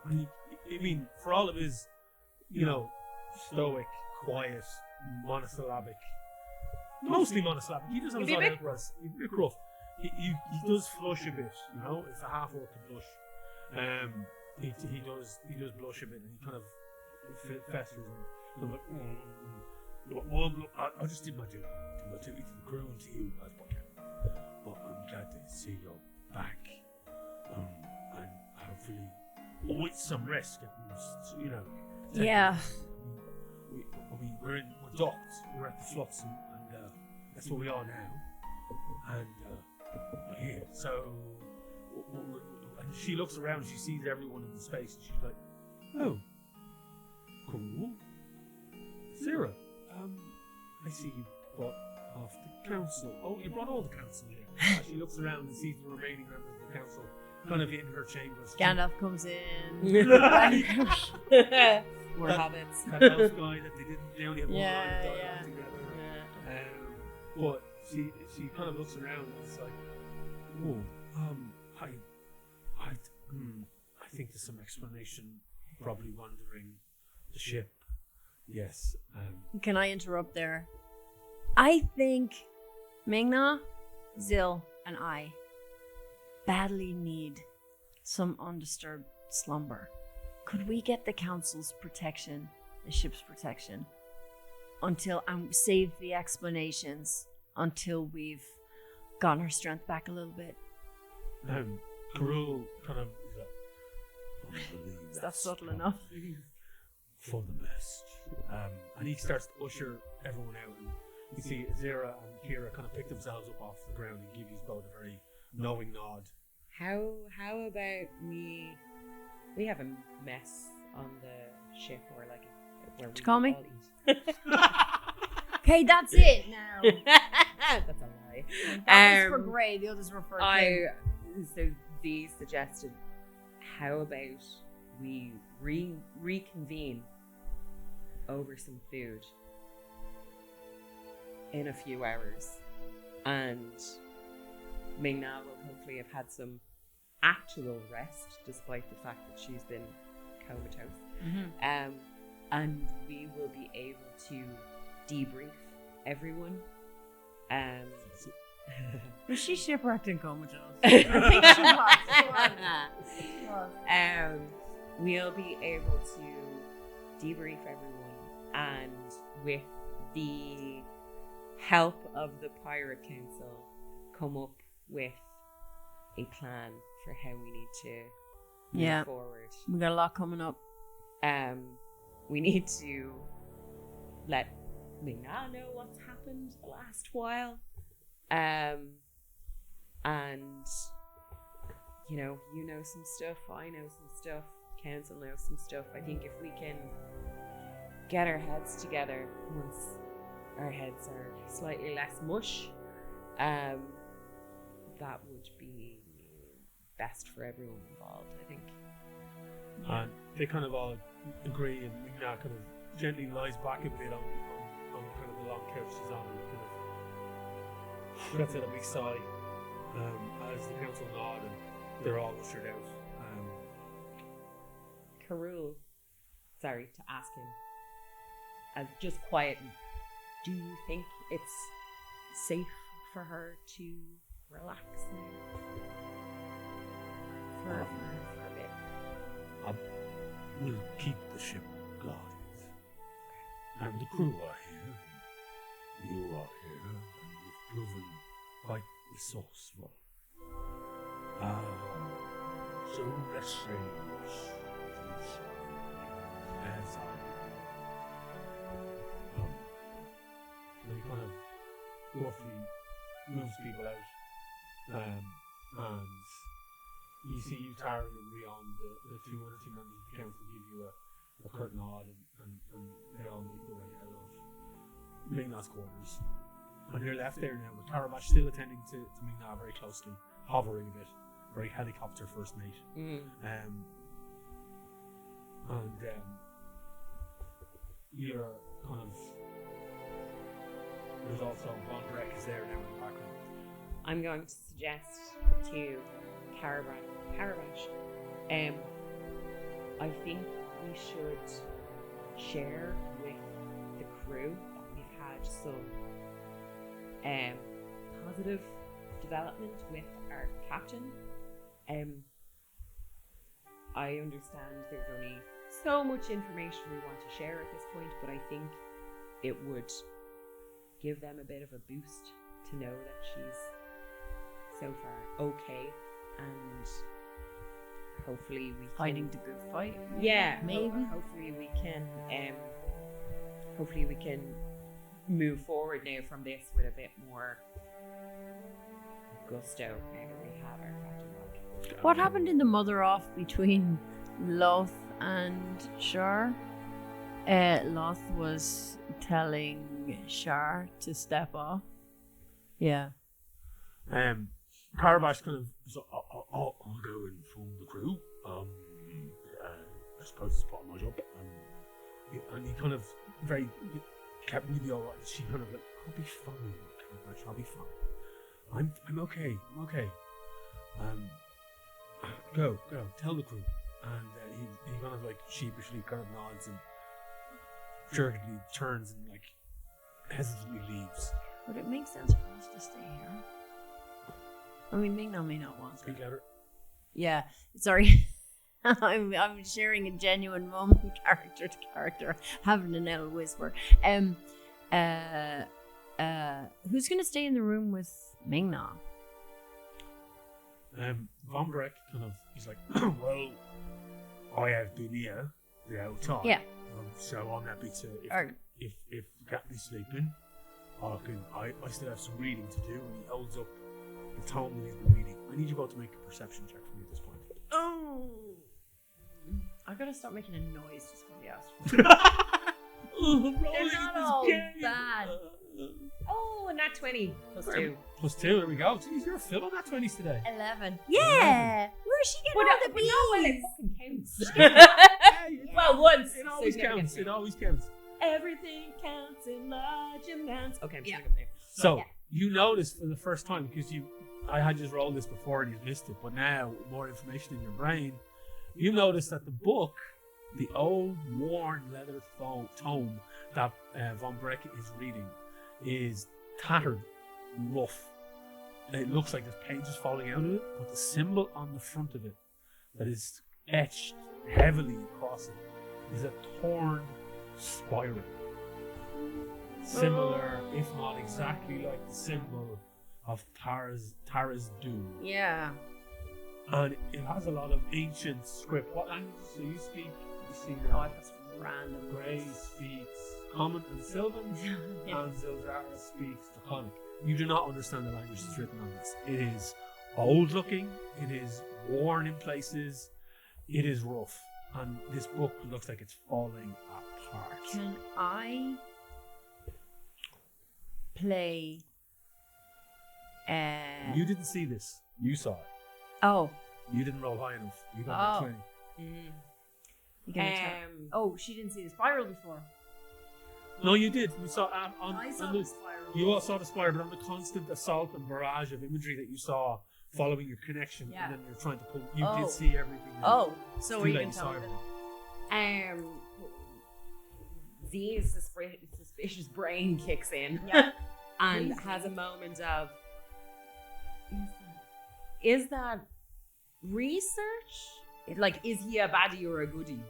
man. I mean, for all of his, stoic, quiet, monosyllabic, mostly monosyllabic. He does have his odd outbursts. He's a bit gruff. He does flush a bit. It's a half work to blush. He does blush a bit, and he kind of festers and I just did my duty. To the crew and to you as I can. But I'm glad to see you're back. And hopefully with some risk, Yeah. We're docked. We're at the flux, and that's where we are now. And we're here. So, and she looks around. She sees everyone in the space, and she's like, "Oh, cool, Sarah. I see you brought half the council. Oh, you brought all the council here." She looks around and sees the remaining members of the council kind of in her chambers. Gandalf comes in. We're hobbits. That elf guy that they only have one line of dialogue Yeah. together. But she kind of looks around and it's like, oh, I think there's some explanation. Probably wandering the ship. Yes. Can I interrupt there? I think Ming Na, Zil, and I badly need some undisturbed slumber. Could we get the council's protection, the ship's protection, until save the explanations until we've gotten our strength back a little bit? Karul kind of Is that subtle enough? For the best. And he starts to usher everyone out, and you see Azira and Kira kind of pick themselves up off the ground and give you both a very knowing nod. How about we have a mess on the ship, or like where we call me? all eat. Okay, that's it now. That's a lie. That was for Gray, the others were for Kim. So these suggested, how about we reconvene over some food in a few hours, and Ming Na will hopefully have had some actual rest, despite the fact that she's been comatose. Mm-hmm. And we will be able to debrief everyone. Was she shipwrecked in comatose? I think she was. We'll be able to debrief everyone, and with the help of the Pirate Council, come up with a plan for how we need to move forward. We got a lot coming up. We need to let Ming Na know what's happened the last while. And you know some stuff, I know some stuff, Council knows some stuff. I think if we can get our heads together once our heads are slightly less mush, that would be best for everyone involved, I think. And they kind of all agree, and Ming Na kind of gently lies back a bit on kind of the long couch she's on, and kind of lets out a big sigh as the council nod and they're all ushered out. Karul, sorry to ask him, just quietly, do you think it's safe for her to relax now? For a bit. will keep the ship guarded. And the crew are here. You are here, and you've proven quite resourceful. So let's strange. As he kind of roughly moves people out, and you see you towering beyond the two other team members of the council give you a curtain nod, and they all make their way out of Ming Na's quarters. And you're left there now with Carabash still attending to Ming Na very closely, hovering a bit, very helicopter first mate. You're kind of. There's also Von Drek is there now in the background. I'm going to suggest to Carabash, I think we should share with the crew that we've had some positive development with our captain. I understand there's only so much information we want to share at this point, but I think it would give them a bit of a boost to know that she's so far okay, and hopefully we Fighting the good fight. yeah, maybe. Hopefully we can move forward now from this with a bit more gusto now that we have our captain back. What happened in the mother off between Loth and Shar? Loth was telling Shar to step off. Yeah. Carabash kind of so, I'll go and inform the crew. I suppose it's part of my job. And he kind of very kept me all right. She kind of like, I'll be fine, Carabash. I'll be fine. I'm okay. I'm okay. Go. Tell the crew. And he kind of like sheepishly kind of nods and jerkily turns and like hesitantly leaves. Would it make sense for us to stay here? I mean, Ming Na may not want to. Speak louder. Yeah, sorry. I'm sharing a genuine moment character to character, having an L whisper. Who's gonna stay in the room with Ming Na? Von Breck kind of, he's like, well, I have been here the whole time. Yeah. So I'm happy to, if the captain's sleeping, I still have some reading to do, and he holds up the tome that he's been reading. I need you both to make a perception check for me at this point. Oh, I gotta stop making a noise just when we ask. They're not all bad. Oh, and that 20 plus 2. Plus 2, there we go. Jeez, you're filling that 20s today. 11. Yeah. Where's she getting all the bees? No, it fucking counts. Well, once. It always counts. It always counts. Everything counts in large amounts. Okay, I'm Yeah. up there. So you noticed for the first time, because I had just rolled this before and you missed it, but now with more information in your brain, you noticed that the book, the old worn leather tome that Von Breck is reading, is tattered, rough. It looks like there's pages falling out of it, but the symbol on the front of it that is etched heavily across it is a torn spiral. Similar, if not exactly like the symbol of Tara's doom. Yeah. And it has a lot of ancient script. What languages do you speak? You see Oh, that's random. Grey speaks Common and Sylvan, and Zildara speaks Draconic. You do not understand the language that's written on this. It is old looking, it is worn in places, it is rough, and this book looks like it's falling apart. Can I play? You didn't see this. You saw it. Oh. You didn't roll high enough. You got 20. You gonna tell? Oh, she didn't see the spiral before. No, you did. You saw I saw the spiral. You all saw the spiral, but on the constant assault and barrage of imagery that you saw following your connection, and then you're trying to pull. You did see everything. Oh, so we can tell them. Z's suspicious brain kicks in, and has a moment of, is that research? Like, is he a baddie or a goodie?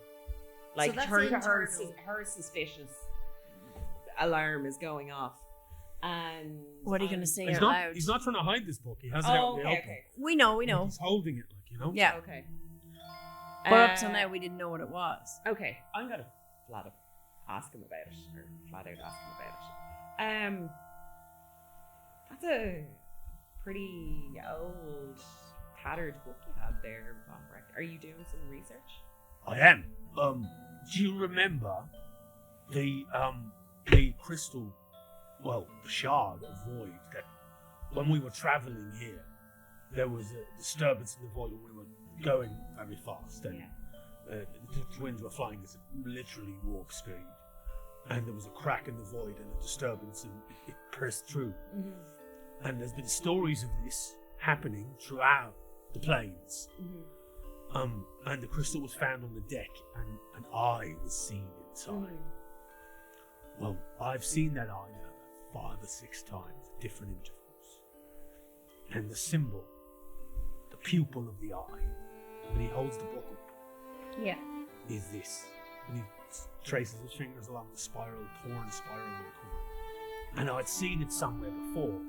Like that's her internal. her suspicious alarm is going off. And What are you going to say He's out not. loud? He's not trying to hide this book. He has it out in the open. okay. We know. He's holding it, like, you know. Yeah. Okay. But up till now, we didn't know what it was. Okay, I'm gonna flat out ask him about it. That's a pretty old, tattered book you have there, Von Breck. Are you doing some research? I am. Do you remember the crystal? Well, the shard of void that when we were traveling here, there was a disturbance in the void when we were going very fast, and the twins were flying at literally warp speed, and there was a crack in the void and a disturbance, and it pressed through. Mm-hmm. And there's been stories of this happening throughout the plains. Mm-hmm. And the crystal was found on the deck, and an eye was seen inside. Mm-hmm. Well, I've seen that eye now about 5 or 6 times at different intervals. And the symbol, the pupil of the eye, when he holds the book up, Yeah. is this. And he traces his fingers along the spiral, torn spiral in the cover. And I'd seen it somewhere before,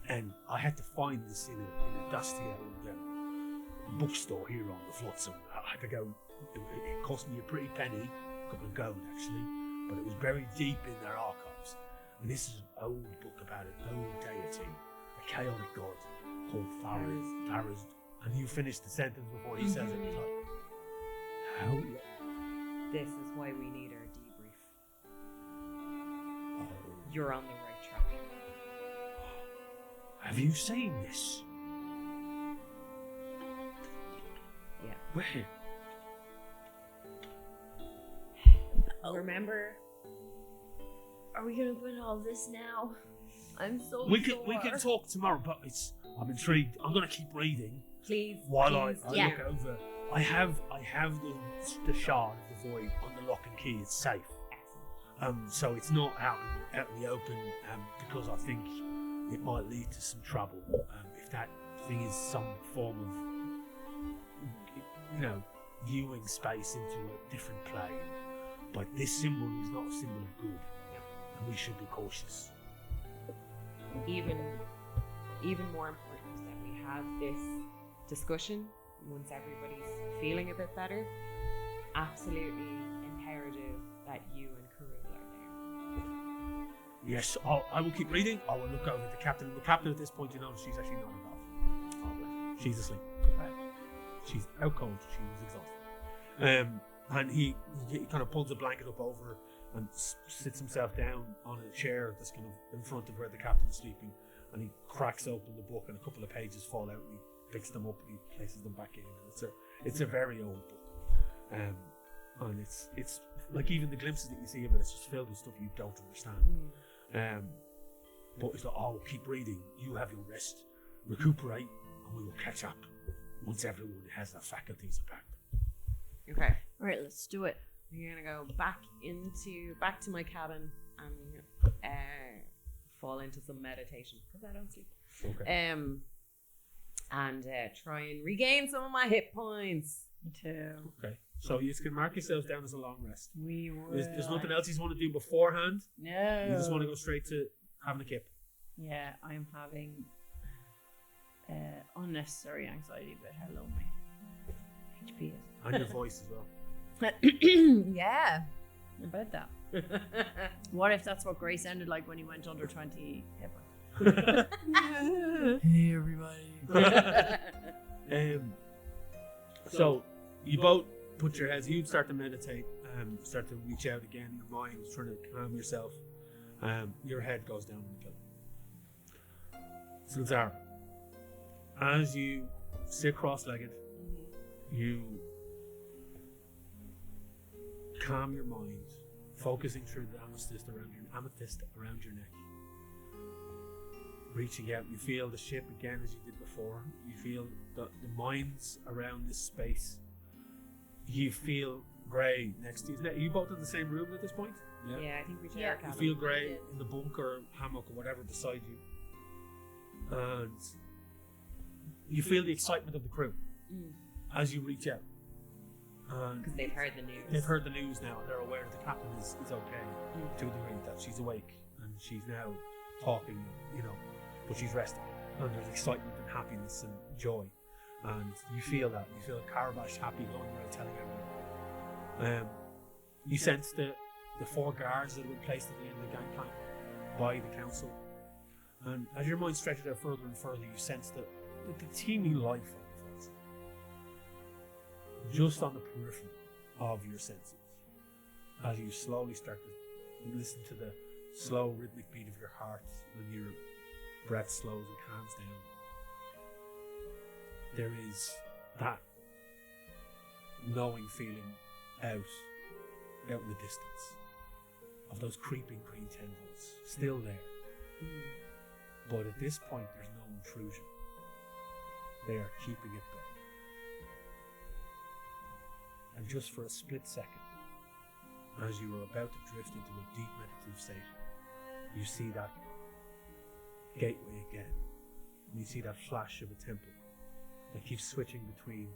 and I had to find this in a dusty old bookstore here on the Flotsam. I had to go, it cost me a pretty penny, a couple of gold actually, but it was buried deep in their archives. And this is an old book about an old deity, a chaotic god called Faraz. And you finish the sentence before he says it. It's like, how? This is why we need our debrief. Oh, You're on the right track. have you seen this? Yeah. Where? Remember? Are we going to win all this now? I'm so We can talk tomorrow, but I'm intrigued. I'm gonna keep reading Please. while I Yeah. look over. I have the shard of the void on the lock and key. It's safe. So it's not out in the open because I think it might lead to some trouble if that thing is some form of viewing space into a different plane. But this symbol is not a symbol of good, and we should be cautious. Even more important is that we have this discussion once everybody's feeling a bit better. Absolutely imperative that you and Karul are there. Yes, I will keep reading. I will look over at the captain. The captain at this point, she's actually not involved. She's asleep. She's out cold. She was exhausted. And he kind of pulls a blanket up over her and sits himself down on a chair that's kind of in front of where the captain is sleeping. And he cracks open the book, and a couple of pages fall out, and he picks them up and he places them back in. And it's a very old book, and it's like even the glimpses that you see of it, it's just filled with stuff you don't understand. But it's like, I'll keep reading. You have your rest, recuperate, and we will catch up once everyone has their faculties back. Okay. All right, let's do it. We're gonna go back to my cabin and fall into some meditation because I don't sleep. Okay. And try and regain some of my hit points. Me too. Okay. So you can mark yourselves down as a long rest. We will. There's nothing else you want to do beforehand. No. You just want to go straight to having a kip. Yeah, I'm having unnecessary anxiety about how low my HP is. And your voice as well. Yeah, about that. What if that's what Grace ended like when he went under 20 hit points? Hey, everybody. So you both put your heads. You start to meditate. Start to reach out again. Your mind is trying to calm yourself. Your head goes down on the pillow. So Zara, as you sit cross-legged, you calm your mind, focusing through the amethyst around your neck. Reaching out, you feel the ship again as you did before. You feel the mines around this space. You feel Gray next to you. Are you both in the same room at this point? Yeah, I think we should. Yeah. You feel Gray in the bunker, hammock, or whatever beside you. And you feel the excitement of the crew as you reach out. Because they've heard the news. They've heard the news now, and they're aware that the captain is okay to a degree, that she's awake and she's now talking, but she's resting. And there's excitement and happiness and joy, and you feel that. You feel Carabash happy going around telling everyone. You sense the 4 guards that have been placed at the end of the gangplank by the council, and as your mind stretches out further and further, you sense the teeming life of the place, just on the periphery of your senses, as you slowly start to listen to the slow rhythmic beat of your heart and your breath slows and calms down. There is that knowing feeling out in the distance of those creeping green tendrils still there. But at this point there's no intrusion. They are keeping it going. And just for a split second, as you are about to drift into a deep meditative state, you see that gateway again. And you see that flash of a temple that keeps switching between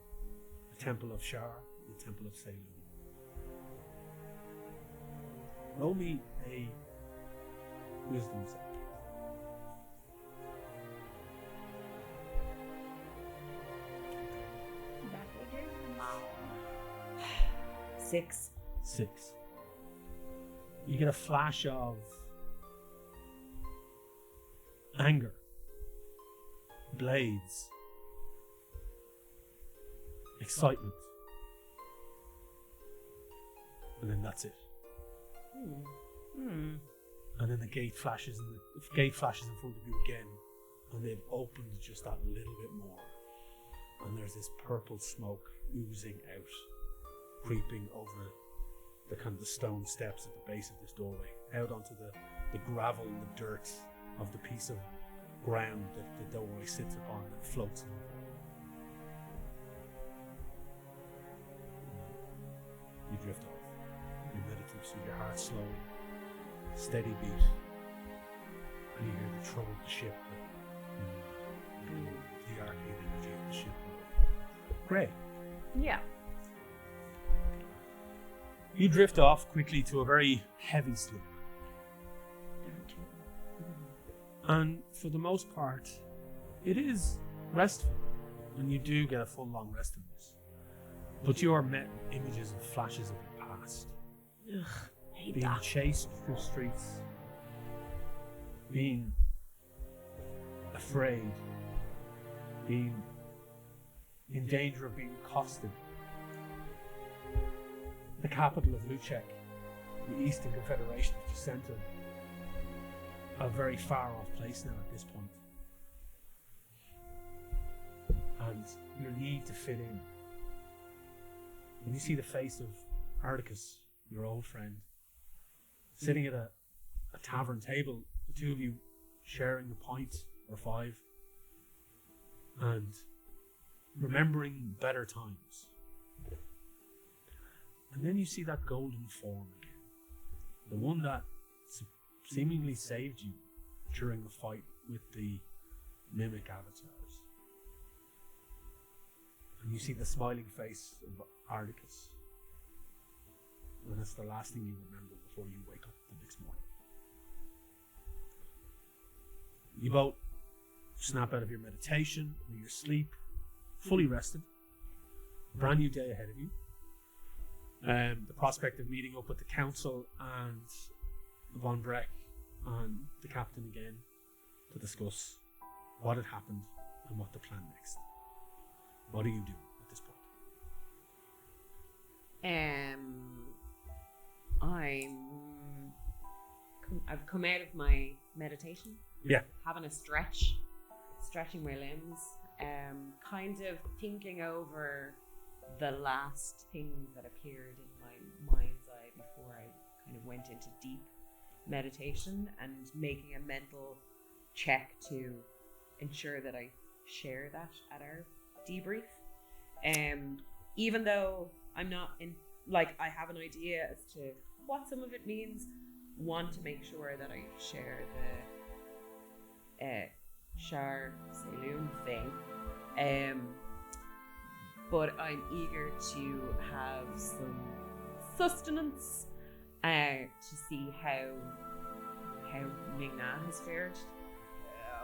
the temple of Shar and the temple of Salem. Roll me a wisdom check. Six. You get a flash of anger, blades, excitement, and then that's it. And then the gate flashes, and the gate flashes in front of you again, and they've opened just that little bit more, and there's this purple smoke oozing out, creeping over the kind of the stone steps at the base of this doorway, out onto the gravel and the dirt of the piece of ground that the doorway sits upon and floats in the water. You drift off. You meditate through your heart slowly, steady beat, and you hear the trouble of the ship, the arcane energy of the ship. Great. Yeah. You drift off quickly to a very heavy sleep. And for the most part, it is restful, and you do get a full long rest in this. But you are met with images and flashes of your past. Ugh, hate being that. chased through streets, being afraid, being in danger of being accosted. The capital of Luchek, the Eastern Confederation of Jacinta, a very far off place now at this point. And your need to fit in. And you see the face of Ardicus, your old friend, sitting at a tavern table, the two of you sharing a pint or 5, and remembering better times. And then you see that golden form again, the one that seemingly saved you during the fight with the mimic avatars. And you see the smiling face of Ardicus. And that's the last thing you remember before you wake up the next morning. You both snap out of your meditation or your sleep, fully rested. Brand new day ahead of you. The prospect of meeting up with the council and Von Breck and the captain again to discuss what had happened and what to plan next. What do you do at this point? I've come out of my meditation. Yeah. Having a stretching my limbs, kind of thinking over the last things that appeared in my mind's eye before I kind of went into deep meditation, and making a mental check to ensure that I share that at our debrief. Even though I'm not in, like, I have an idea as to what some of it means, want to make sure that I share the Shar Saloon thing. but I'm eager to have some sustenance to see how Ming Na has fared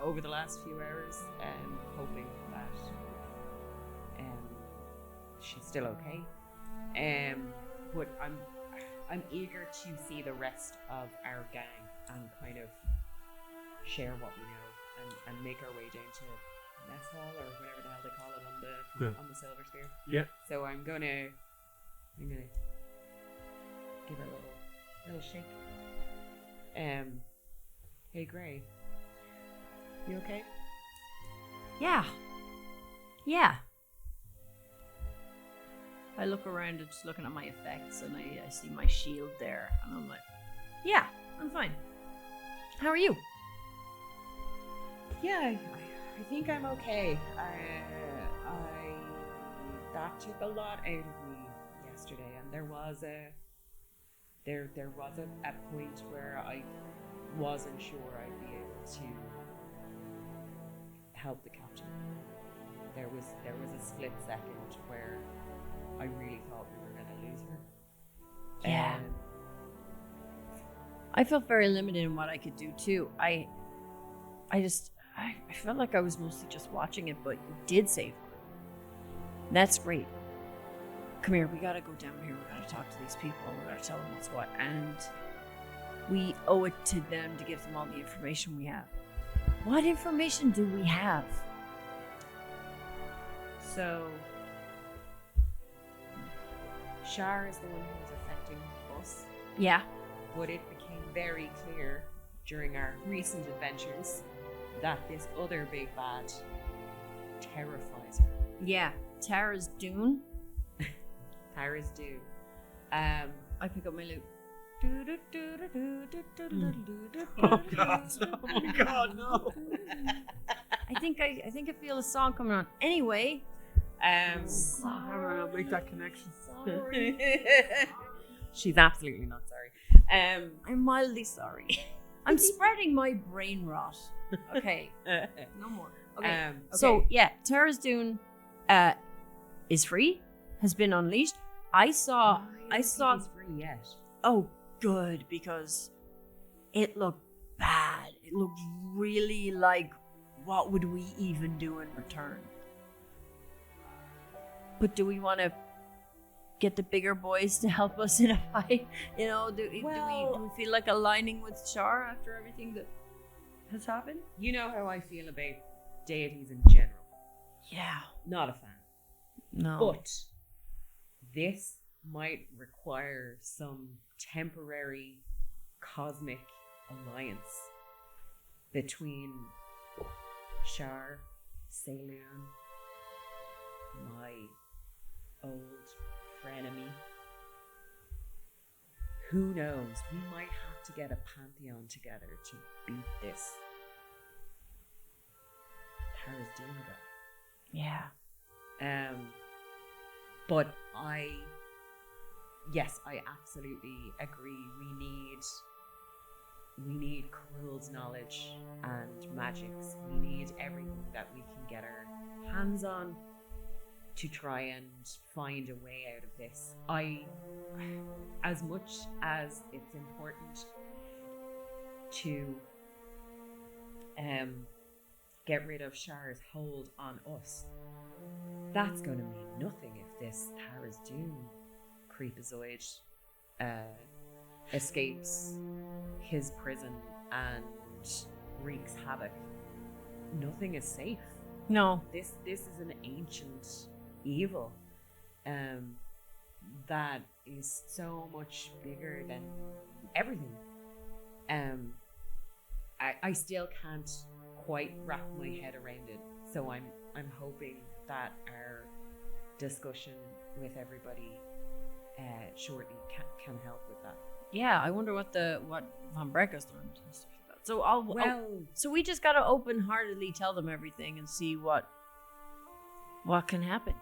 over the last few hours, hoping that she's still okay. But I'm eager to see the rest of our gang and kind of share what we know and make our way down to mess hall or whatever the hell they call it on the silver sphere. Yeah. So I'm gonna give her a little shake. Hey Gray, you okay? Yeah. Yeah. I look around and just looking at my effects, and I see my shield there, and I'm like, yeah, I'm fine. How are you? Yeah, I think I'm okay. That took a lot out of me yesterday, and there was a point where I wasn't sure I'd be able to help the captain. There was a split second where I really thought we were going to lose her. Yeah. I felt very limited in what I could do too. I felt like I was mostly just watching it, but you did save her. That's great. Come here, we gotta go down here. We gotta talk to these people. We gotta tell them what's what, and we owe it to them to give them all the information we have. What information do we have? So, Shar is the one who was affecting us. Yeah. But it became very clear during our recent adventures that this other big bad terrifies her. Yeah. Tara's Dune. Tara's Dune. I pick up my loot. Oh god! Oh my god! No! I think I feel a song coming on. Anyway. I'll make that connection. Sorry. She's absolutely not sorry. I'm mildly sorry. I'm spreading my brain rot. Okay. No more. Okay. So yeah, Tara's Dune is free, has been unleashed. I saw He's free yet. Oh, good, because it looked bad. It looked really like, what would we even do in return? But do we want to get the bigger boys to help us in a fight? You know, do we feel like aligning with Shar after everything that has happened? You know how I feel about deities in general. Yeah. Not a fan. No. But this might require some temporary cosmic alliance between Shar, Ceylon, my old frenemy. Who knows? We might have to get a pantheon together to beat this Tara's Dune guy. Yeah. But I absolutely agree. We need Krill's knowledge and magics. We need everything that we can get our hands on to try and find a way out of this. As much as it's important to get rid of Shar's hold on us, that's going to mean nothing if this Tara's Dune creepazoid escapes his prison and wreaks havoc. Nothing is safe. No. This is an ancient evil that is so much bigger than everything. I still can't quite wrap my head around it, so I'm hoping that our discussion with everybody shortly can help with that. Yeah, I wonder what Von Brecker's learned and stuff like that. So so we just gotta open-heartedly tell them everything and see what can happen.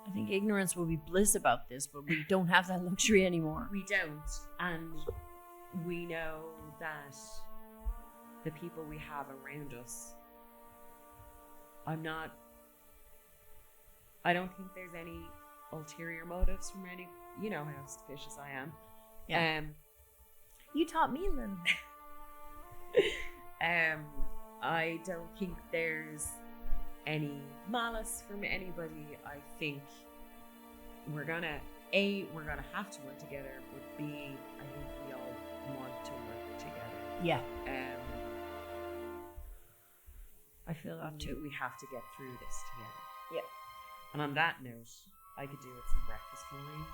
I think ignorance will be bliss about this, but we don't have that luxury anymore. We don't, and we know that the people we have around us, I'm I don't think there's any ulterior motives from any. You know how suspicious I am. Yeah. You taught me a little. I don't think there's any malice from anybody. I think we're gonna have to work together, but B, I think we all want to work together. Yeah. I feel that We too. have to get through this together. Yeah. And on that note, I could do with some breakfast wine.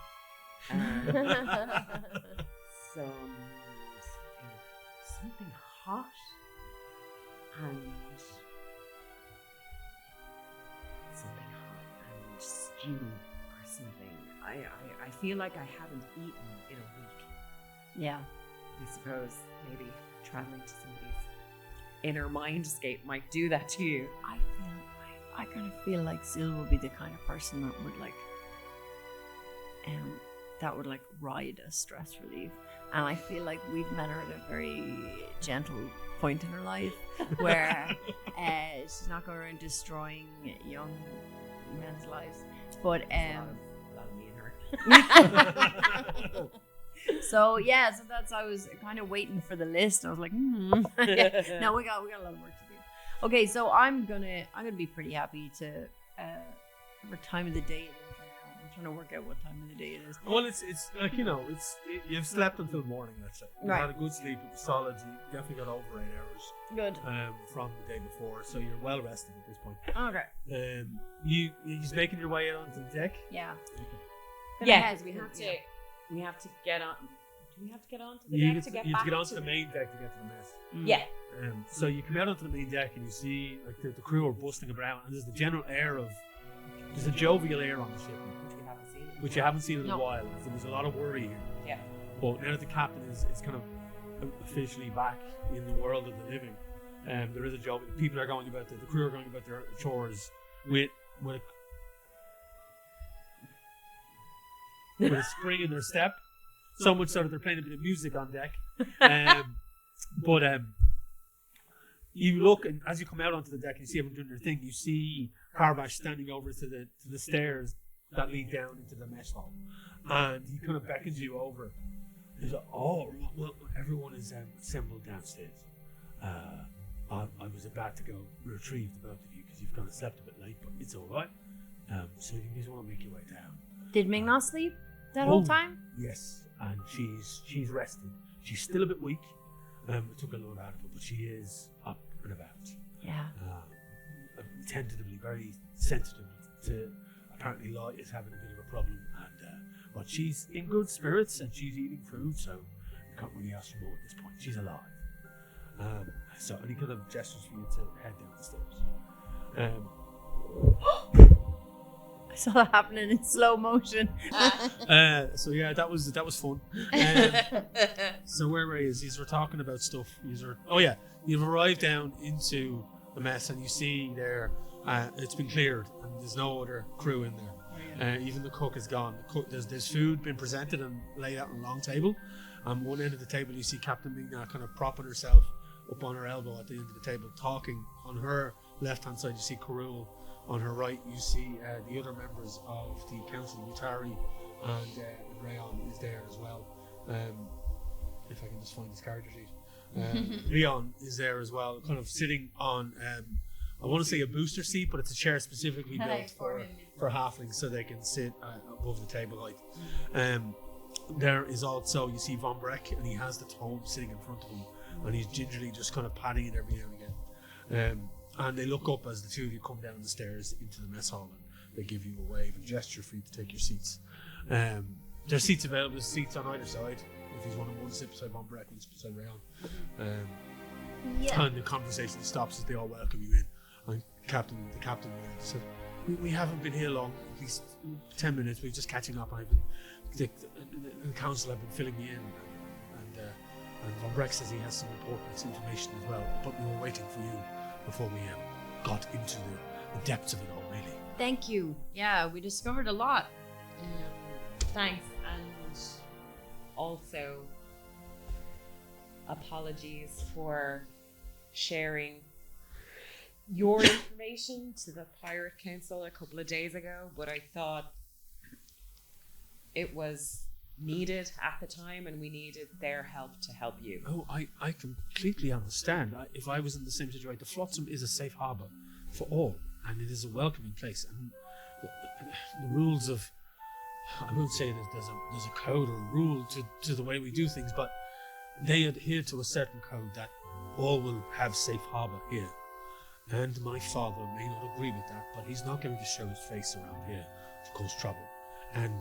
Something hot and stew or something. I feel like I haven't eaten in a week. Yeah. I suppose maybe traveling to somebody's inner mindscape might do that to you. I kind of feel like Sil would be the kind of person that would like ride a stress relief, and I feel like we've met her at a very gentle point in her life where she's not going around destroying young men's lives, but A lot of me and her. so that's I was kind of waiting for the list. I was like, No, we got a lot of work to do. Okay, so I'm gonna be pretty happy to what time of the day it is now. I'm trying to work out what time of the day it is. Well, it's like, you know, you've slept until morning, let's say. You Right. had a good sleep, it was solid, you definitely got over 8 hours Good. from the day before, so you're well rested at this point. Okay. You're making your way out onto the deck. Yeah. Yes, we have to get on. Do we have to get onto the deck to get you back have to get onto to the main deck to get to the mess. Yeah. So you come out onto the main deck and you see like the crew are bustling around, and there's the general air of there's a jovial air on the ship, which you haven't seen in a while. So there's a lot of worry here. Yeah. But now that the captain is kind of officially back in the world of the living, there is a job. People are going about the crew are going about their chores with a spring in their step. So much so that they're playing a bit of music on deck. But you look, and as you come out onto the deck and you see everyone doing their thing, you see Carbash standing over to the stairs that lead down into the mess hall, and he kind of beckons you over. He's like, "Oh, well, everyone is assembled downstairs. I was about to go retrieve the both of you because you've kind of slept a bit late, but it's all right. So you just want to make your way down." Did Ming Na sleep that whole time? Yes, and she's rested. She's still a bit weak. It took a lot out of her, but she is up and about. Yeah. Tentatively, very sensitive to apparently light is having a bit of a problem, and but she's in good spirits and she's eating food, so you can't really ask for more at this point. She's alive. So any kind of gestures for you to head down the stairs. I saw that happening in slow motion. So yeah, that was fun. So where were you? We're talking about stuff. You've arrived down into the mess, and you see there it's been cleared, and there's no other crew in there. Even the cook is gone. There's food been presented and laid out on a long table. On one end of the table, you see Captain Ming Na kind of propping herself up on her elbow at the end of the table, talking. On her left-hand side, you see Karul. On her right, you see the other members of the council, Mutari and Rayon is there as well. If I can just find his character sheet. Leon is there as well, kind of sitting on, I want to say a booster seat, but it's a chair specifically built for halflings so they can sit above the table height. There is also, you see Von Breck, and he has the tome sitting in front of him, and he's gingerly just kind of patting it every now and again. And they look up as the two of you come down the stairs into the mess hall, and they give you a wave and gesture for you to take your seats. There's seats available, there's seats on either side. If he's one sit beside Von Breck, one sit beside Rayon. And the conversation stops as they all welcome you in. And the captain said, we haven't been here long, at least 10 minutes. We're just catching up. The council have been filling me in, and Von Breck says he has some important information as well. But we were waiting for you before we got into the depths of it all, really. Thank you. Yeah, we discovered a lot. Thanks, and also apologies for sharing your information to the Pirate Council a couple of days ago, but I thought it was needed at the time and we needed their help to help you. Oh, I completely understand. If I was in the same situation, the Flotsam is a safe harbour for all, and it is a welcoming place. And the rules of, I won't say that there's a code or a rule to the way we do things, but they adhere to a certain code that all will have safe harbour here. And my father may not agree with that, but he's not going to show his face around here to cause trouble and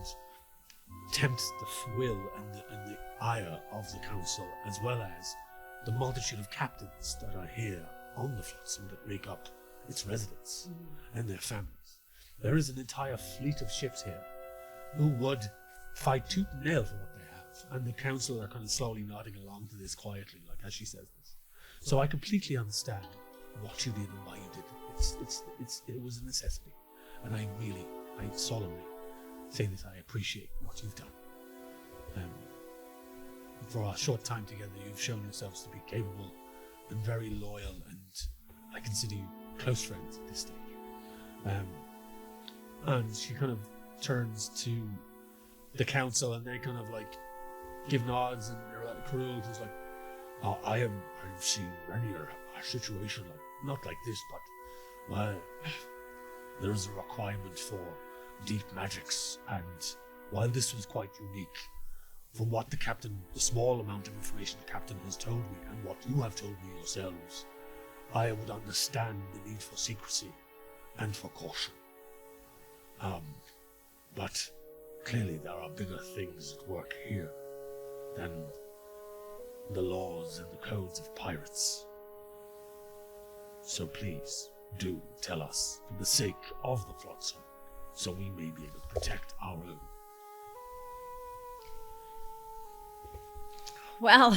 tempt the will and the ire of the council, as well as the multitude of captains that are here on the Flotsam that make up its residents and their families. There is an entire fleet of ships here who would fight tooth and nail for what they have, and the council are kind of slowly nodding along to this quietly, like as she says this. So I completely understand what you did and why you did it. It was a necessity, and I solemnly say that I appreciate what you've done. For our short time together, you've shown yourselves to be capable and very loyal, and I consider you close friends at this stage. And she kind of turns to the council, and they kind of like give nods, and they're like cruel. Who's like, oh, I've seen many a situation like not like this, but there is a requirement for deep magics, and while this was quite unique, from what the small amount of information the captain has told me, and what you have told me yourselves, I would understand the need for secrecy and for caution. But clearly there are bigger things at work here than the laws and the codes of pirates. So please do tell us, for the sake of the Flotsam, so we may be able to protect our own. Well,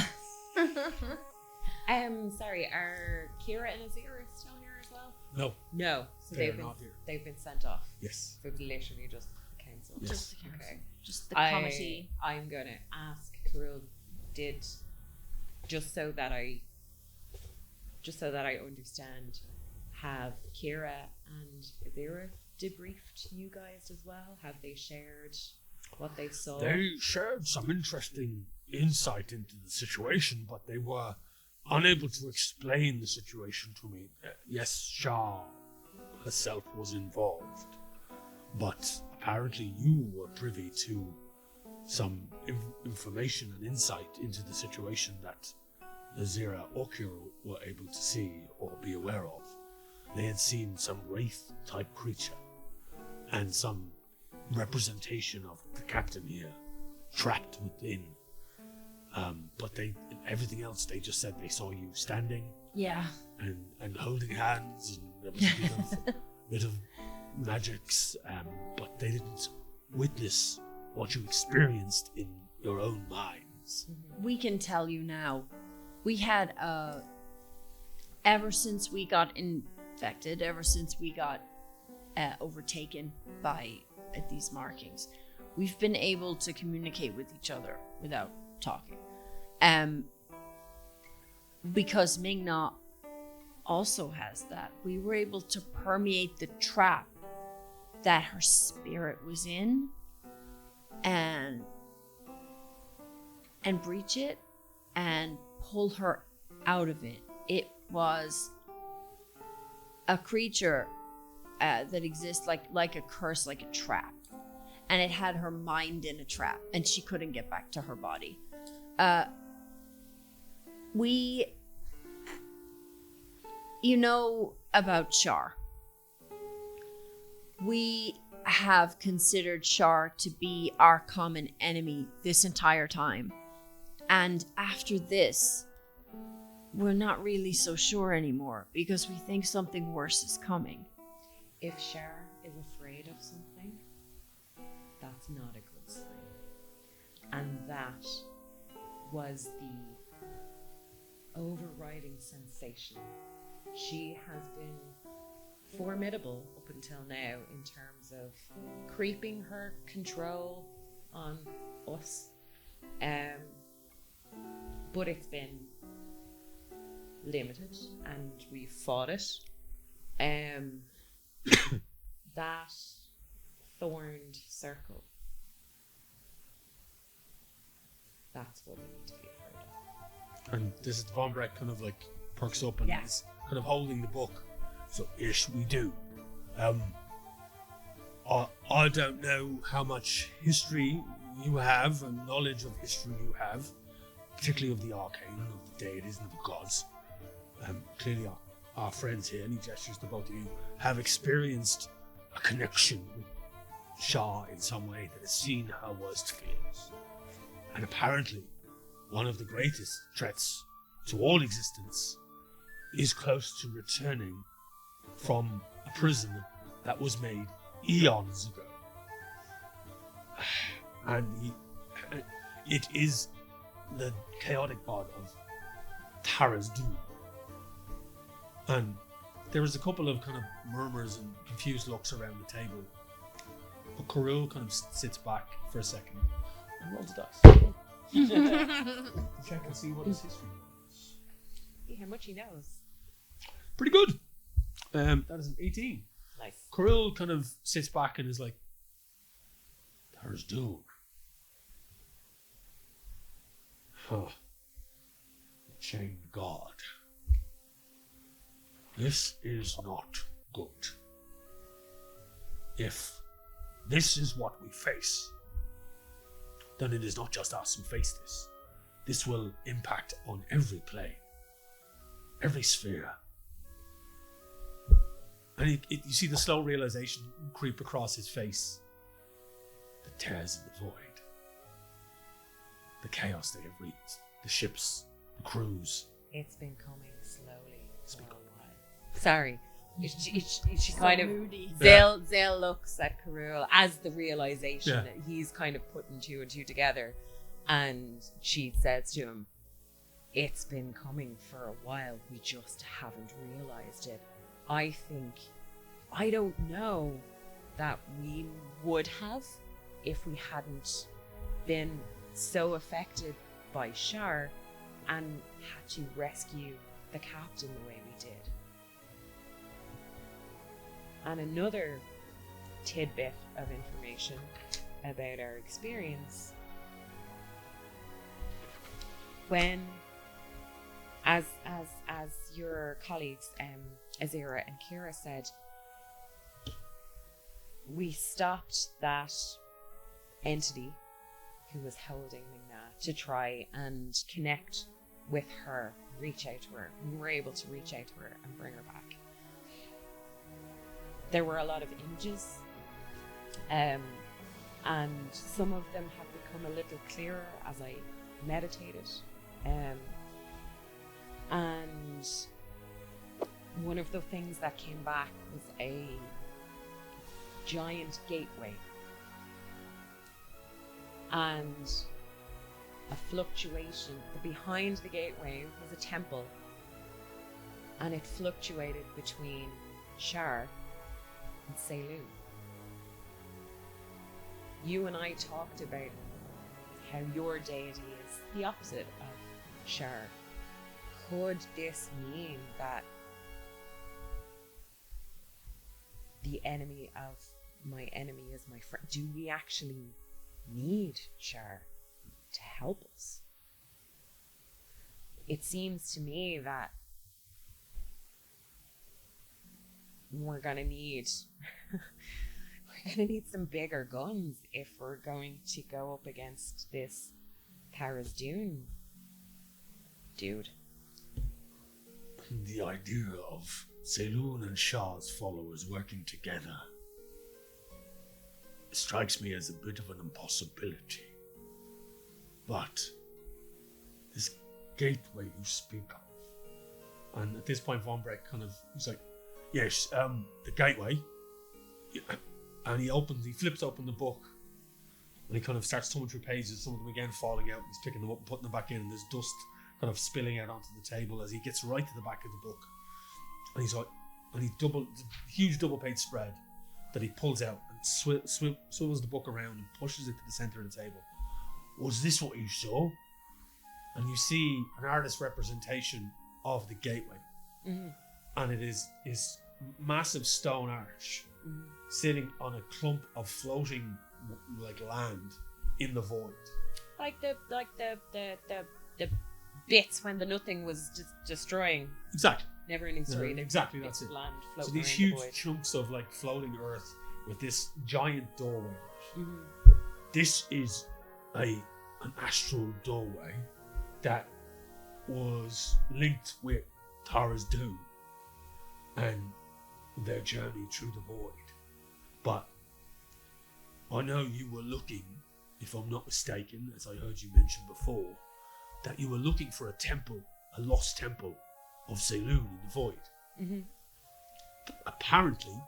sorry, are Kira and Azira still here as well? No, So they're not here. they've been sent off. Yes. So literally just the council. Yes. just the council, Okay. just the committee. I'm gonna ask Karul, just so that I understand, have Kira and Azira debriefed you guys as well? Have they shared what they saw? They shared some interesting insight into the situation, but they were unable to explain the situation to me. Yes, Shar herself was involved, but apparently you were privy to some information and insight into the situation that Azira or Kira were able to see or be aware of. They had seen some wraith-type creature and some representation of the captain here trapped within. But everything else, they just said they saw you standing Yeah. and holding hands, and there was a bit of magics, but they didn't witness what you experienced in your own minds. We can tell you now. We had, ever since we got infected, ever since we got overtaken by these markings, we've been able to communicate with each other without talking. Because Ming Na also has that. We were able to permeate the trap that her spirit was in and breach it and pull her out of it. It was a creature that exists like a curse, like a trap. And it had her mind in a trap, and she couldn't get back to her body. You know about Shar. We have considered Shar to be our common enemy this entire time. And after this, we're not really so sure anymore, because we think something worse is coming. If Shar is afraid of something, that's not a good sign. And that was the overriding sensation. She has been formidable up until now in terms of creeping her control on us. But it's been limited, and we fought it. That thorned circle. That's what we need to be afraid of. And this is Von Breck kind of like perks up and is kind of holding the book. So, ish, we do. I don't know how much history you have and knowledge of history you have, particularly of the arcane, of the deities and of the gods. Clearly our friends here, and he gestures to both of you, have experienced a connection with Shar in some way that has seen her worst fears. And apparently, one of the greatest threats to all existence is close to returning from a prison that was made eons ago. And it is the chaotic god of Tara's Doom. And there was a couple of kind of murmurs and confused looks around the table. But Karul kind of sits back for a second and rolls a dice. Check and see what his history was. See how much he knows. Pretty good. That is an 18. Nice. Karul kind of sits back and is like, Tara's Doom. Huh. The chained god. This is not good. If this is what we face, then it is not just us who face this. This will impact on every plane, every sphere. And you see the slow realization creep across his face. The tears in the void. The chaos they have wreaked. The ships, the crews. It's been coming slowly. Speak up. Sorry. She kind of moody. Zale looks at Karul as the realization that he's kind of putting two and two together, and she says to him, "It's been coming for a while. We just haven't realized it. I don't know that we would have if we hadn't been so affected by Shar and had to rescue the captain the way we did." And another tidbit of information about our experience: when, as your colleagues Azira and Kira said, we stopped that entity who was holding Ming Na to try and connect with her, reach out to her. We were able to reach out to her and bring her back. There were a lot of images, and some of them have become a little clearer as I meditated. And one of the things that came back was a giant gateway and a fluctuation. Behind the gateway was a temple, and it fluctuated between Shar and Selu. You and I talked about how your deity is the opposite of Shar. Could this mean that the enemy of my enemy is my friend? Do we actually need Shar to help us? It seems to me that we're gonna need some bigger guns if we're going to go up against this Tara's Doom dude. The idea of Saloon and Shar's followers working together strikes me as a bit of an impossibility. But this gateway you speak of, and at this point Von Breck he's like, yes, the gateway. And he flips open the book, and he kind of starts thumbing through pages, some of them again falling out, and he's picking them up and putting them back in, and there's dust kind of spilling out onto the table as he gets right to the back of the book. And he's like, and he huge double page spread that he pulls out and swivels the book around and pushes it to the center of the table. Was this what you saw? And you see an artist's representation of the gateway. Mm-hmm. And it is massive stone arch sitting on a clump of floating like land in the void. Like the bits when the nothing was just destroying. Exactly. Never ending story. Yeah, exactly, that's it. Land So floating these around huge the void. chunks of like floating earth with this giant doorway. Mhm. This is an astral doorway that was linked with Tara's doom and their journey through the void. But I know you were looking, if I'm not mistaken, as I heard you mention before, that you were looking for a temple, a lost temple of Saloon in the void. Mm-hmm. Apparently,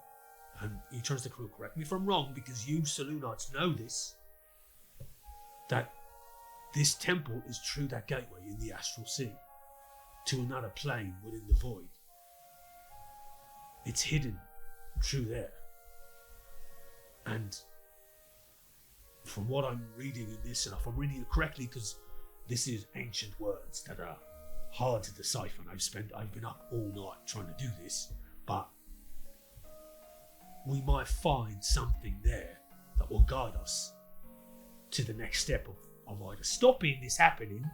and he turns to Crew, correct me if I'm wrong, because you Saloonites know this, that this temple is through that gateway in the astral sea to another plane within the void. It's hidden through there. And from what I'm reading in this, and if I'm reading it correctly, because this is ancient words that are hard to decipher, and I've been up all night trying to do this, but we might find something there that will guide us to the next step of either stopping this happening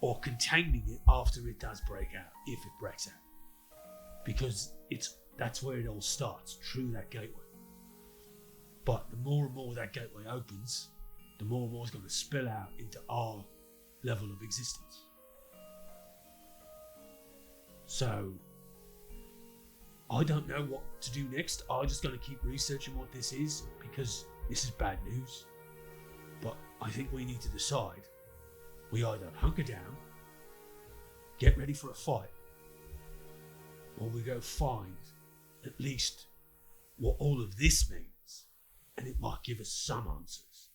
or containing it after it does break out, if it breaks out. Because that's where it all starts, through that gateway. But the more and more that gateway opens, the more and more it's going to spill out into our level of existence. So, I don't know what to do next. I'm just going to keep researching what this is, because this is bad news. But I think we need to decide. We either hunker down, get ready for a fight, or we go find at least what all of this means, and it might give us some answers.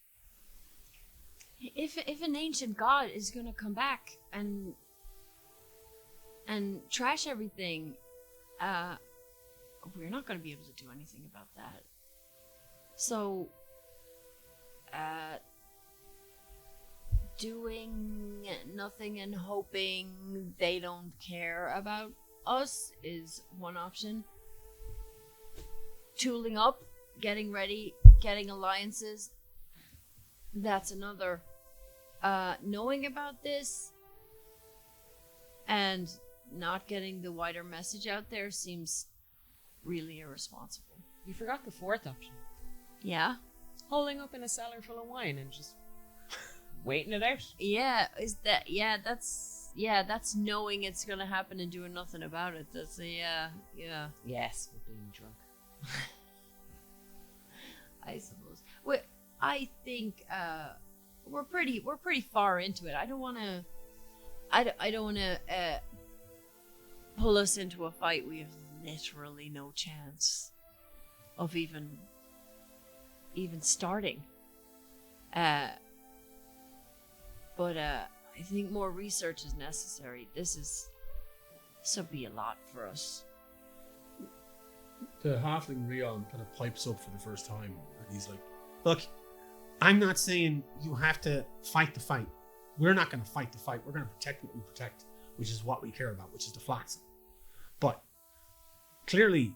If an ancient god is gonna come back and trash everything, we're not gonna be able to do anything about that. So, doing nothing and hoping they don't care about us is one option. Tooling up, getting ready, getting alliances, that's another. Knowing about this and not getting the wider message out there seems really irresponsible. You forgot the fourth option. Yeah? Holding up in a cellar full of wine and just waiting it out. Yeah, that's knowing it's gonna happen and doing nothing about it. That's yeah. Yes, we're being drunk. I suppose. I think we're pretty far into it. I don't want to pull us into a fight we have literally no chance of even starting. But I think more research is necessary. This will be a lot for us. The halfling Rion kind of pipes up for the first time, and he's like, "Look, I'm not saying you have to fight the fight. We're not going to fight the fight. We're going to protect what we protect, which is what we care about, which is the flax. But clearly,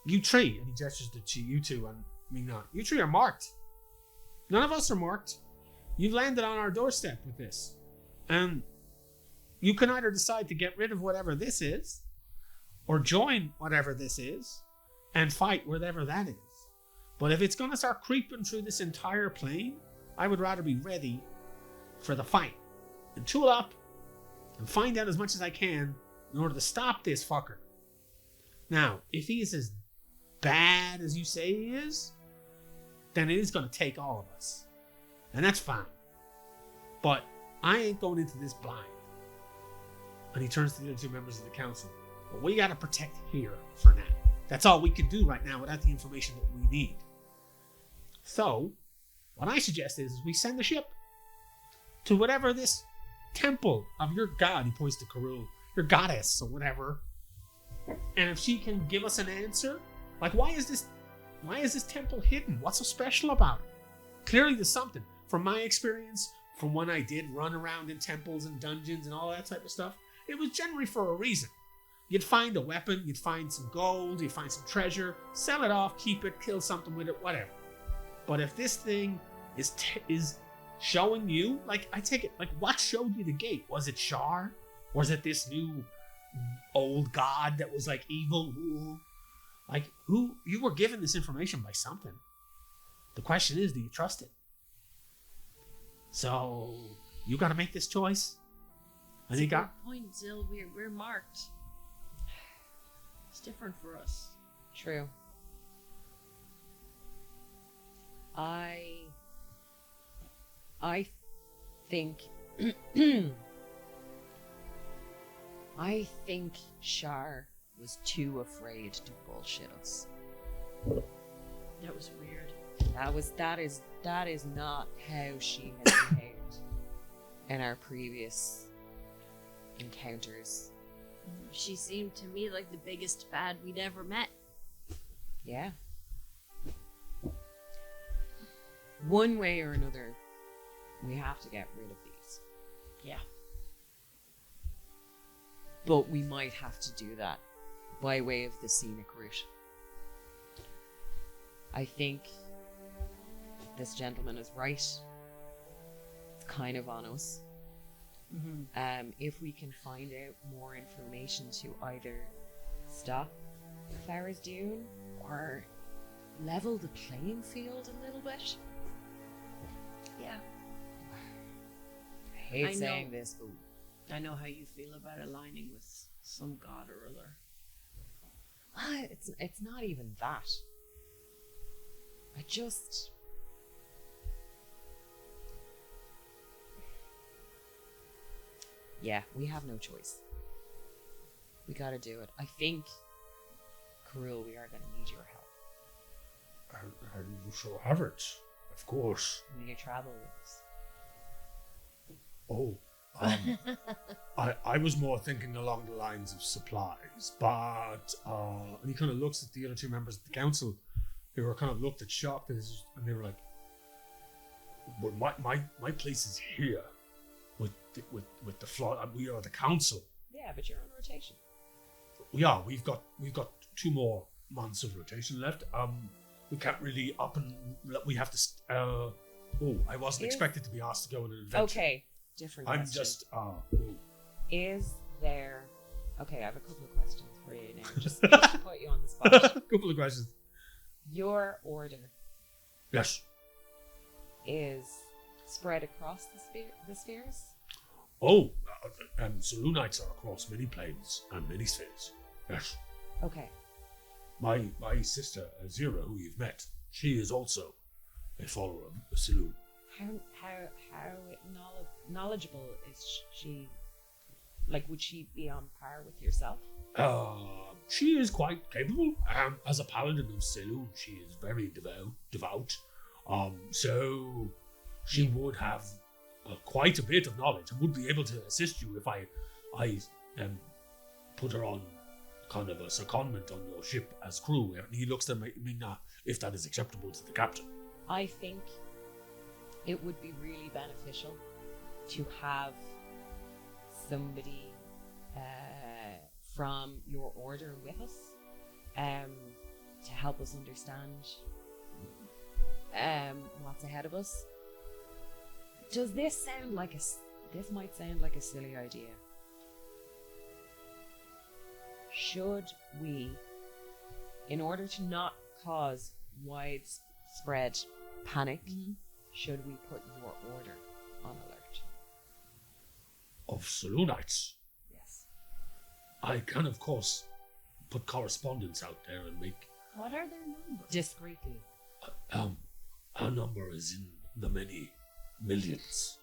you three," and he gestures to you two and Ming Na, "you three are marked. None of us are marked. You've landed on our doorstep with this. And you can either decide to get rid of whatever this is, or join whatever this is, and fight whatever that is. But if it's going to start creeping through this entire plane, I would rather be ready for the fight. And tool up, and find out as much as I can in order to stop this fucker. Now, if he is as bad as you say he is, then it is going to take all of us. And that's fine. But I ain't going into this blind." And he turns to the other two members of the council. "But we got to protect here for now. That's all we can do right now without the information that we need. So, what I suggest is we send the ship to whatever this temple of your god," he points to Karul, "your goddess or whatever. And if she can give us an answer, like why is this temple hidden? What's so special about it? Clearly there's something. From my experience, from when I did run around in temples and dungeons and all that type of stuff, it was generally for a reason. You'd find a weapon, you'd find some gold, you'd find some treasure, sell it off, keep it, kill something with it, whatever. But if this thing is showing you, like, I take it, like, what showed you the gate? Was it Shar? Was it this new old god that was like evil? Like, who? You were given this information by something. The question is, do you trust it? So you got to make this choice. And you got point, Zill. We're marked. It's different for us. True. I think I think Shar was too afraid to bullshit us. That was weird. That is not how she has behaved in our previous encounters. She seemed to me like the biggest bad we'd ever met. Yeah. One way or another, we have to get rid of these. Yeah. But we might have to do that by way of the scenic route. I think this gentleman is right. It's kind of on us. Mm-hmm. If we can find out more information to either stop Farah's Dune or level the playing field a little bit. Yeah. I hate I saying know. this, but I know how you feel about aligning with some god or other. it's not even that. Yeah, we have no choice. We gotta do it. I think, Karul, we are gonna need your help. and you shall have it, of course. Will you travel with us? Oh, I was more thinking along the lines of supplies, but and he kind of looks at the other two members of the council, who were kind of looked at shocked, and they were like, "Well, my place is here, with the fly. We are the council. Yeah, but you're on rotation. Yeah, we've got 2 more months of rotation left. We can't really we have to. I wasn't expected to be asked to go on an adventure. Okay, different I'm question. just. Is there... Okay, I have a couple of questions for you now, just to put you on the spot. A couple of questions. Your order Yes. is spread across the spheres? Oh, Selunites are across many planes and many spheres. Yes. Okay. My sister, Azira, who you've met, she is also a follower of Selun. How knowledgeable is she? Like, would she be on par with yourself? She is quite capable. As a paladin of Selun, she is very devout. So she would have quite a bit of knowledge and would be able to assist you if I put her on kind of a secondment on your ship as crew. And he looks to Ming Na if that is acceptable to the captain. I think it would be really beneficial to have somebody from your order with us to help us understand what's ahead of us. Does this sound like this might sound like a silly idea? Should we, in order to not cause widespread panic, should we put your order on alert? Of Selunites? Yes. I can, of course, put correspondence out there and make... What are their numbers? Discreetly. Our number is in the many millions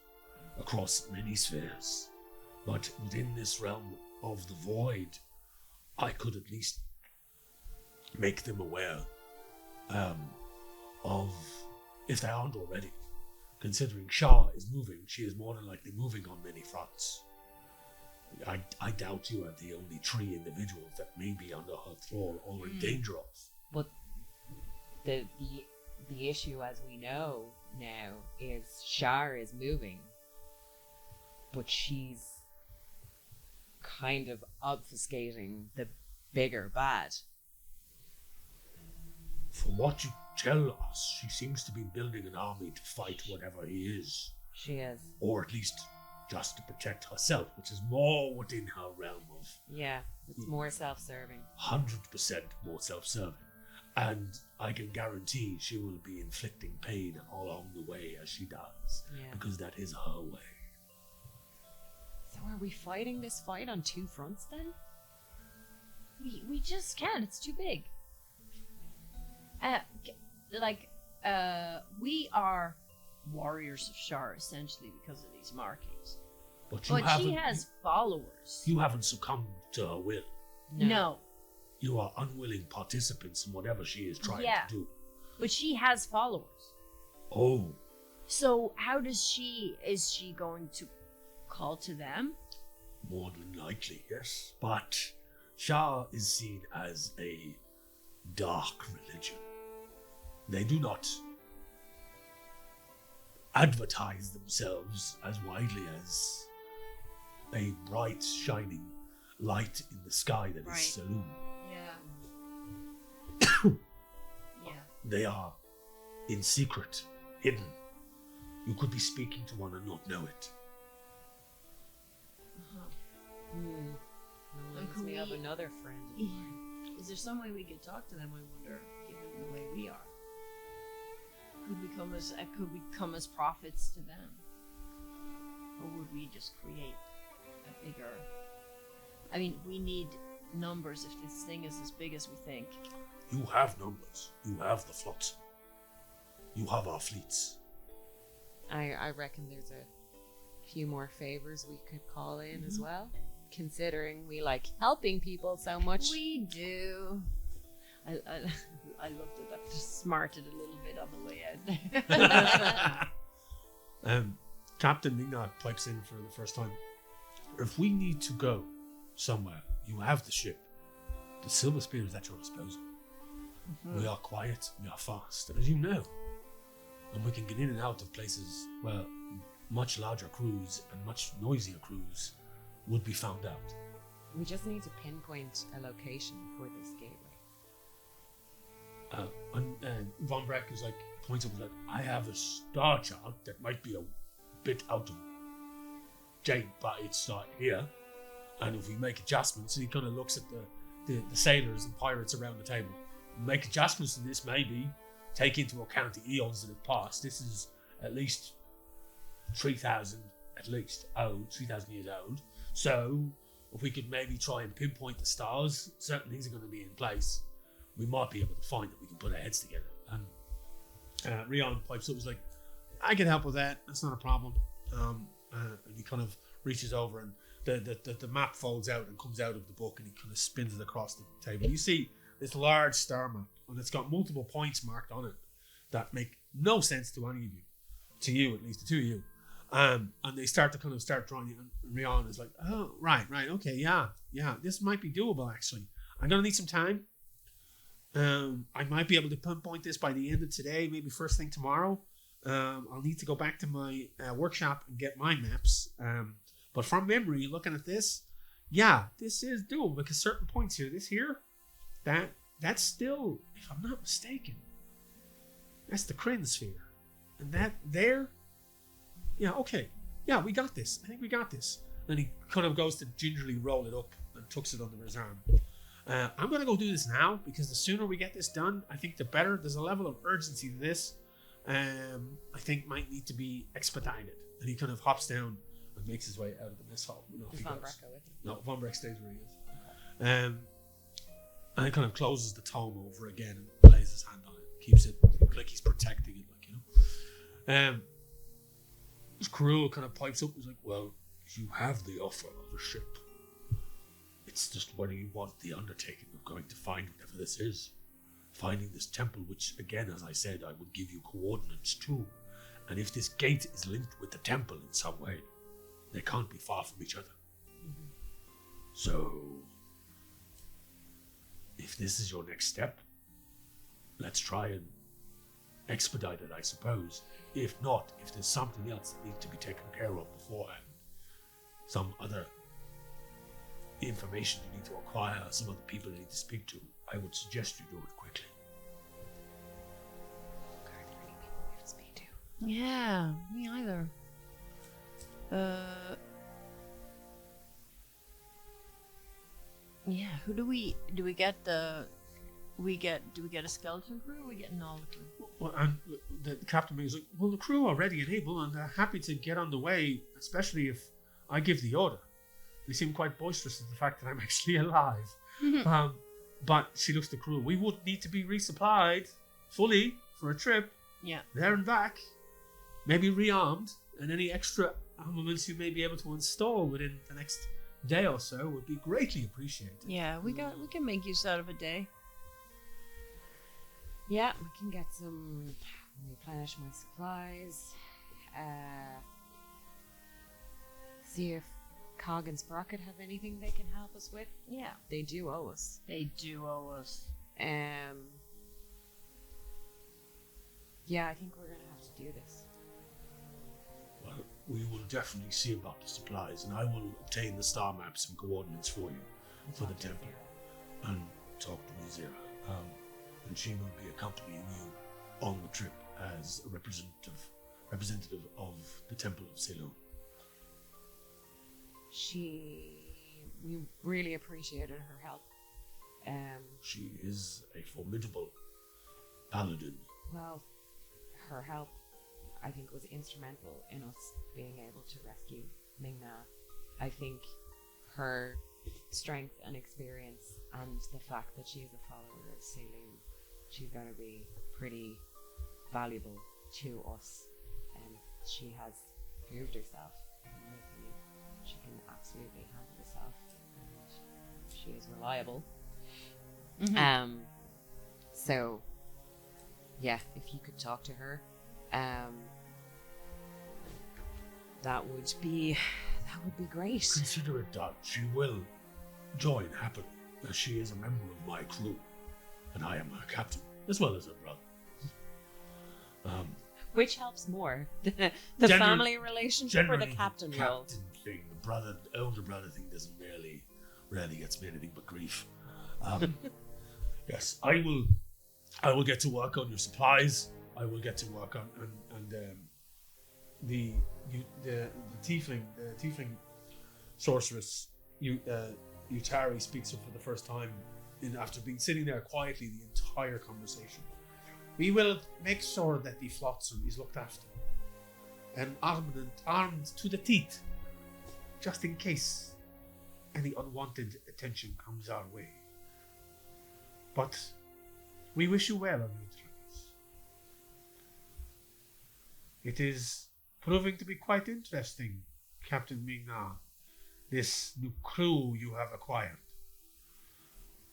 across many spheres. But within this realm of the void, I could at least make them aware of, if they aren't already, considering Shar is moving, she is more than likely moving on many fronts. I doubt you are the only 3 individuals that may be under her thrall or in danger of. But the issue, as we know now, is Shar is moving, but she's kind of obfuscating the bigger bad. From what you tell us, she seems to be building an army to fight whatever he is. She is. Or at least just to protect herself, which is more within her realm of Yeah, it's more self-serving. 100% more self-serving. And I can guarantee she will be inflicting pain all along the way as she does, because that is her way. So are we fighting this fight on two fronts then? We just can't. It's too big. We are warriors of Shar essentially because of these markings. But she has followers. You haven't succumbed to her will. No. You are unwilling participants in whatever she is trying to do. But she has followers. Oh. So how is she going to call to them? More than likely, yes. But Shar is seen as a dark religion. They do not advertise themselves as widely as a bright, shining light in the sky that is Saloon. Yeah. They are in secret, hidden. You could be speaking to one and not know it. Reminds me of another friend of mine. Is there some way we could talk to them, I wonder, given the way we are? Could we come as prophets to them? Or would we just create a bigger... I mean, we need numbers if this thing is as big as we think. You have numbers. You have the flotsam. You have our fleets. I reckon there's a few more favors we could call in as well, considering we like helping people so much. We do. I loved it. I just smarted a little bit on the way out there. Captain Ming Na pipes in for the first time. If we need to go somewhere, you have the ship. The Silver Spear is at your disposal. We are quiet, we are fast, as you know. And we can get in and out of places where much larger crews and much noisier crews would be found out. We just need to pinpoint a location for this gateway. And Von Breck is like, points up like, I have a star chart that might be a bit out of date, but it's not here. And if we make adjustments, he kind of looks at the sailors and pirates around the table. Make adjustments to this, maybe take into account the eons that have passed. This is at least 3,000 years old. So if we could maybe try and pinpoint the stars, certain things are going to be in place. We might be able to find that we can put our heads together. And Rion pipes up, was like, I can help with that. That's not a problem. And he kind of reaches over and the map folds out and comes out of the book and he kind of spins it across the table. You see this large star map and it's got multiple points marked on it that make no sense to any of you. To you, at least, the two of you. And they start drawing it, and Rion is like, oh, right, okay, yeah, this might be doable, actually. I'm going to need some time. I might be able to pinpoint this by the end of today, maybe first thing tomorrow. I'll need to go back to my workshop and get my maps. But from memory, looking at this, yeah, this is doable because certain points here, this here, that's still, if I'm not mistaken, that's the Kryn sphere. And that there, yeah, okay. Yeah, we got this. I think we got this. Then he kind of goes to gingerly roll it up and tucks it under his arm. I'm going to go do this now because the sooner we get this done, I think the better. There's a level of urgency to this. I think might need to be expedited. And he kind of hops down and makes his way out of the mess hall. Is Von Breck with him? No, Von Breck stays where he is. And he kind of closes the tome over again and lays his hand on it. Keeps it like he's protecting it, like, you know. This crew kind of pipes up and is like, well, you have the offer of a ship. It's just whether you want the undertaking of going to find whatever this is. Finding this temple, which again, as I said, I would give you coordinates to. And if this gate is linked with the temple in some way, they can't be far from each other. Mm-hmm. So, if this is your next step, let's try and expedite it, I suppose. If not, if there's something else that needs to be taken care of beforehand, some other information you need to acquire, some of the people you need to speak to, I would suggest you do it quickly. Yeah, me either. Yeah, who do we get the do we get a skeleton crew or we get an all crew? Well, and the captain was like, well, the crew are ready and able and they're happy to get on the way, especially if I give the order. They seem quite boisterous at the fact that I'm actually alive. But she looks at the crew. We would need to be resupplied fully for a trip. Yeah. There and back. Maybe rearmed, and any extra armaments you may be able to install within the next day or so would be greatly appreciated. Yeah, we can make use out of a day. Yeah, we can get some, replenish my supplies, see if Cog and Sprocket have anything they can help us with. Yeah. They do owe us. Yeah, I think we're going to have to do this. Well, we will definitely see about the supplies, and I will obtain the star maps and coordinates for you for the temple, and talk to Mizzruin. And she will be accompanying you on the trip as a representative of the Temple of Ceylon. We really appreciated her help. She is a formidable paladin. Well, her help, I think, was instrumental in us being able to rescue Ming Na. I think her strength and experience and the fact that she is a follower of Ceylon, she's going to be pretty valuable to us. And she has proved herself, in my opinion. She can absolutely handle herself. And she is reliable. Mm-hmm. So, yeah, if you could talk to her, that would be great. Consider it done. She will join happily, as she is a member of my crew, and I am her captain, as well as her brother. Which helps more, the family relationship or the captain role? Captain thing, the elder brother thing doesn't rarely gets me anything but grief. Yes, I will get to work on your supplies. I will get to work on the tiefling sorceress Utari speaks up for the first time after being sitting there quietly the entire conversation. We will make sure that the flotsam is looked after and armed to the teeth, just in case any unwanted attention comes our way. But we wish you well on your travels. It is proving to be quite interesting, Captain Ming Na, this new crew you have acquired.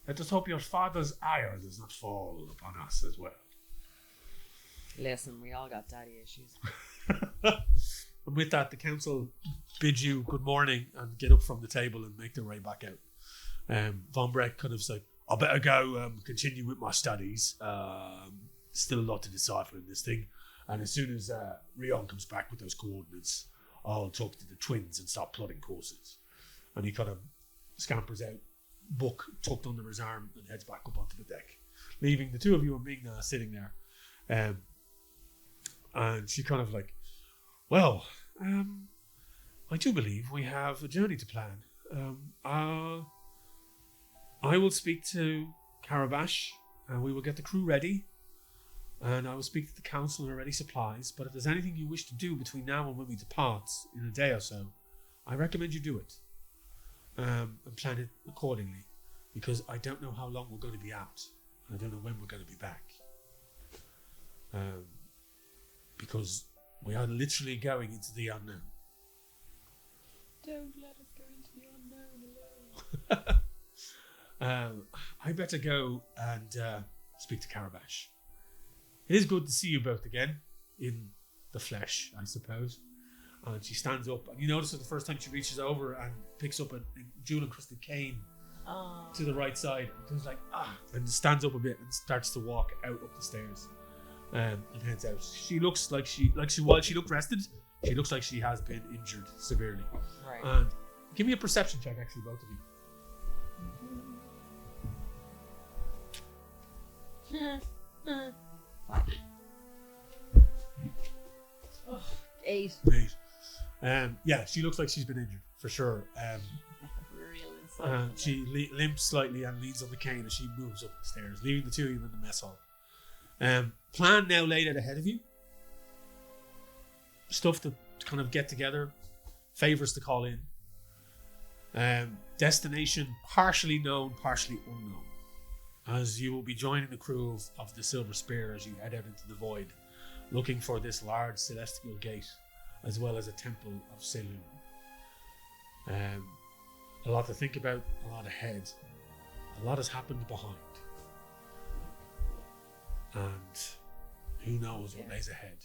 Let us hope your father's ire does not fall upon us as well. Listen, we all got daddy issues. And with that, the council bid you good morning and get up from the table and make their way back out. Von Breck kind of like, I better go continue with my studies. Still a lot to decipher in this thing. And as soon as Rion comes back with those coordinates, I'll talk to the twins and start plotting courses. And he kind of scampers out, book tucked under his arm, and heads back up onto the deck, leaving the two of you and Ming Na sitting there. And she kind of like, well, I do believe we have a journey to plan. I will speak to Carabash, and we will get the crew ready. And I will speak to the council and ready supplies. But if there's anything you wish to do between now and when we depart in a day or so, I recommend you do it. And plan it accordingly. Because I don't know how long we're going to be out. And I don't know when we're going to be back. Because we are literally going into the unknown. Don't let us go into the unknown alone. I better go and speak to Carabash. It is good to see you both again, in the flesh, I suppose. And she stands up, and you notice that the first time she reaches over and picks up a jewel-encrusted cane to the right side, and like, and stands up a bit and starts to walk out up the stairs, and heads out. She looks like while she looked rested, she looks like she has been injured severely. Right. And give me a perception check, actually, both of you. Eight. Yeah, she looks like she's been injured for sure. Real insult. She limps slightly and leans on the cane as she moves up the stairs, leaving the two of you in the mess hall. Plan now laid out ahead of you. Stuff to kind of get together. Favors to call in. Destination partially known, partially unknown. As you will be joining the crew of the Silver Spear as you head out into the void, looking for this large celestial gate, as well as a temple of Silun. A lot to think about, a lot ahead. A lot has happened behind. And who knows what lays ahead.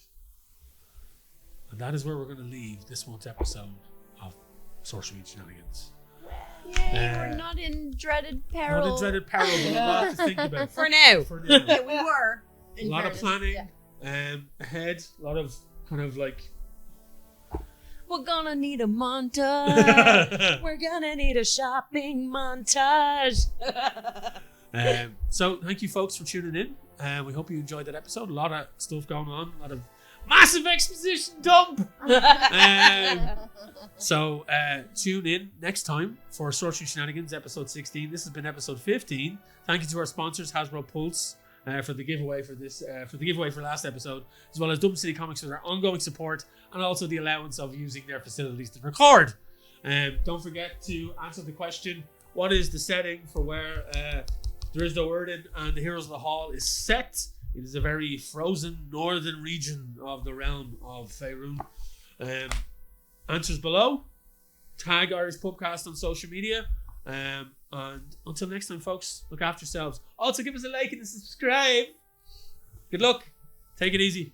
And that is where we're going to leave this month's episode of Sorcery Shenanigans. Yay, we're not in dreaded peril. Not in dreaded peril, but a lot to think about. For now. For now. Yeah, we were. A lot of planning ahead, a lot of kind of like... We're gonna need a montage. We're gonna need a shopping montage. So thank you folks for tuning in. We hope you enjoyed that episode. A lot of stuff going on, a lot of massive exposition dump. So tune in next time for Sorcery Shenanigans episode 16. This has been episode 15. Thank you to our sponsors, Hasbro Pulse, for the giveaway for last episode, as well as Dublin City Comics for their ongoing support and also the allowance of using their facilities to record. Don't forget to answer the question: what is the setting for where There Is No Wording and the Heroes of the Hall is set? It is a very frozen northern region of the realm of Faerun. Answers below. Tag Irish Pubcast on social media. And until next time, folks, look after yourselves. Also, give us a like and a subscribe. Good luck. Take it easy.